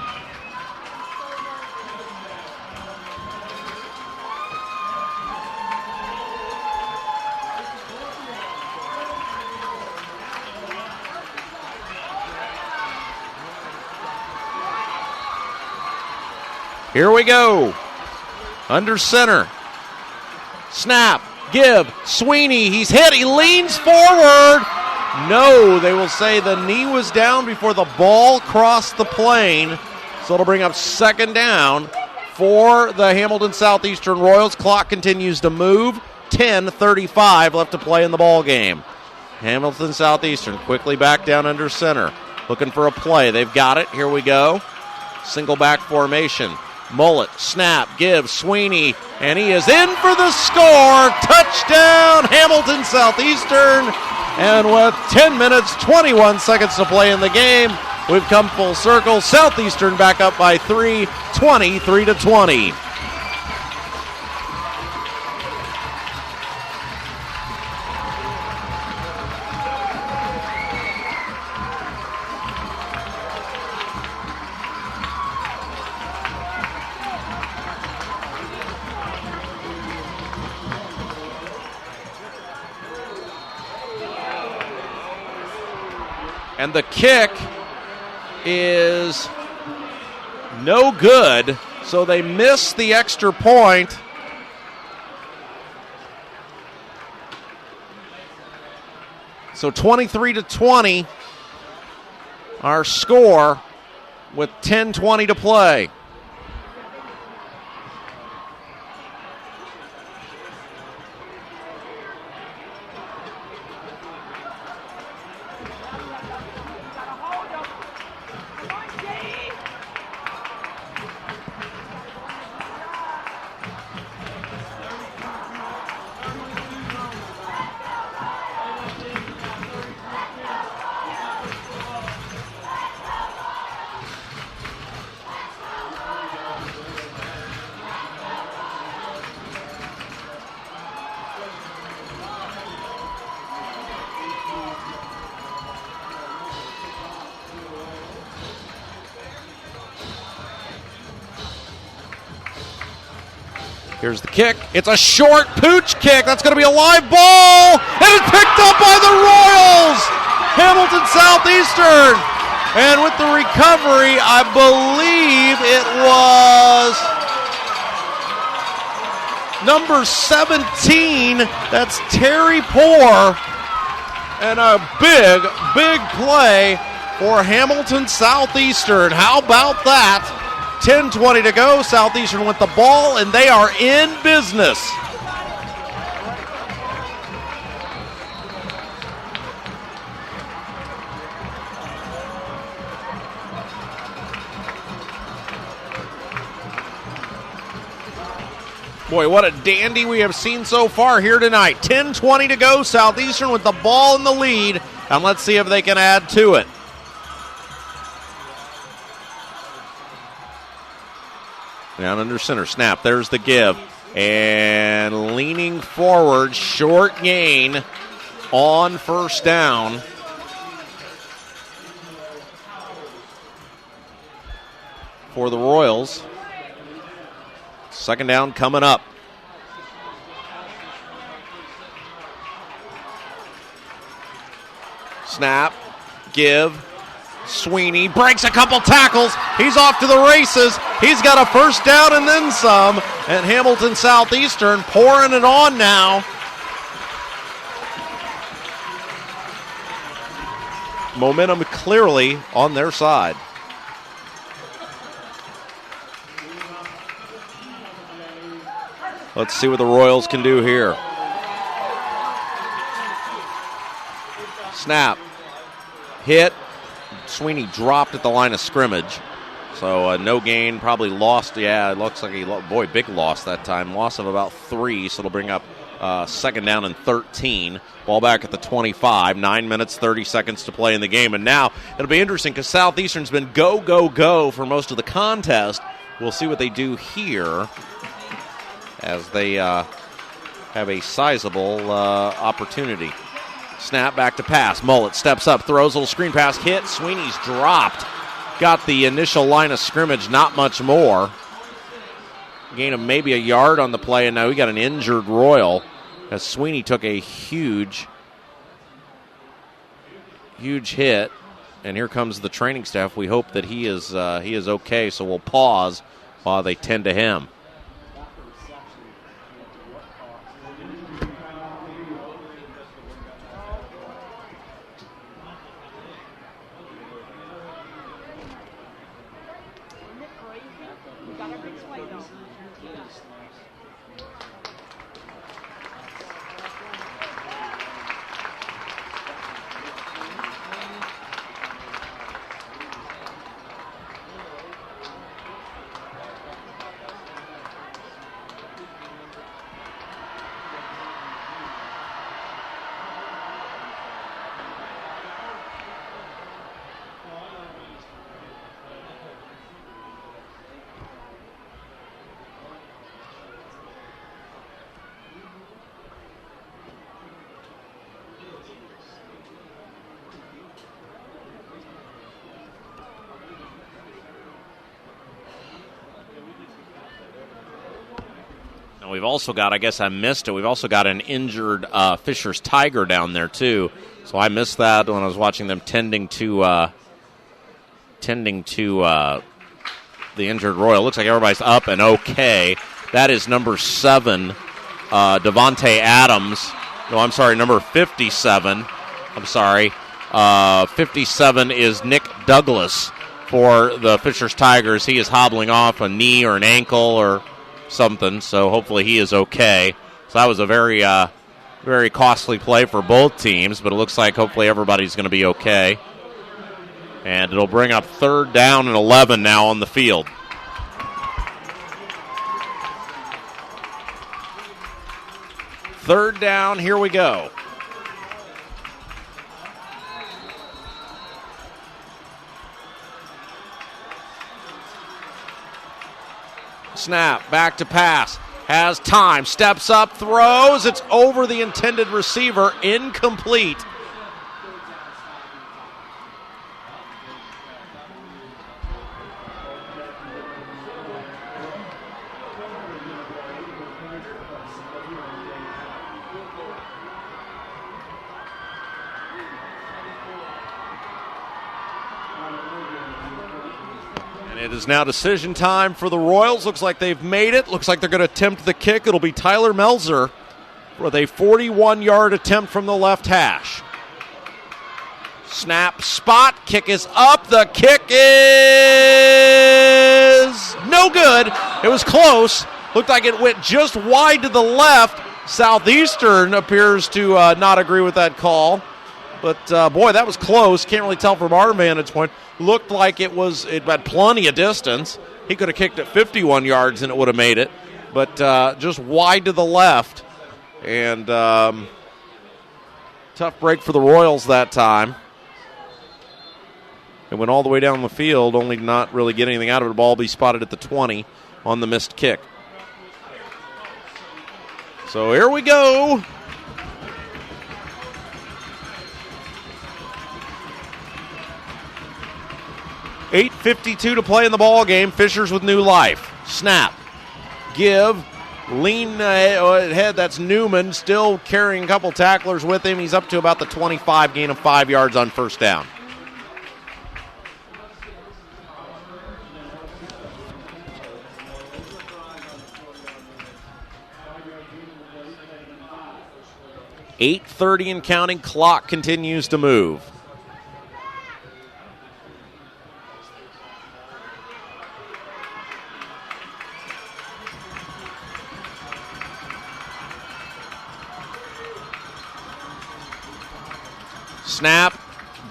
Here we go. Under center. Snap. Give. Sweeney. He's hit. He leans forward. No, they will say the knee was down before the ball crossed the plane. So it'll bring up second down for the Hamilton Southeastern Royals. Clock continues to move. 10:35 left to play in the ball game. Hamilton Southeastern quickly back down under center. Looking for a play. They've got it. Here we go. Single back formation. Mullet, snap, give, Sweeney, and he is in for the score. Touchdown, Hamilton Southeastern. And with 10 minutes, 21 seconds to play in the game, we've come full circle. Southeastern back up by 3, 23-20. And the kick is no good, so they miss the extra point. So 23-20, our score with 10:20 to play. Here's the kick. It's a short pooch kick. That's going to be a live ball. And it's picked up by the Royals. Hamilton Southeastern. And with the recovery, I believe it was number 17. That's Terry Poor. And a big, big play for Hamilton Southeastern. How about that? 10:20 to go. Southeastern with the ball, and they are in business. Boy, what a dandy we have seen so far here tonight. 10:20 to go. Southeastern with the ball in the lead, and let's see if they can add to it. Down under center, snap, there's the give. And leaning forward, short gain on first down. For the Royals. Second down coming up. Snap, give. Sweeney breaks a couple tackles. He's off to the races. He's got a first down and then some. And Hamilton Southeastern pouring it on now. Momentum clearly on their side. Let's see what the Royals can do here. Snap. Hit. Sweeney dropped at the line of scrimmage. So no gain, probably lost. Yeah, it looks like big loss that time. Loss of about 3, so it'll bring up second down and 13. Ball back at the 25. 9 minutes, 30 seconds to play in the game. And now it'll be interesting because Southeastern's been go, go, go for most of the contest. We'll see what they do here as they have a sizable opportunity. Snap back to pass. Mullet steps up, throws a little screen pass, hit. Sweeney's dropped. Got the initial line of scrimmage, not much more. Gain of maybe a yard on the play, and now we got an injured Royal as Sweeney took a huge hit. And here comes the training staff. We hope that he is okay, so we'll pause while they tend to him. We've also got, I guess I missed it, we've also got an injured Fisher's Tiger down there, too. So I missed that when I was watching them tending to the injured Royal. Looks like everybody's up and okay. That is number 7, Devontae Adams. No, I'm sorry, number 57. I'm sorry. 57 is Nick Douglas for the Fisher's Tigers. He is hobbling off a knee or an ankle or something, so hopefully he is okay. So that was a very very costly play for both teams, but it looks like hopefully everybody's going to be okay. And it'll bring up third down and 11 now on the field. Third down, here we go. Snap, back to pass, has time, steps up, throws, it's over the intended receiver, incomplete. It is now decision time for the Royals. Looks like they've made it. Looks like they're going to attempt the kick. It'll be Tyler Melzer with a 41-yard attempt from the left hash. Snap, spot, kick is up. The kick is no good. It was close. Looked like it went just wide to the left. Southeastern appears to not agree with that call. But, boy, that was close. Can't really tell from our vantage point. Looked like it had plenty of distance. He could have kicked it 51 yards and it would have made it. But just wide to the left. And tough break for the Royals that time. It went all the way down the field, only not really get anything out of it. The ball be spotted at the 20 on the missed kick. So here we go. .8:52 to play in the ball game. Fishers with new life. Snap. Give. lean ahead. That's Newman, still carrying a couple tacklers with him. He's up to about the 25, gain of 5 yards on first down. .8:30 and counting. Clock continues to move. Snap,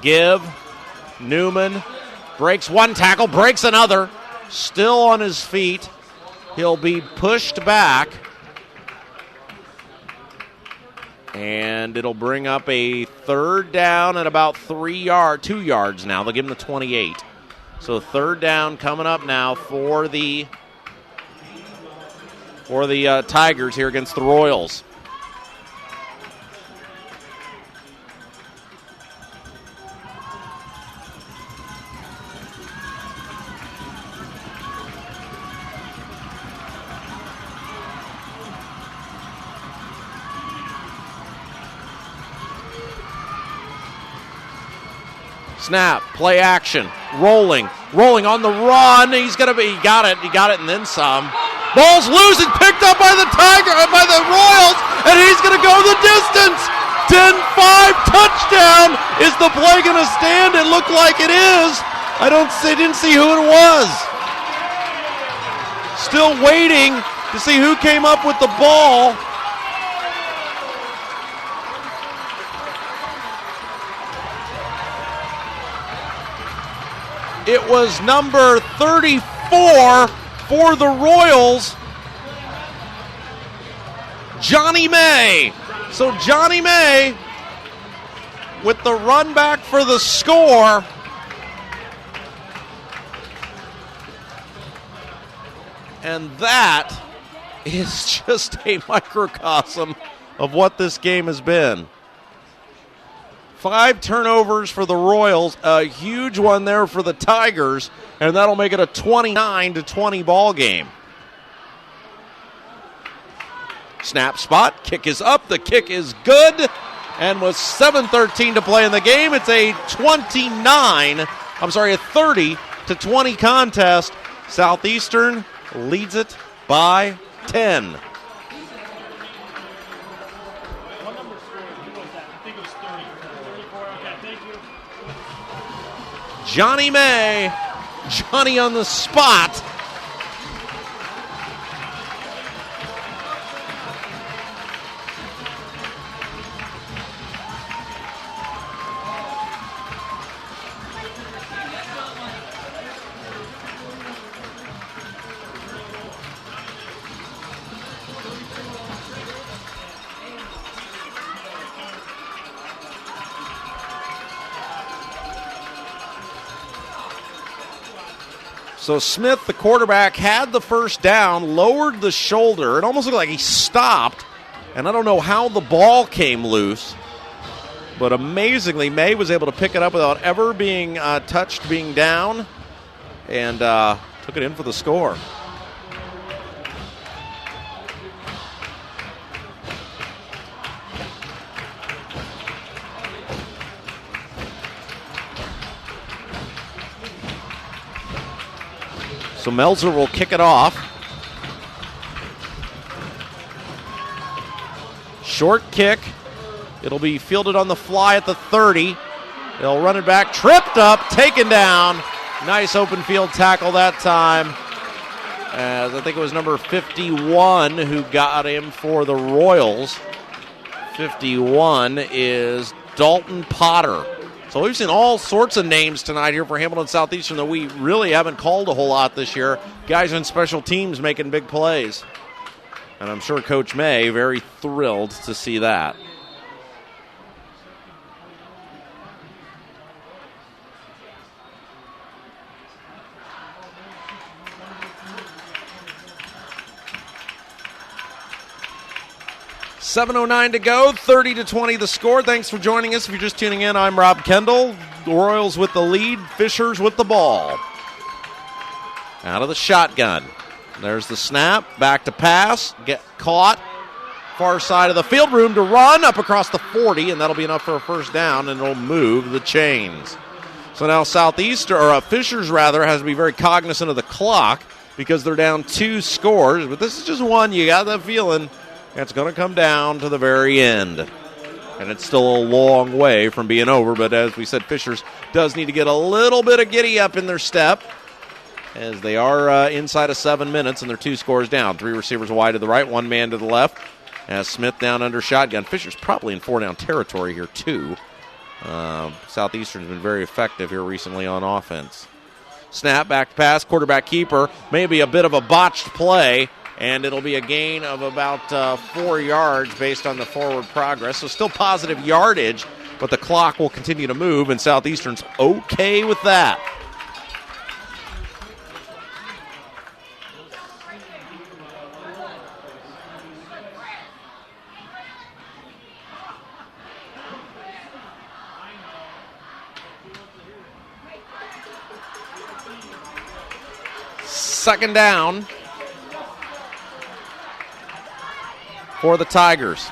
give, Newman breaks one tackle, breaks another, still on his feet. He'll be pushed back. And it'll bring up a third down at about 2 yards now. They'll give him the 28. So third down coming up now for the Tigers here against the Royals. Snap, play action, rolling on the run. He got it, and then some. Ball's loose, it's picked up by the Royals, and he's going to go the distance. 10-5 touchdown. Is the play going to stand? It looked like it is. I didn't see who it was. Still waiting to see who came up with the ball. It was number 34 for the Royals, Johnny May. So Johnny May with the run back for the score. And that is just a microcosm of what this game has been. 5 turnovers for the Royals, a huge one there for the Tigers, and that'll make it a 29-20 ball game. Snap spot, kick is up, the kick is good, and with 7:13 to play in the game, it's a 30-20 contest. Southeastern leads it by 10. Johnny May, Johnny on the spot. So Smith, the quarterback, had the first down, lowered the shoulder. It almost looked like he stopped, and I don't know how the ball came loose. But amazingly, May was able to pick it up without ever being touched, being down, and took it in for the score. So Melzer will kick it off. Short kick. It'll be fielded on the fly at the 30. They'll run it back. Tripped up, taken down. Nice open field tackle that time. As I think it was number 51 who got him for the Royals. 51 is Dalton Potter. So we've seen all sorts of names tonight here for Hamilton Southeastern that we really haven't called a whole lot this year. Guys in special teams making big plays. And I'm sure Coach May very thrilled to see that. .709 to go, 30-20 the score. Thanks for joining us. If you're just tuning in, I'm Rob Kendall. The Royals with the lead, Fishers with the ball. Out of the shotgun. There's the snap. Back to pass. Get caught. Far side of the field. Room to run up across the 40, and that'll be enough for a first down, and it'll move the chains. So now Fishers has to be very cognizant of the clock because they're down 2 scores. But this is just one. You got that feeling it's going to come down to the very end. And it's still a long way from being over. But as we said, Fishers does need to get a little bit of giddy up in their step as they are inside of 7 minutes and they're 2 scores down. 3 receivers wide to the right, 1 man to the left. As Smith down under shotgun. Fisher's probably in 4-down territory here too. Southeastern's been very effective here recently on offense. Snap, back pass, quarterback keeper. Maybe a bit of a botched play, and it'll be a gain of about 4 yards based on the forward progress. So still positive yardage, but the clock will continue to move, and Southeastern's okay with that. Second down for the Tigers.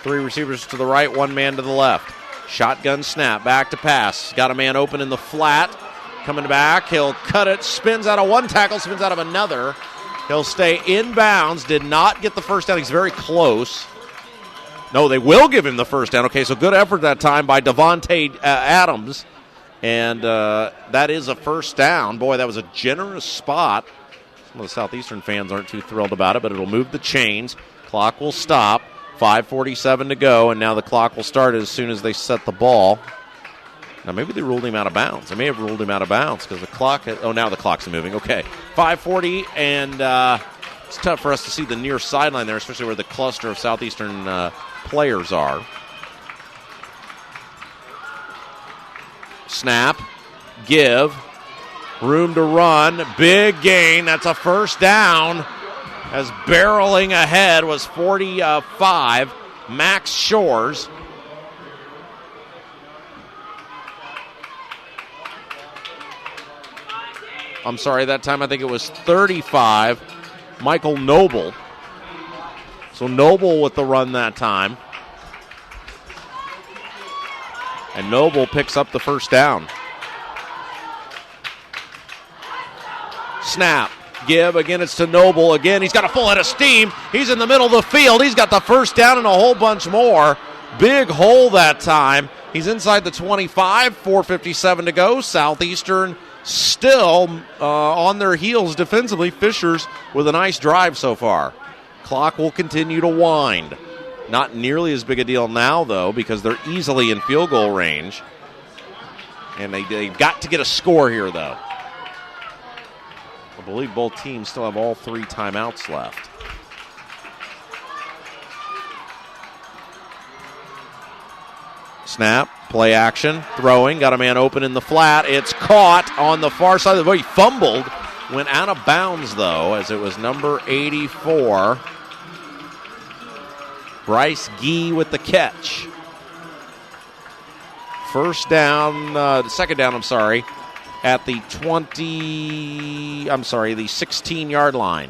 3 receivers to the right, 1 man to the left. Shotgun snap, back to pass. Got a man open in the flat. Coming back, he'll cut it, spins out of one tackle, spins out of another. He'll stay in bounds, did not get the first down. He's very close. No, they will give him the first down. Okay, so good effort that time by Devontae Adams. And that is a first down. Boy, that was a generous spot. Some of the Southeastern fans aren't too thrilled about it, but it'll move the chains. Clock will stop. 5:47 to go, and now the clock will start as soon as they set the ball. Now, maybe they ruled him out of bounds. They may have ruled him out of bounds because the clock now the clock's moving. Okay, 5:40, and it's tough for us to see the near sideline there, especially where the cluster of Southeastern players are. Snap, give, room to run, big gain. That's a first down. As barreling ahead was 45, Max Shores. I'm sorry, that time I think it was 35, Michael Noble. So Noble with the run that time. And Noble picks up the first down. Snap. Give. Again, it's to Noble. Again, he's got a full head of steam. He's in the middle of the field. He's got the first down and a whole bunch more. Big hole that time. He's inside the 25. 4:57 to go. Southeastern still on their heels defensively. Fishers with a nice drive so far. Clock will continue to wind. Not nearly as big a deal now, though, because they're easily in field goal range. And they've got to get a score here, though. I believe both teams still have all 3 timeouts left. Snap, play action, throwing, got a man open in the flat. It's caught on the far side of the ball. He fumbled, went out of bounds, though, as it was number 84. Bryce Gee with the catch. Second down, at the the 16-yard line.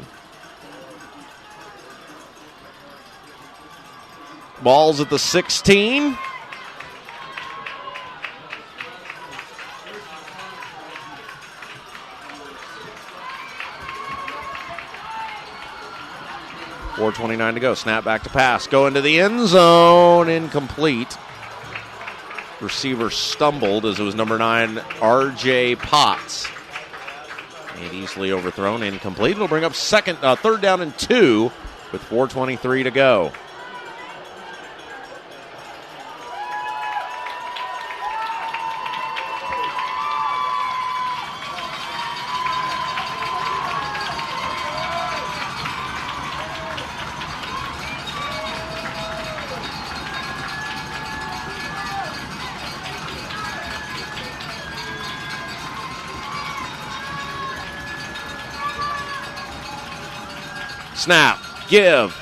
Ball's at the 16. .429 to go. Snap back to pass. Go into the end zone. Incomplete. Receiver stumbled as it was number 9, R.J. Potts. And easily overthrown. Incomplete. It'll bring up third down and 2 with 4:23 to go. Snap, give.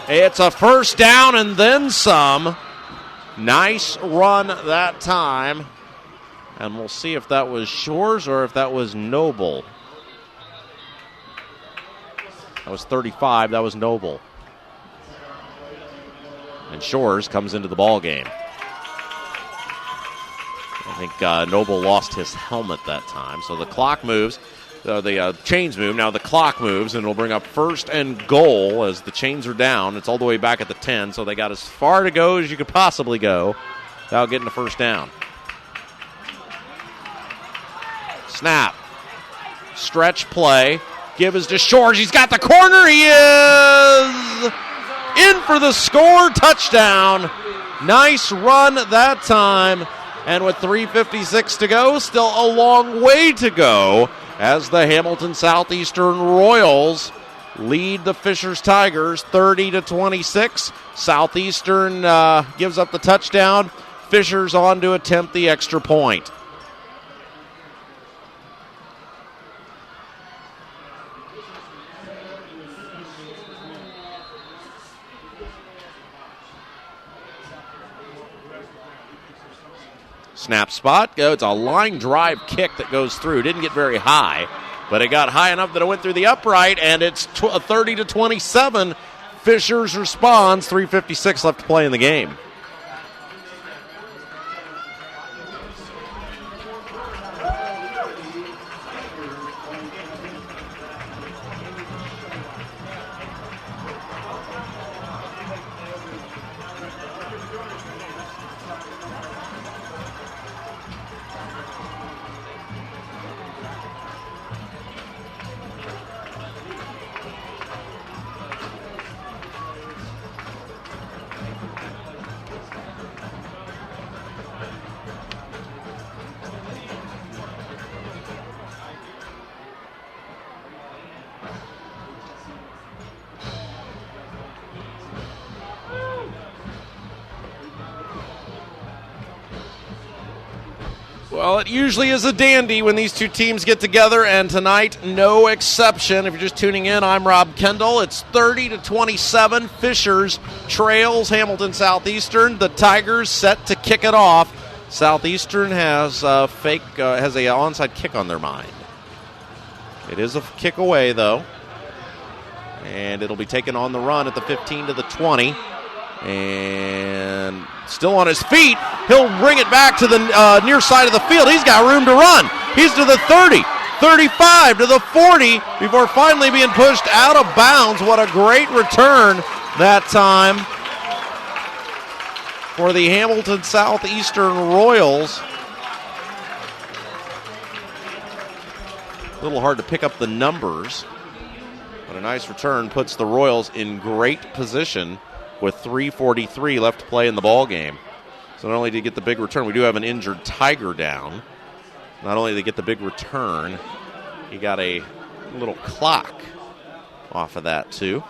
It's a first down and then some. Nice run that time. And we'll see if that was Shores or if that was Noble. That was 35. That was Noble. And Shores comes into the ball game. I think Noble lost his helmet that time. So the clock moves. The chains move. Now the clock moves, and it'll bring up first and goal as the chains are down. It's all the way back at the 10, so they got as far to go as you could possibly go without getting the first down. Snap. Stretch play. Give is to Shores. He's got the corner. He is in for the score. Touchdown. Nice run that time. And with 3:56 to go, still a long way to go as the Hamilton Southeastern Royals lead the Fishers Tigers 30-26. Southeastern gives up the touchdown. Fishers on to attempt the extra point. Snap spot. It's a line drive kick that goes through. Didn't get very high, but it got high enough that it went through the upright, and it's 30-27. Fishers responds. 3:56 left to play in the game. Well, it usually is a dandy when these two teams get together, and tonight, no exception. If you're just tuning in, I'm Rob Kendall. It's 30-27. Fishers trails Hamilton Southeastern. The Tigers set to kick it off. Southeastern has a onside kick on their mind. It is a kick away, though. And it'll be taken on the run at the 15 to the 20. And still on his feet. He'll bring it back to the near side of the field. He's got room to run. He's to the 30, 35, to the 40 before finally being pushed out of bounds. What a great return that time for the Hamilton Southeastern Royals. A little hard to pick up the numbers, but a nice return puts the Royals in great position with 3:43 left to play in the ball game. So not only did he get the big return, we do have an injured Tiger down. Not only did he get the big return, he got a little clock off of that too.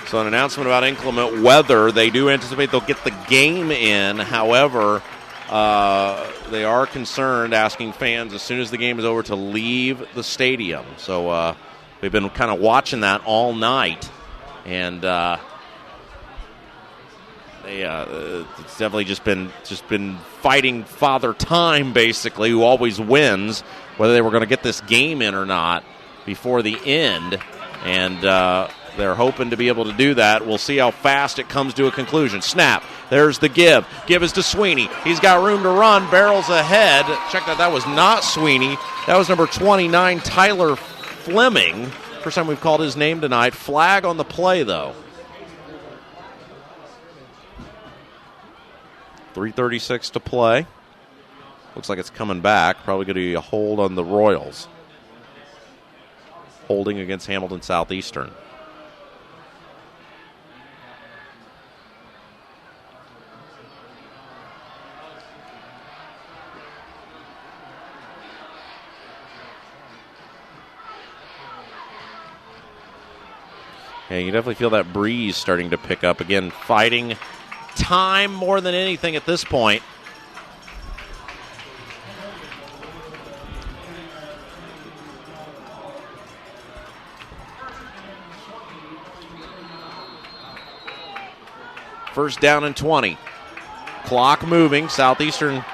So an announcement about inclement weather. They do anticipate they'll get the game in. However, they are concerned, asking fans as soon as the game is over to leave the stadium. So we've been kind of watching that all night. And it's definitely just been fighting Father Time, basically, who always wins, whether they were going to get this game in or not before the end. And they're hoping to be able to do that. We'll see how fast it comes to a conclusion. Snap. There's the give. Give is to Sweeney. He's got room to run. Barrels ahead. Check that. That was not Sweeney. That was number 29, Tyler Fleming. First time we've called his name tonight. Flag on the play, though. 3:36 to play. Looks like it's coming back. Probably going to be a hold on the Royals. Holding against Hamilton Southeastern. Yeah, you definitely feel that breeze starting to pick up again. Fighting time more than anything at this point. First down and 20. Clock moving. Southeastern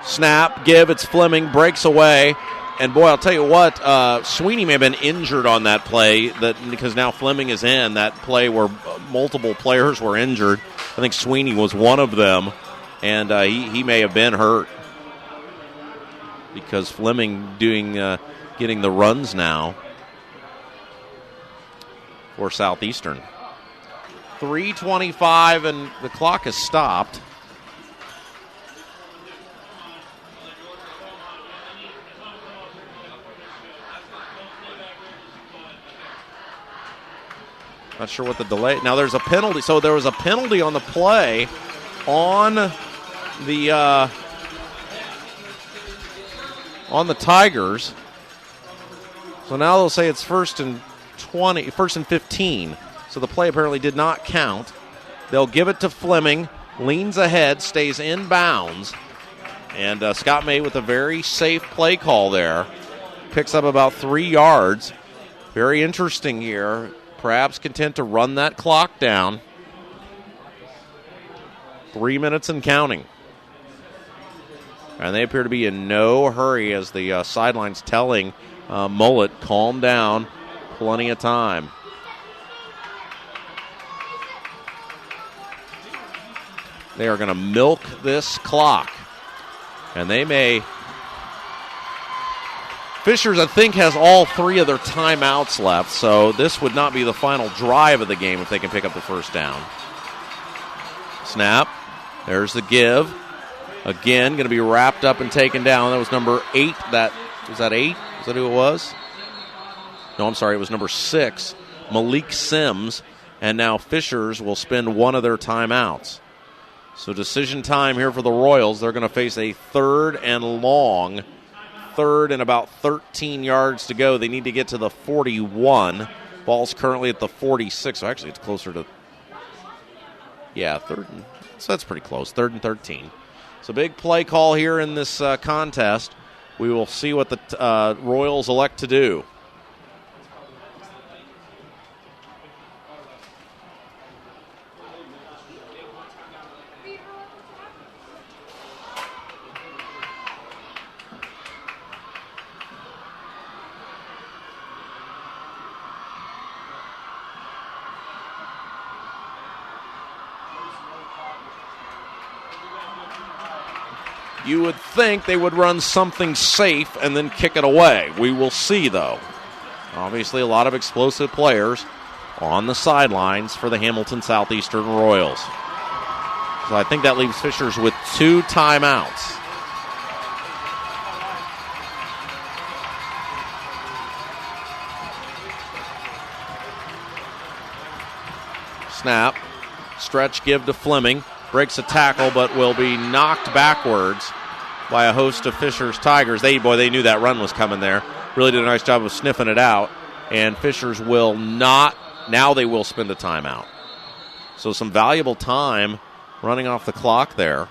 snap, give. It's Fleming, breaks away. And boy, I'll tell you what, Sweeney may have been injured on that play because now Fleming is in. That play where multiple players were injured. I think Sweeney was one of them, and he may have been hurt because Fleming getting the runs now for Southeastern. 3:25, and the clock has stopped. Not sure what the delay. Now there's a penalty. So there was a penalty on the play on the Tigers. So now they'll say it's first and 15. So the play apparently did not count. They'll give it to Fleming. Leans ahead, stays in bounds. And Scott May with a very safe play call there. Picks up about 3 yards. Very interesting here. Perhaps content to run that clock down. 3 minutes and counting. And they appear to be in no hurry as the sideline's telling Mullet, calm down, plenty of time. They are going to milk this clock. And they may. Fishers, I think, has all 3 of their timeouts left, so this would not be the final drive of the game if they can pick up the first down. Snap. There's the give. Again, going to be wrapped up and taken down. That was number 8. Was that 8? Is that who it was? No, I'm sorry. It was number 6, Malik Sims. And now Fishers will spend one of their timeouts. So decision time here for the Royals. They're going to face a third and long. Third and about 13 yards to go. They need to get to the 41. Ball's currently at the 46. So actually, it's closer to, third. So that's pretty close. 3rd and 13. So big play call here in this contest. We will see what the Royals elect to do. You would think they would run something safe and then kick it away. We will see, though. Obviously, a lot of explosive players on the sidelines for the Hamilton Southeastern Royals. So I think that leaves Fishers with 2 timeouts. Snap. Stretch give to Fleming. Breaks a tackle, but will be knocked backwards by a host of Fishers Tigers. They knew that run was coming there. Really did a nice job of sniffing it out. And Fishers will not. Now they will spend a timeout. So some valuable time running off the clock there.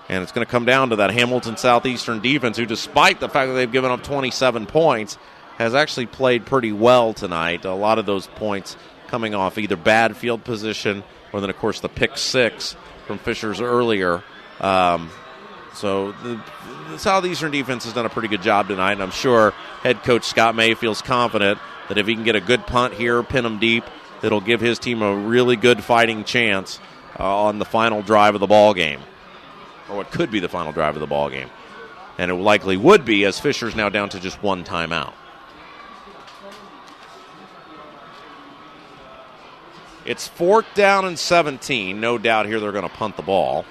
And it's going to come down to that Hamilton Southeastern defense, who, despite the fact that they've given up 27 points, has actually played pretty well tonight. A lot of those points coming off either bad field position or then, of course, the pick 6 from Fishers earlier. So the Southeastern defense has done a pretty good job tonight, and I'm sure head coach Scott May feels confident that if he can get a good punt here, pin them deep, it'll give his team a really good fighting chance on the final drive of the ball game, or what could be the final drive of the ball game. And it likely would be, as Fishers now down to just 1 timeout. It's 4th down and 17. No doubt here they're going to punt the ball.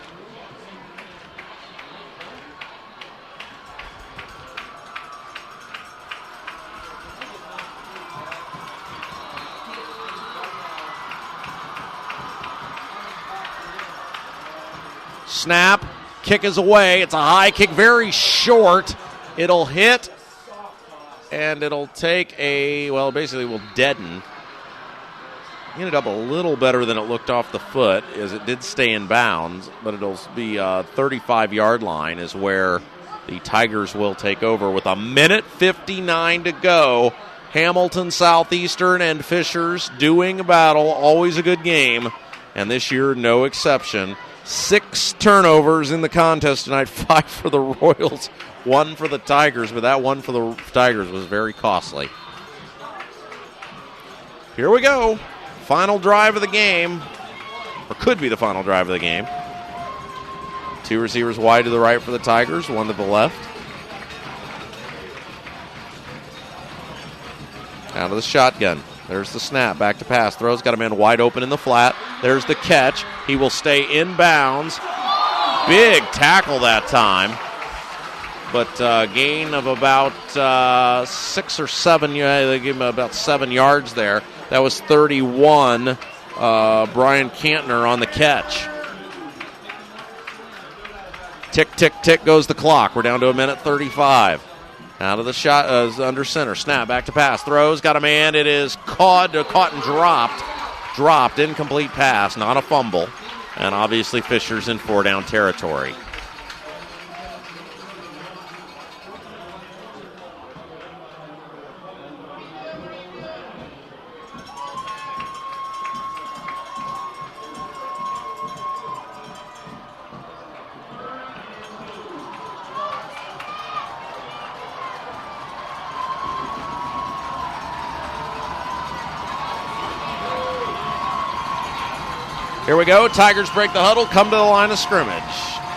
Snap. Kick is away. It's a high kick, very short. It'll hit and it'll take basically will deaden. Ended up a little better than it looked off the foot, as it did stay in bounds, but it'll be 35-yard line is where the Tigers will take over with 1:59 to go. Hamilton Southeastern and Fishers doing battle, always a good game, and this year no exception. 6 turnovers in the contest tonight, 5 for the Royals, 1 for the Tigers, but that one for the Tigers was very costly. Here we go. Final drive of the game, or could be the final drive of the game. 2 receivers wide to the right for the Tigers, 1 to the left. Out of the shotgun. There's the snap, back to pass. Throws, got a man wide open in the flat. There's the catch. He will stay in bounds. Big tackle that time. But gain of about 6 or 7. They gave him about 7 yards there. That was 31. Brian Cantner on the catch. Tick, tick, tick goes the clock. We're down to 1:35. Out of the shot, under center. Snap, back to pass. Throws, got a man. It is caught and dropped. Dropped, incomplete pass, not a fumble. And obviously Fisher's in 4-down territory. Here we go. Tigers break the huddle, come to the line of scrimmage.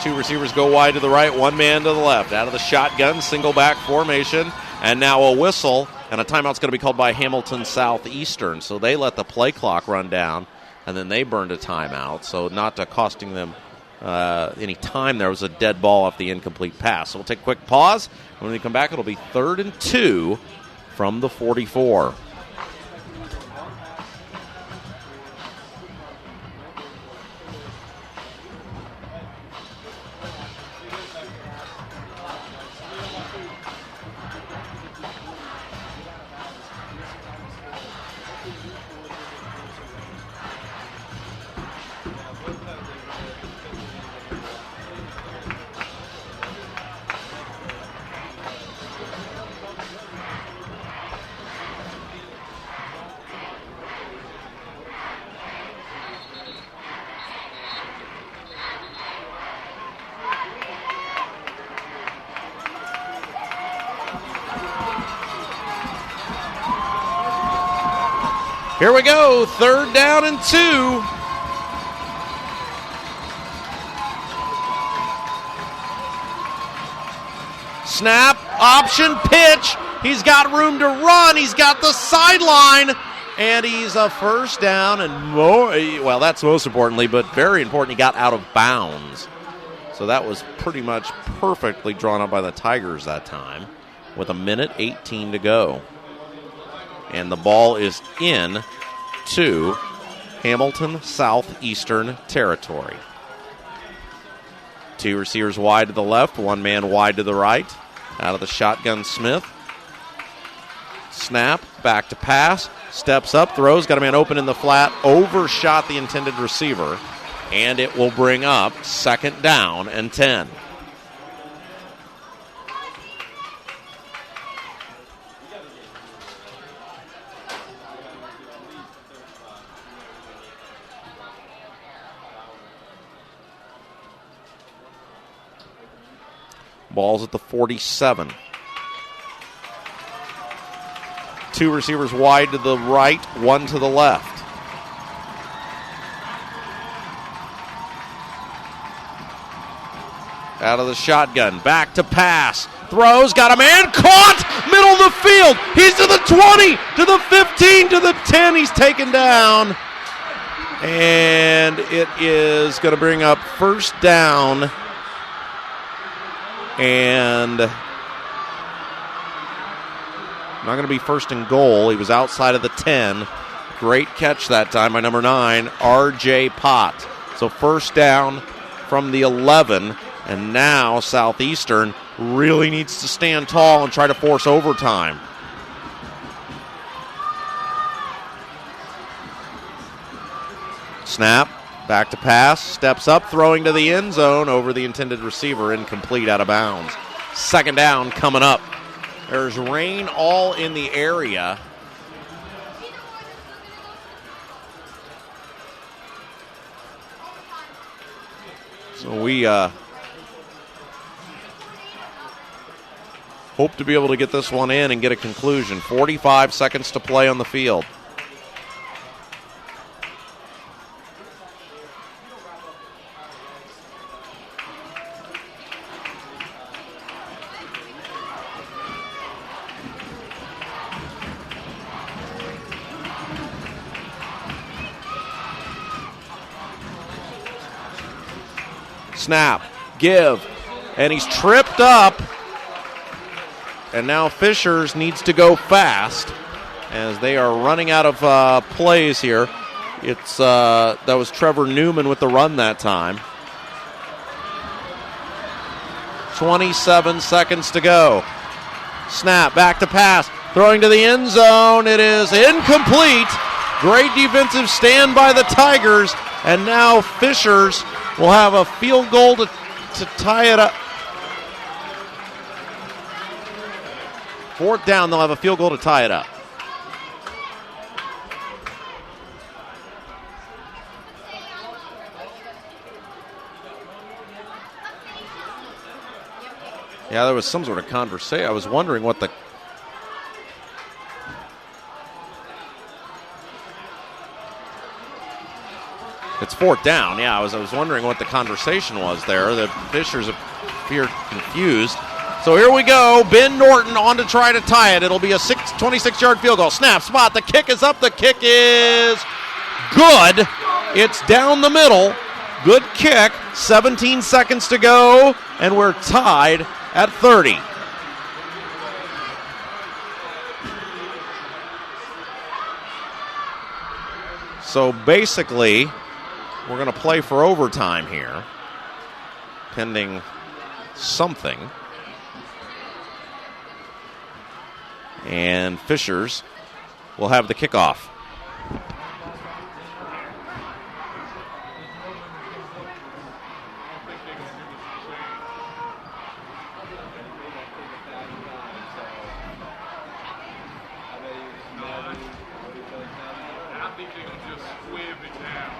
2 receivers go wide to the right, 1 man to the left. Out of the shotgun, single back formation, and now a whistle, and a timeout's going to be called by Hamilton Southeastern. So they let the play clock run down, and then they burned a timeout, so not costing them any time. There was a dead ball off the incomplete pass. So we'll take a quick pause. When we come back, it'll be 3rd and 2 from the 44. Here we go, 3rd down and 2. Snap, option, pitch. He's got room to run. He's got the sideline. And he's a 1st down and more. Well, that's most importantly, but very important, he got out of bounds. So that was pretty much perfectly drawn up by the Tigers that time with 1:18 to go. And the ball is in to Hamilton Southeastern territory. 2 receivers wide to the left, 1 man wide to the right. Out of the shotgun, Smith. Snap, back to pass. Steps up, throws, got a man open in the flat. Overshot the intended receiver. And it will bring up 2nd down and 10. Ball's at the 47. 2 receivers wide to the right, 1 to the left. Out of the shotgun, back to pass. Throws, got a man, caught, middle of the field. He's to the 20, to the 15, to the 10. He's taken down. And it is going to bring up 1st down. And not going to be 1st and goal. He was outside of the 10. Great catch that time by number 9, R.J. Pott. So 1st down from the 11. And now Southeastern really needs to stand tall and try to force overtime. Snap, back to pass, steps up, throwing to the end zone over the intended receiver, incomplete, out of bounds. Second down coming up. There's rain all in the area. So we hope to be able to get this one in and get a conclusion. 45 seconds to play on the field. Snap, give, and he's tripped up. And now Fishers needs to go fast as they are running out of plays here. It's that was Trevor Newman with the run that time. 27 seconds to go. Snap, back to pass, throwing to the end zone. It is incomplete. Great defensive stand by the Tigers, and now Fishers will have a field goal to tie it up. Fourth down, they'll have a field goal to tie it up. Yeah, there was some sort of conversation. I was wondering what the... It's fourth down. Yeah, I was wondering what the conversation was there. The Fishers appear confused. So here we go. Ben Norton on to try to tie it. It'll be a 26-yard field goal. Snap, spot. The kick is up. The kick is good. It's down the middle. Good kick. 17 seconds to go, and we're tied at 30. So basically, we're going to play for overtime here, pending something. And Fishers will have the kickoff. I think they're going to just squib it down.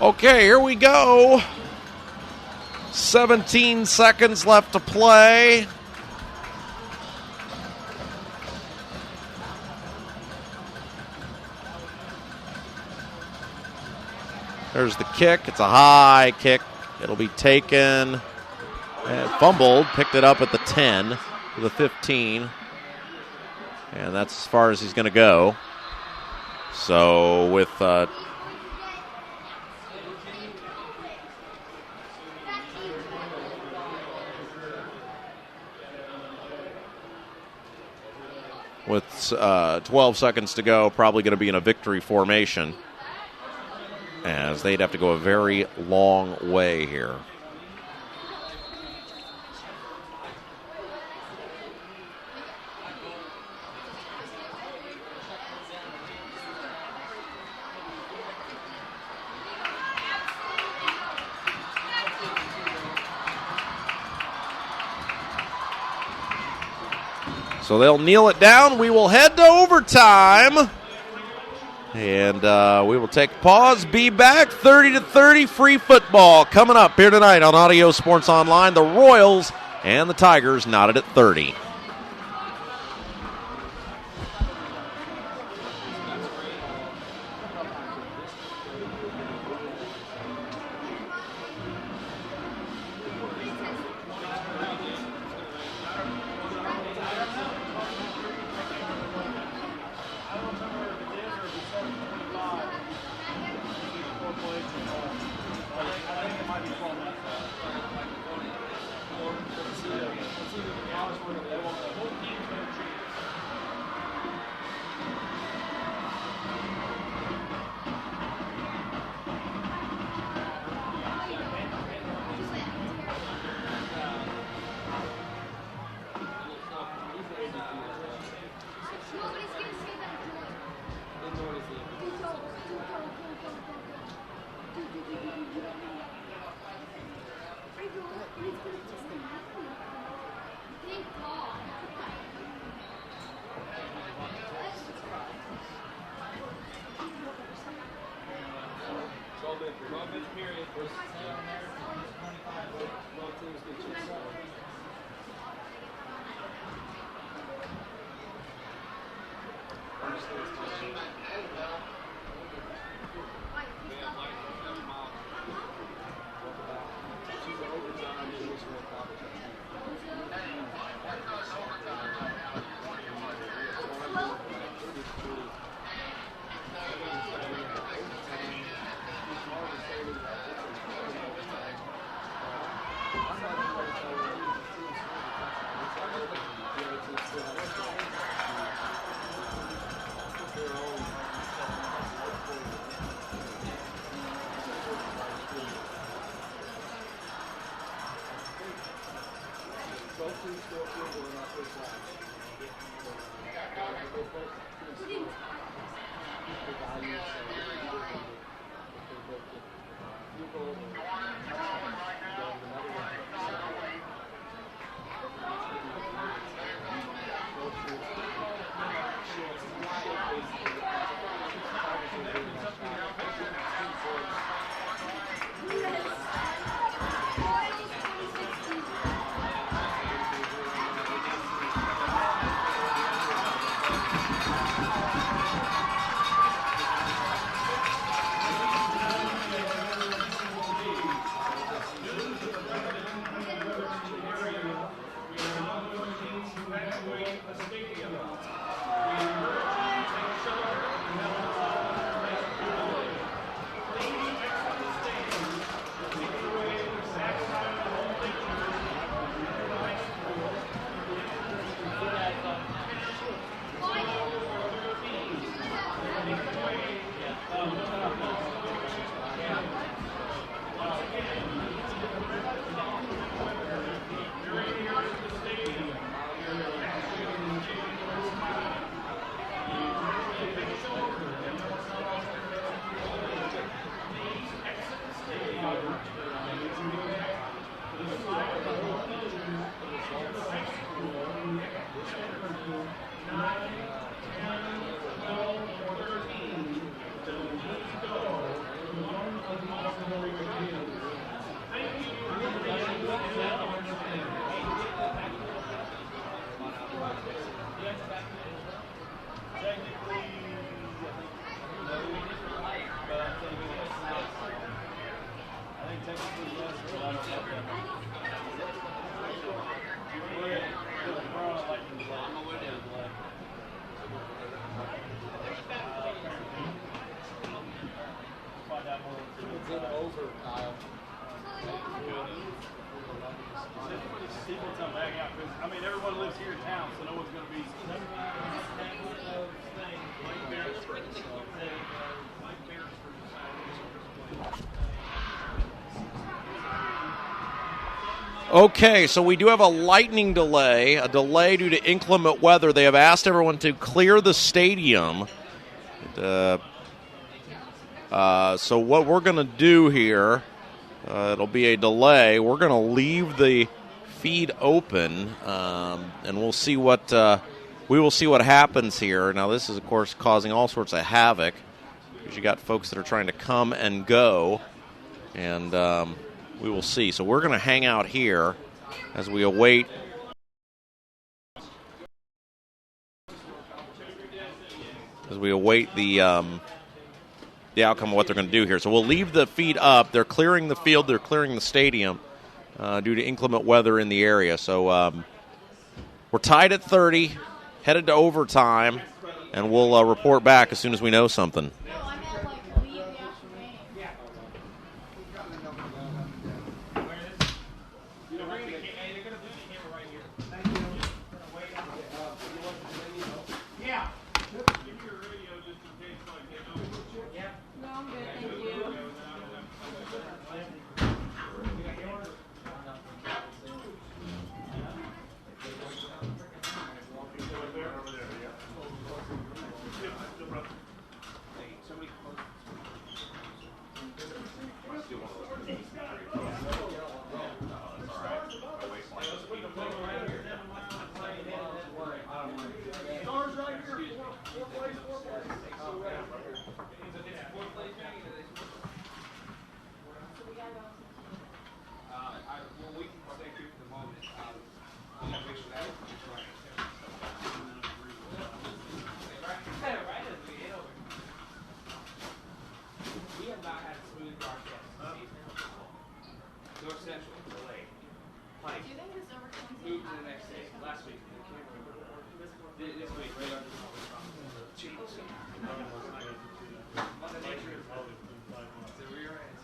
Okay, here we go. 17 seconds left to play. There's the kick. It's a high kick. It'll be taken and fumbled. Picked it up at the 10 to the 15. And that's as far as he's going to go. So with... With 12 seconds to go, probably going to be in a victory formation, as they'd have to go a very long way here. So they'll kneel it down. We will head to overtime. And we will take a pause, be back. 30-30 free football coming up here tonight on Audio Sports Online. The Royals and the Tigers knotted at 30. Okay, so we do have a lightning delay, a delay due to inclement weather. They have asked everyone to clear the stadium. So what we're going to do here, it'll be a delay. We're going to leave the feed open, and we'll see what happens here. Now, this is, of course, causing all sorts of havoc because you got folks that are trying to come and go, and we will see. So we're going to hang out here as we await the outcome of what they're going to do here. So we'll leave the feed up. They're clearing the field. They're clearing the stadium due to inclement weather in the area. So we're tied at 30, headed to overtime, and we'll report back as soon as we know something. last week. This week, right on the Jeez. Mother Nature. So we're right.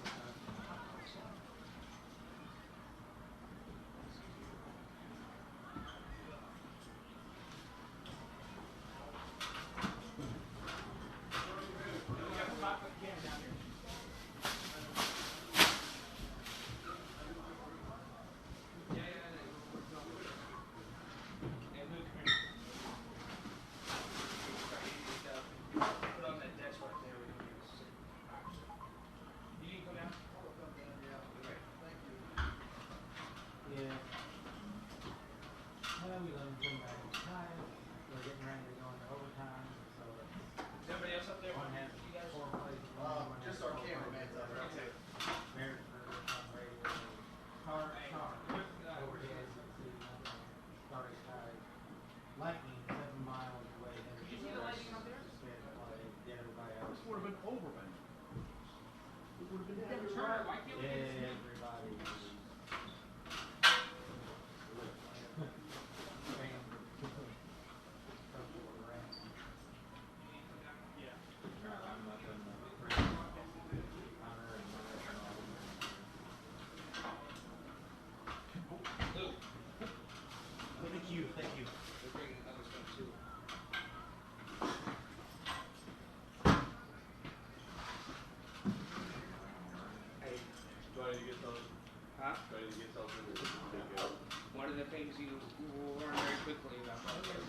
One of the things you will learn very quickly about that is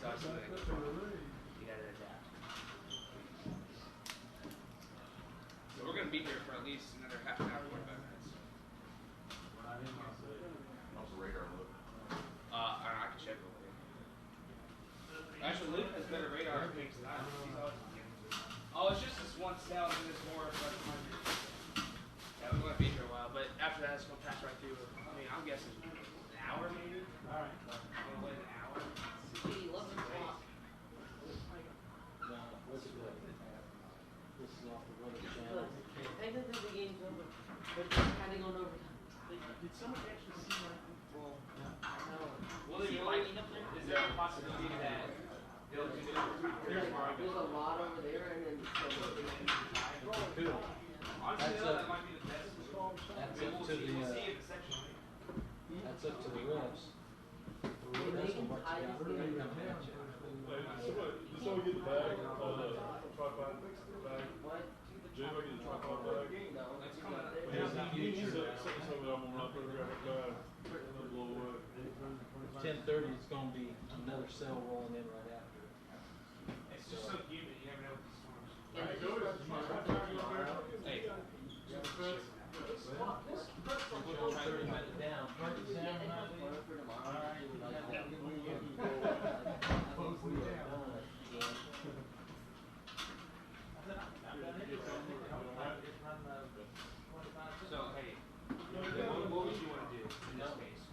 also that you gotta adapt. So we're gonna be here for at least another half an hour, 45 minutes. How's the radar look? I can check over here. Actually, Luke has better radar pings than I do. Oh, it's just this one cell and this more. Yeah, we're gonna be here a while, but after that, it's gonna pass right through. I mean, I'm guessing an hour maybe. All right. I'm gonna wait an hour. 11 o'clock. This is off the road channel. I didn't think the game's over, but they're heading on overtime. Did someone actually see my? Well, No. will they really? Is there a possibility that they'll do There's a lot over there, and then Cool. Honestly, though, that might be the best. That's We'll up to see. We'll the, see in the section. that's up to the refs. they make them tie this They're game. coming at you. Did someone get the bag? Tripod bag? What? Did anybody get the tripod bag? No, It's it's coming not up. there. There's the future. Some of them I'm gonna run up there and grab a bag. It'll blow away. 10:30 is gonna be another cell rolling in right after. It's just so humid. You never know what the storms. And Hey, it's go just ahead. Hey. We'll try to cut it down. Break it down, yeah, right? it's fun for tomorrow. All right. Do like Yeah, that. we'll get Yeah. moving. We are done. So, hey, what would you want to do in this case?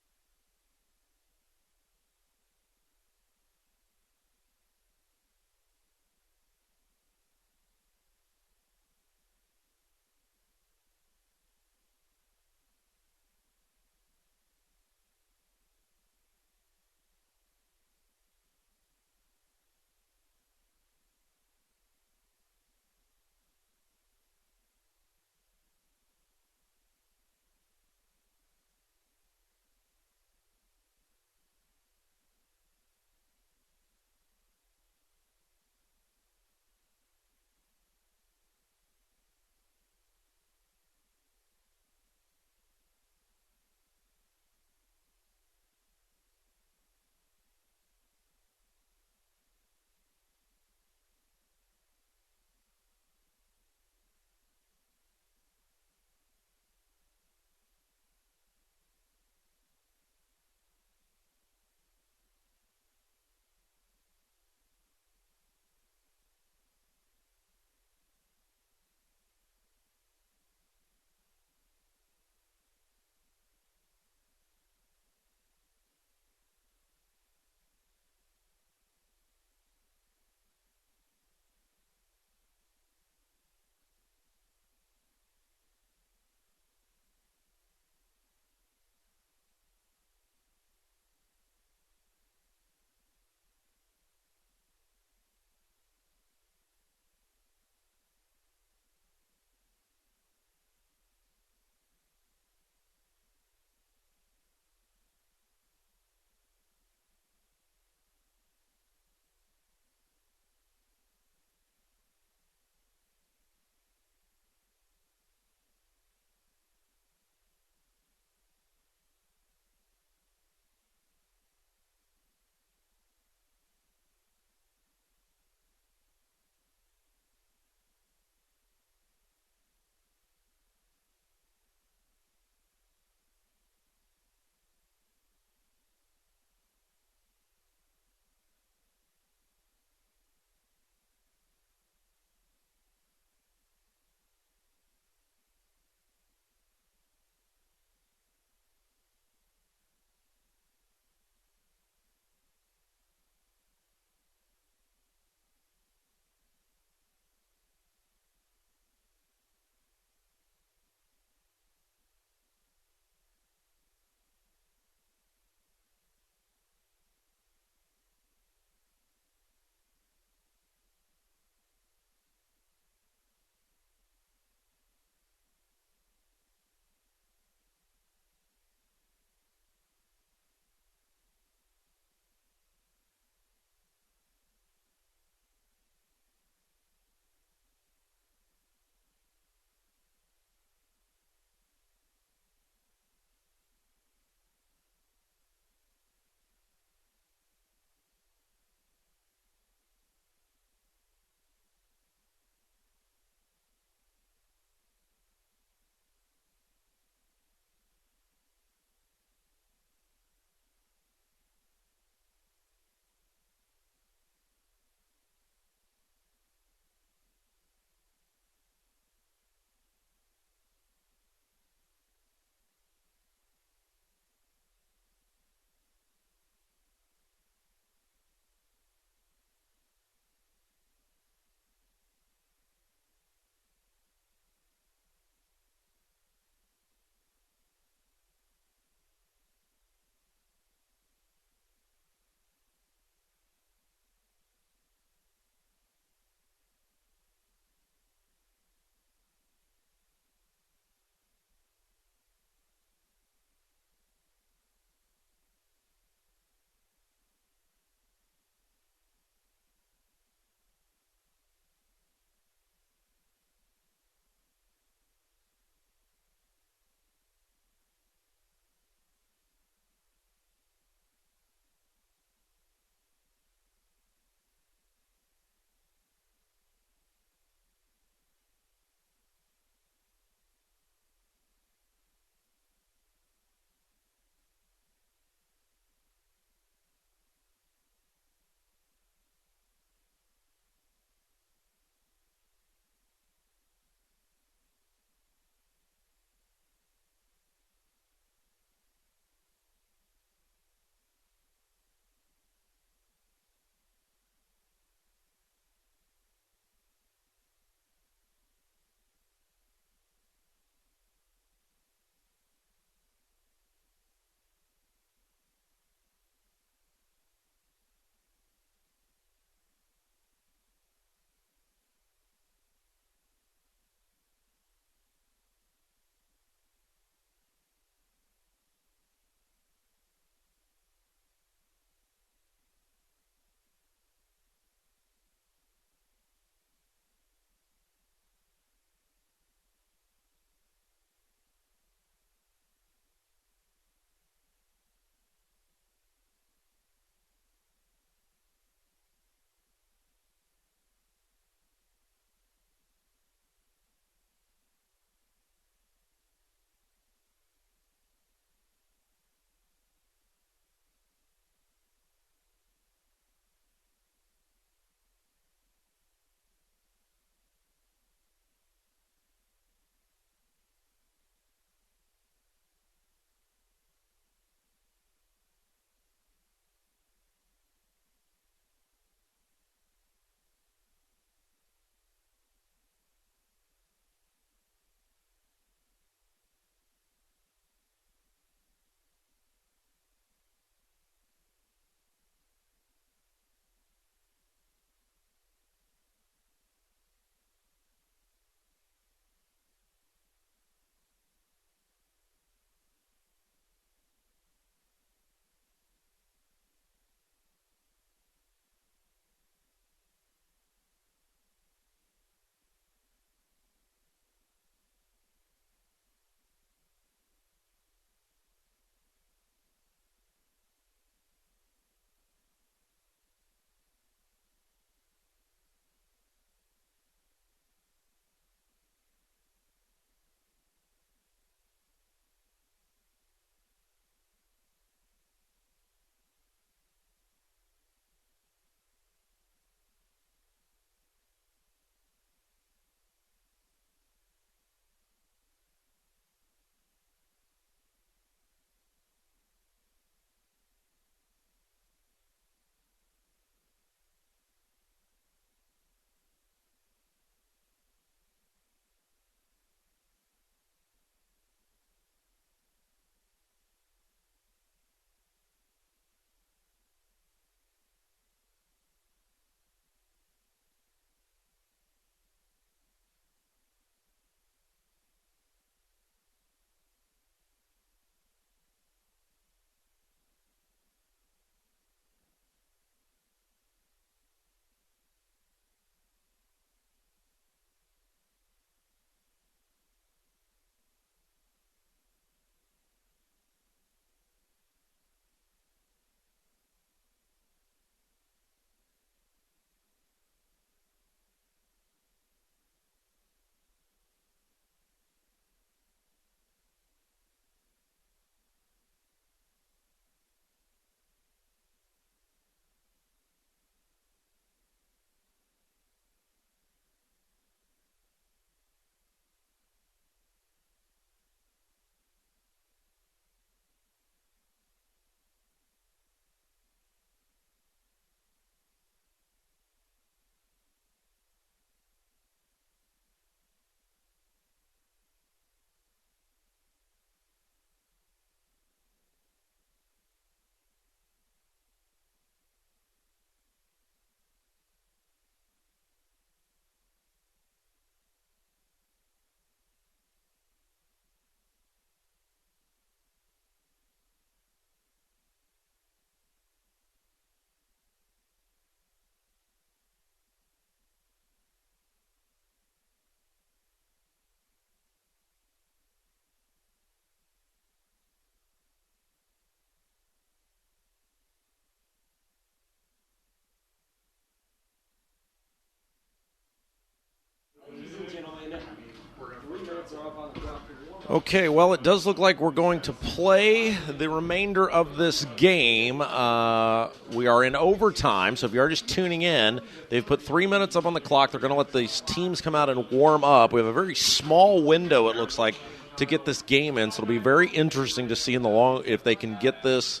Okay, well, it does look like we're going to play the remainder of this game. We are in overtime, so if you're just tuning in, they've put 3 minutes up on the clock. They're going to let these teams come out and warm up. We have a very small window, it looks like, to get this game in, so it'll be very interesting to see in the long if they can get this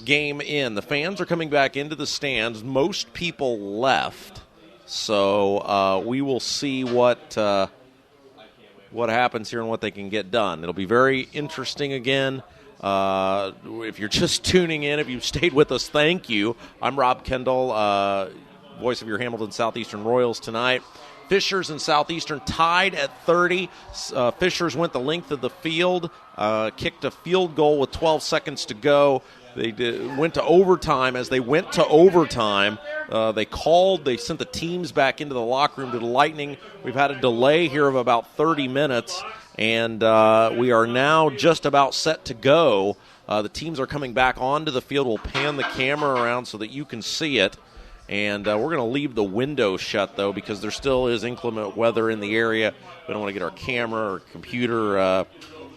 game in. The fans are coming back into the stands. Most people left, so we will see what happens here and what they can get done. It'll be very interesting again. If you're just tuning in, if you've stayed with us, thank you. I'm Rob Kendall, voice of your Hamilton Southeastern Royals tonight. Fishers and Southeastern tied at 30. Fishers went the length of the field, kicked a field goal with 12 seconds to go. They went to overtime. As they went to overtime, they sent the teams back into the locker room to the Lightning. We've had a delay here of about 30 minutes, and we are now just about set to go. The teams are coming back onto the field. We'll pan the camera around so that you can see it. And we're going to leave the window shut, though, because there still is inclement weather in the area. We don't want to get our camera or computer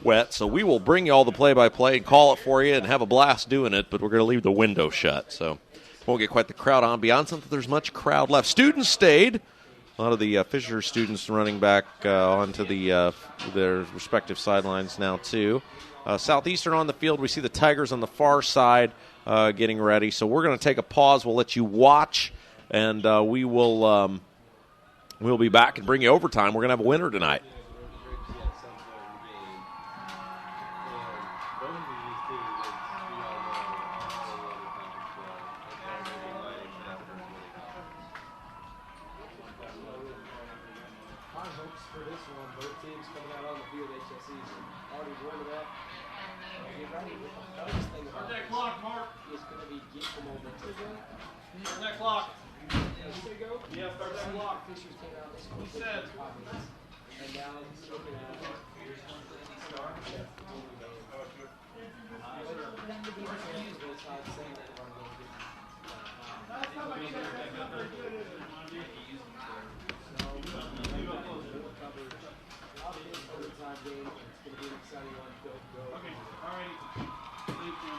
wet. So we will bring you all the play-by-play and call it for you and have a blast doing it, but we're going to leave the window shut. So won't get quite the crowd ambiance. Not that there's much crowd left. Students stayed. A lot of the Fisher students running back onto their respective sidelines now, too. Southeastern on the field. We see the Tigers on the far side getting ready. So we're going to take a pause. We'll let you watch, and we'll be back and bring you overtime. We're going to have a winner tonight. My hopes for this one, both teams coming out on the field, HSE is already going to that. Get ready. The hardest thing about this is going to be getting the momentum going. Start that clock. Yeah, start that clock. Fishers came out, they scored He said. 5 minutes. And now it's looking at it. Both sides saying that they're going to overtime game. It's going to be an exciting one. Go. Okay, all right. Thank you.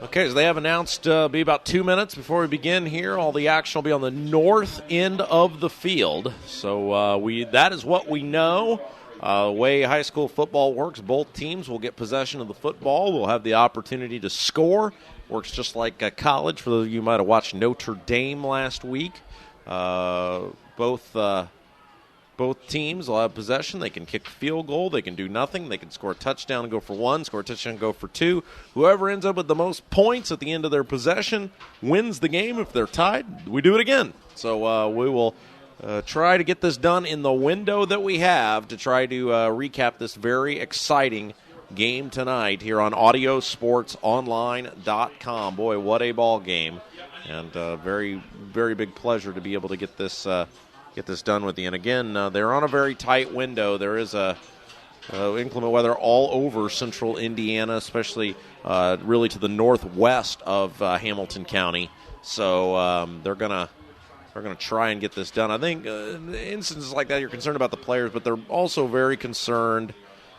Okay, as they have announced, be about 2 minutes before we begin here. All the action will be on the north end of the field. So that is what we know. The way high school football works, both teams will get possession of the football. We'll have the opportunity to score. Works just like college. For those of you who might have watched Notre Dame last week, both teams will have possession. They can kick a field goal. They can do nothing. They can score a touchdown and go for 1, score a touchdown and go for 2. Whoever ends up with the most points at the end of their possession wins the game. If they're tied, we do it again. So we will try to get this done in the window that we have to try to recap this very exciting game tonight here on AudioSportsOnline.com. Boy, what a ball game. And very, very big pleasure to be able to get this done with you. And again, they're on a very tight window. There is inclement weather all over central Indiana, especially really to the northwest of Hamilton County. So they're gonna try and get this done. I think in instances like that, you're concerned about the players, but they're also very concerned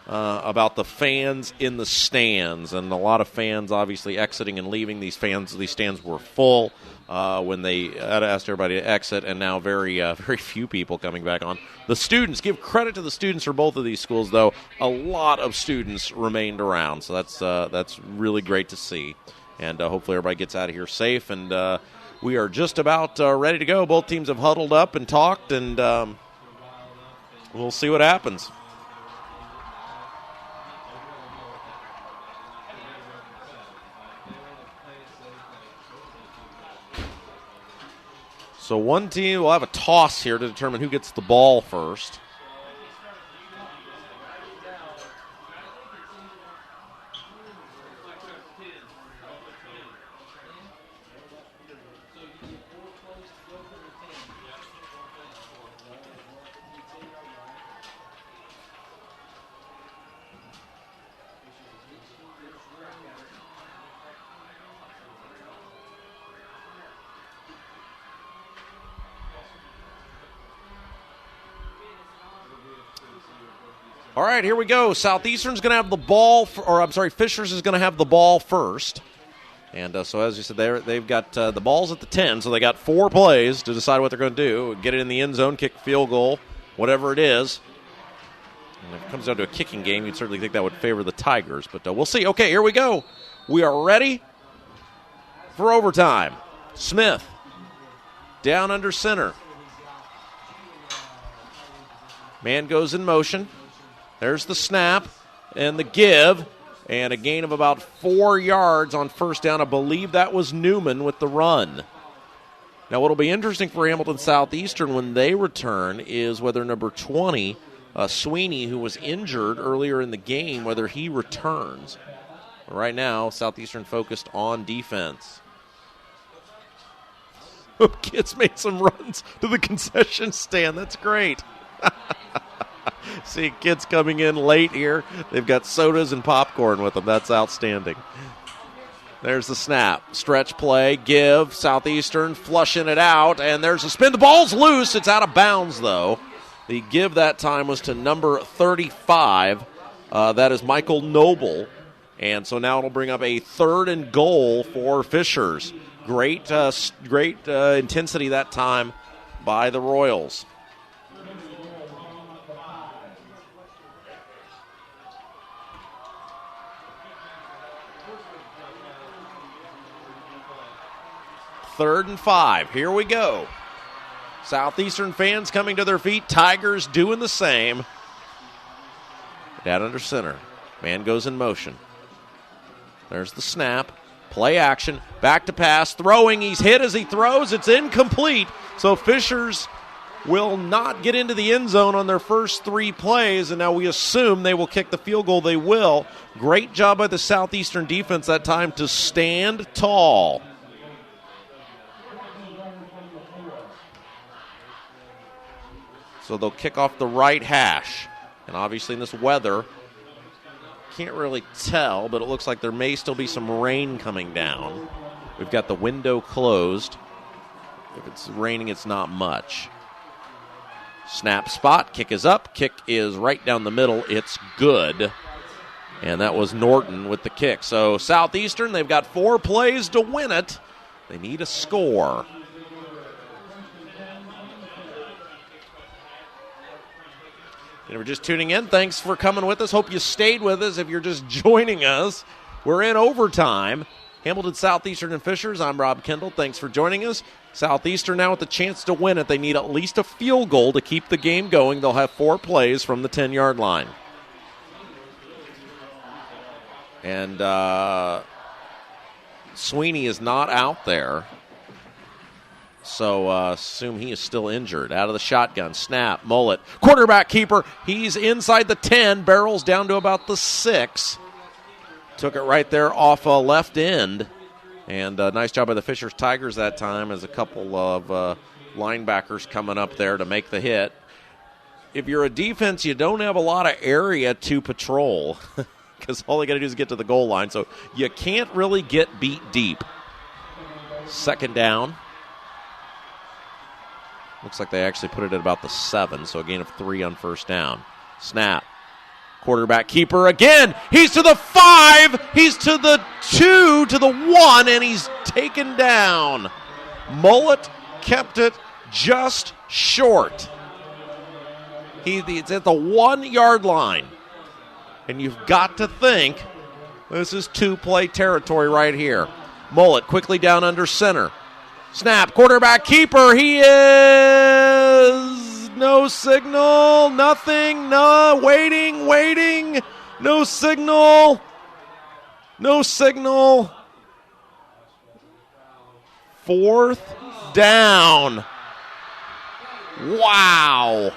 about the fans in the stands, and a lot of fans obviously exiting and leaving. These stands were full when they had asked everybody to exit, and now very few people coming back on. The students, give credit to the students for both of these schools, though. A lot of students remained around, so that's really great to see. And hopefully everybody gets out of here safe. And we are just about ready to go. Both teams have huddled up and talked, and we'll see what happens. So one team will have a toss here to determine who gets the ball first. All right, here we go. Southeastern's going to have the ball, Fishers is going to have the ball first. And so, as you said, they've got the ball's at the 10, so they got 4 plays to decide what they're going to do. Get it in the end zone, kick field goal, whatever it is. And if it comes down to a kicking game, you'd certainly think that would favor the Tigers. But we'll see. Okay, here we go. We are ready for overtime. Smith down under center. Man goes in motion. There's the snap and the give, and a gain of about 4 yards on first down. I believe that was Newman with the run. Now, what will be interesting for Hamilton Southeastern when they return is whether number 20, Sweeney, who was injured earlier in the game, whether he returns. Right now, Southeastern focused on defense. Kids made some runs to the concession stand. That's great. See kids coming in late here. They've got sodas and popcorn with them. That's outstanding. There's the snap. Stretch play, give. Southeastern flushing it out, and there's a spin. The ball's loose. It's out of bounds, though. The give that time was to number 35. That is Michael Noble. And so now it'll bring up a 3rd and goal for Fishers. Great intensity that time by the Royals. Third and 5. Here we go. Southeastern fans coming to their feet. Tigers doing the same. Down under center. Man goes in motion. There's the snap. Play action. Back to pass. Throwing. He's hit as he throws. It's incomplete. So Fishers will not get into the end zone on their first 3 plays, and now we assume they will kick the field goal. They will. Great job by the Southeastern defense that time to stand tall. So they'll kick off the right hash. And obviously in this weather, can't really tell, but it looks like there may still be some rain coming down. We've got the window closed. If it's raining, it's not much. Snap spot, kick is up, kick is right down the middle. It's good. And that was Norton with the kick. So Southeastern, they've got 4 plays to win it. They need a score. If you're just tuning in, thanks for coming with us. Hope you stayed with us. If you're just joining us, we're in overtime. Hamilton Southeastern and Fishers. I'm Rob Kendall. Thanks for joining us. Southeastern now with the chance to win it. They need at least a field goal to keep the game going. They'll have 4 plays from the 10-yard line. And Sweeney is not out there. So assume he is still injured. Out of the shotgun. Snap. Mullet. Quarterback keeper. He's inside the 10. Barrels down to about the 6. Took it right there off left end. And nice job by the Fishers Tigers that time as a couple of linebackers coming up there to make the hit. If you're a defense, you don't have a lot of area to patrol because all you got to do is get to the goal line. So you can't really get beat deep. 2nd down. Looks like they actually put it at about the 7, so a gain of 3 on first down. Snap. Quarterback keeper again. He's to the 5. He's to the 2, to the 1, and he's taken down. Mullet kept it just short. It's at the 1-yard line. And you've got to think this is 2-play territory right here. Mullet quickly down under center. Snap, quarterback keeper, he is no signal, nothing, no, waiting, no signal. 4th down. Wow.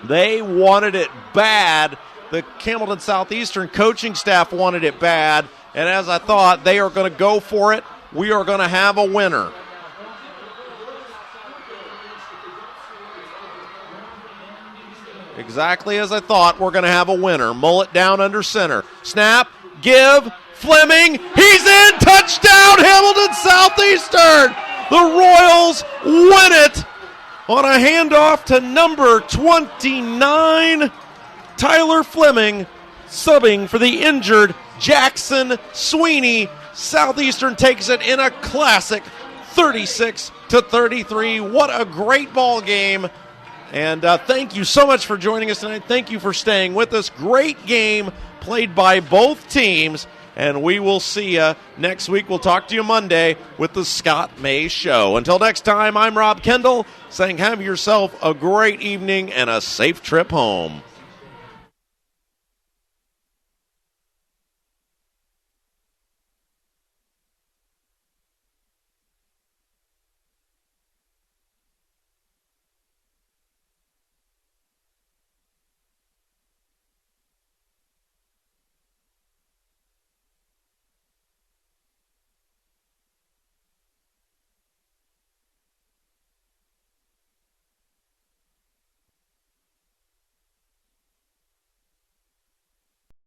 They wanted it bad. The Hamilton Southeastern coaching staff wanted it bad. And as I thought, they are going to go for it. We are going to have a winner. Exactly as I thought, we're going to have a winner. Mullet down under center. Snap, give, Fleming. He's in. Touchdown, Hamilton Southeastern. The Royals win it on a handoff to number 29, Tyler Fleming, subbing for the injured Jackson Sweeney. Southeastern takes it in a classic 36-33. What a great ball game. And thank you so much for joining us tonight. Thank you for staying with us. Great game played by both teams. And we will see you next week. We'll talk to you Monday with the Scott May Show. Until next time, I'm Rob Kendall saying have yourself a great evening and a safe trip home.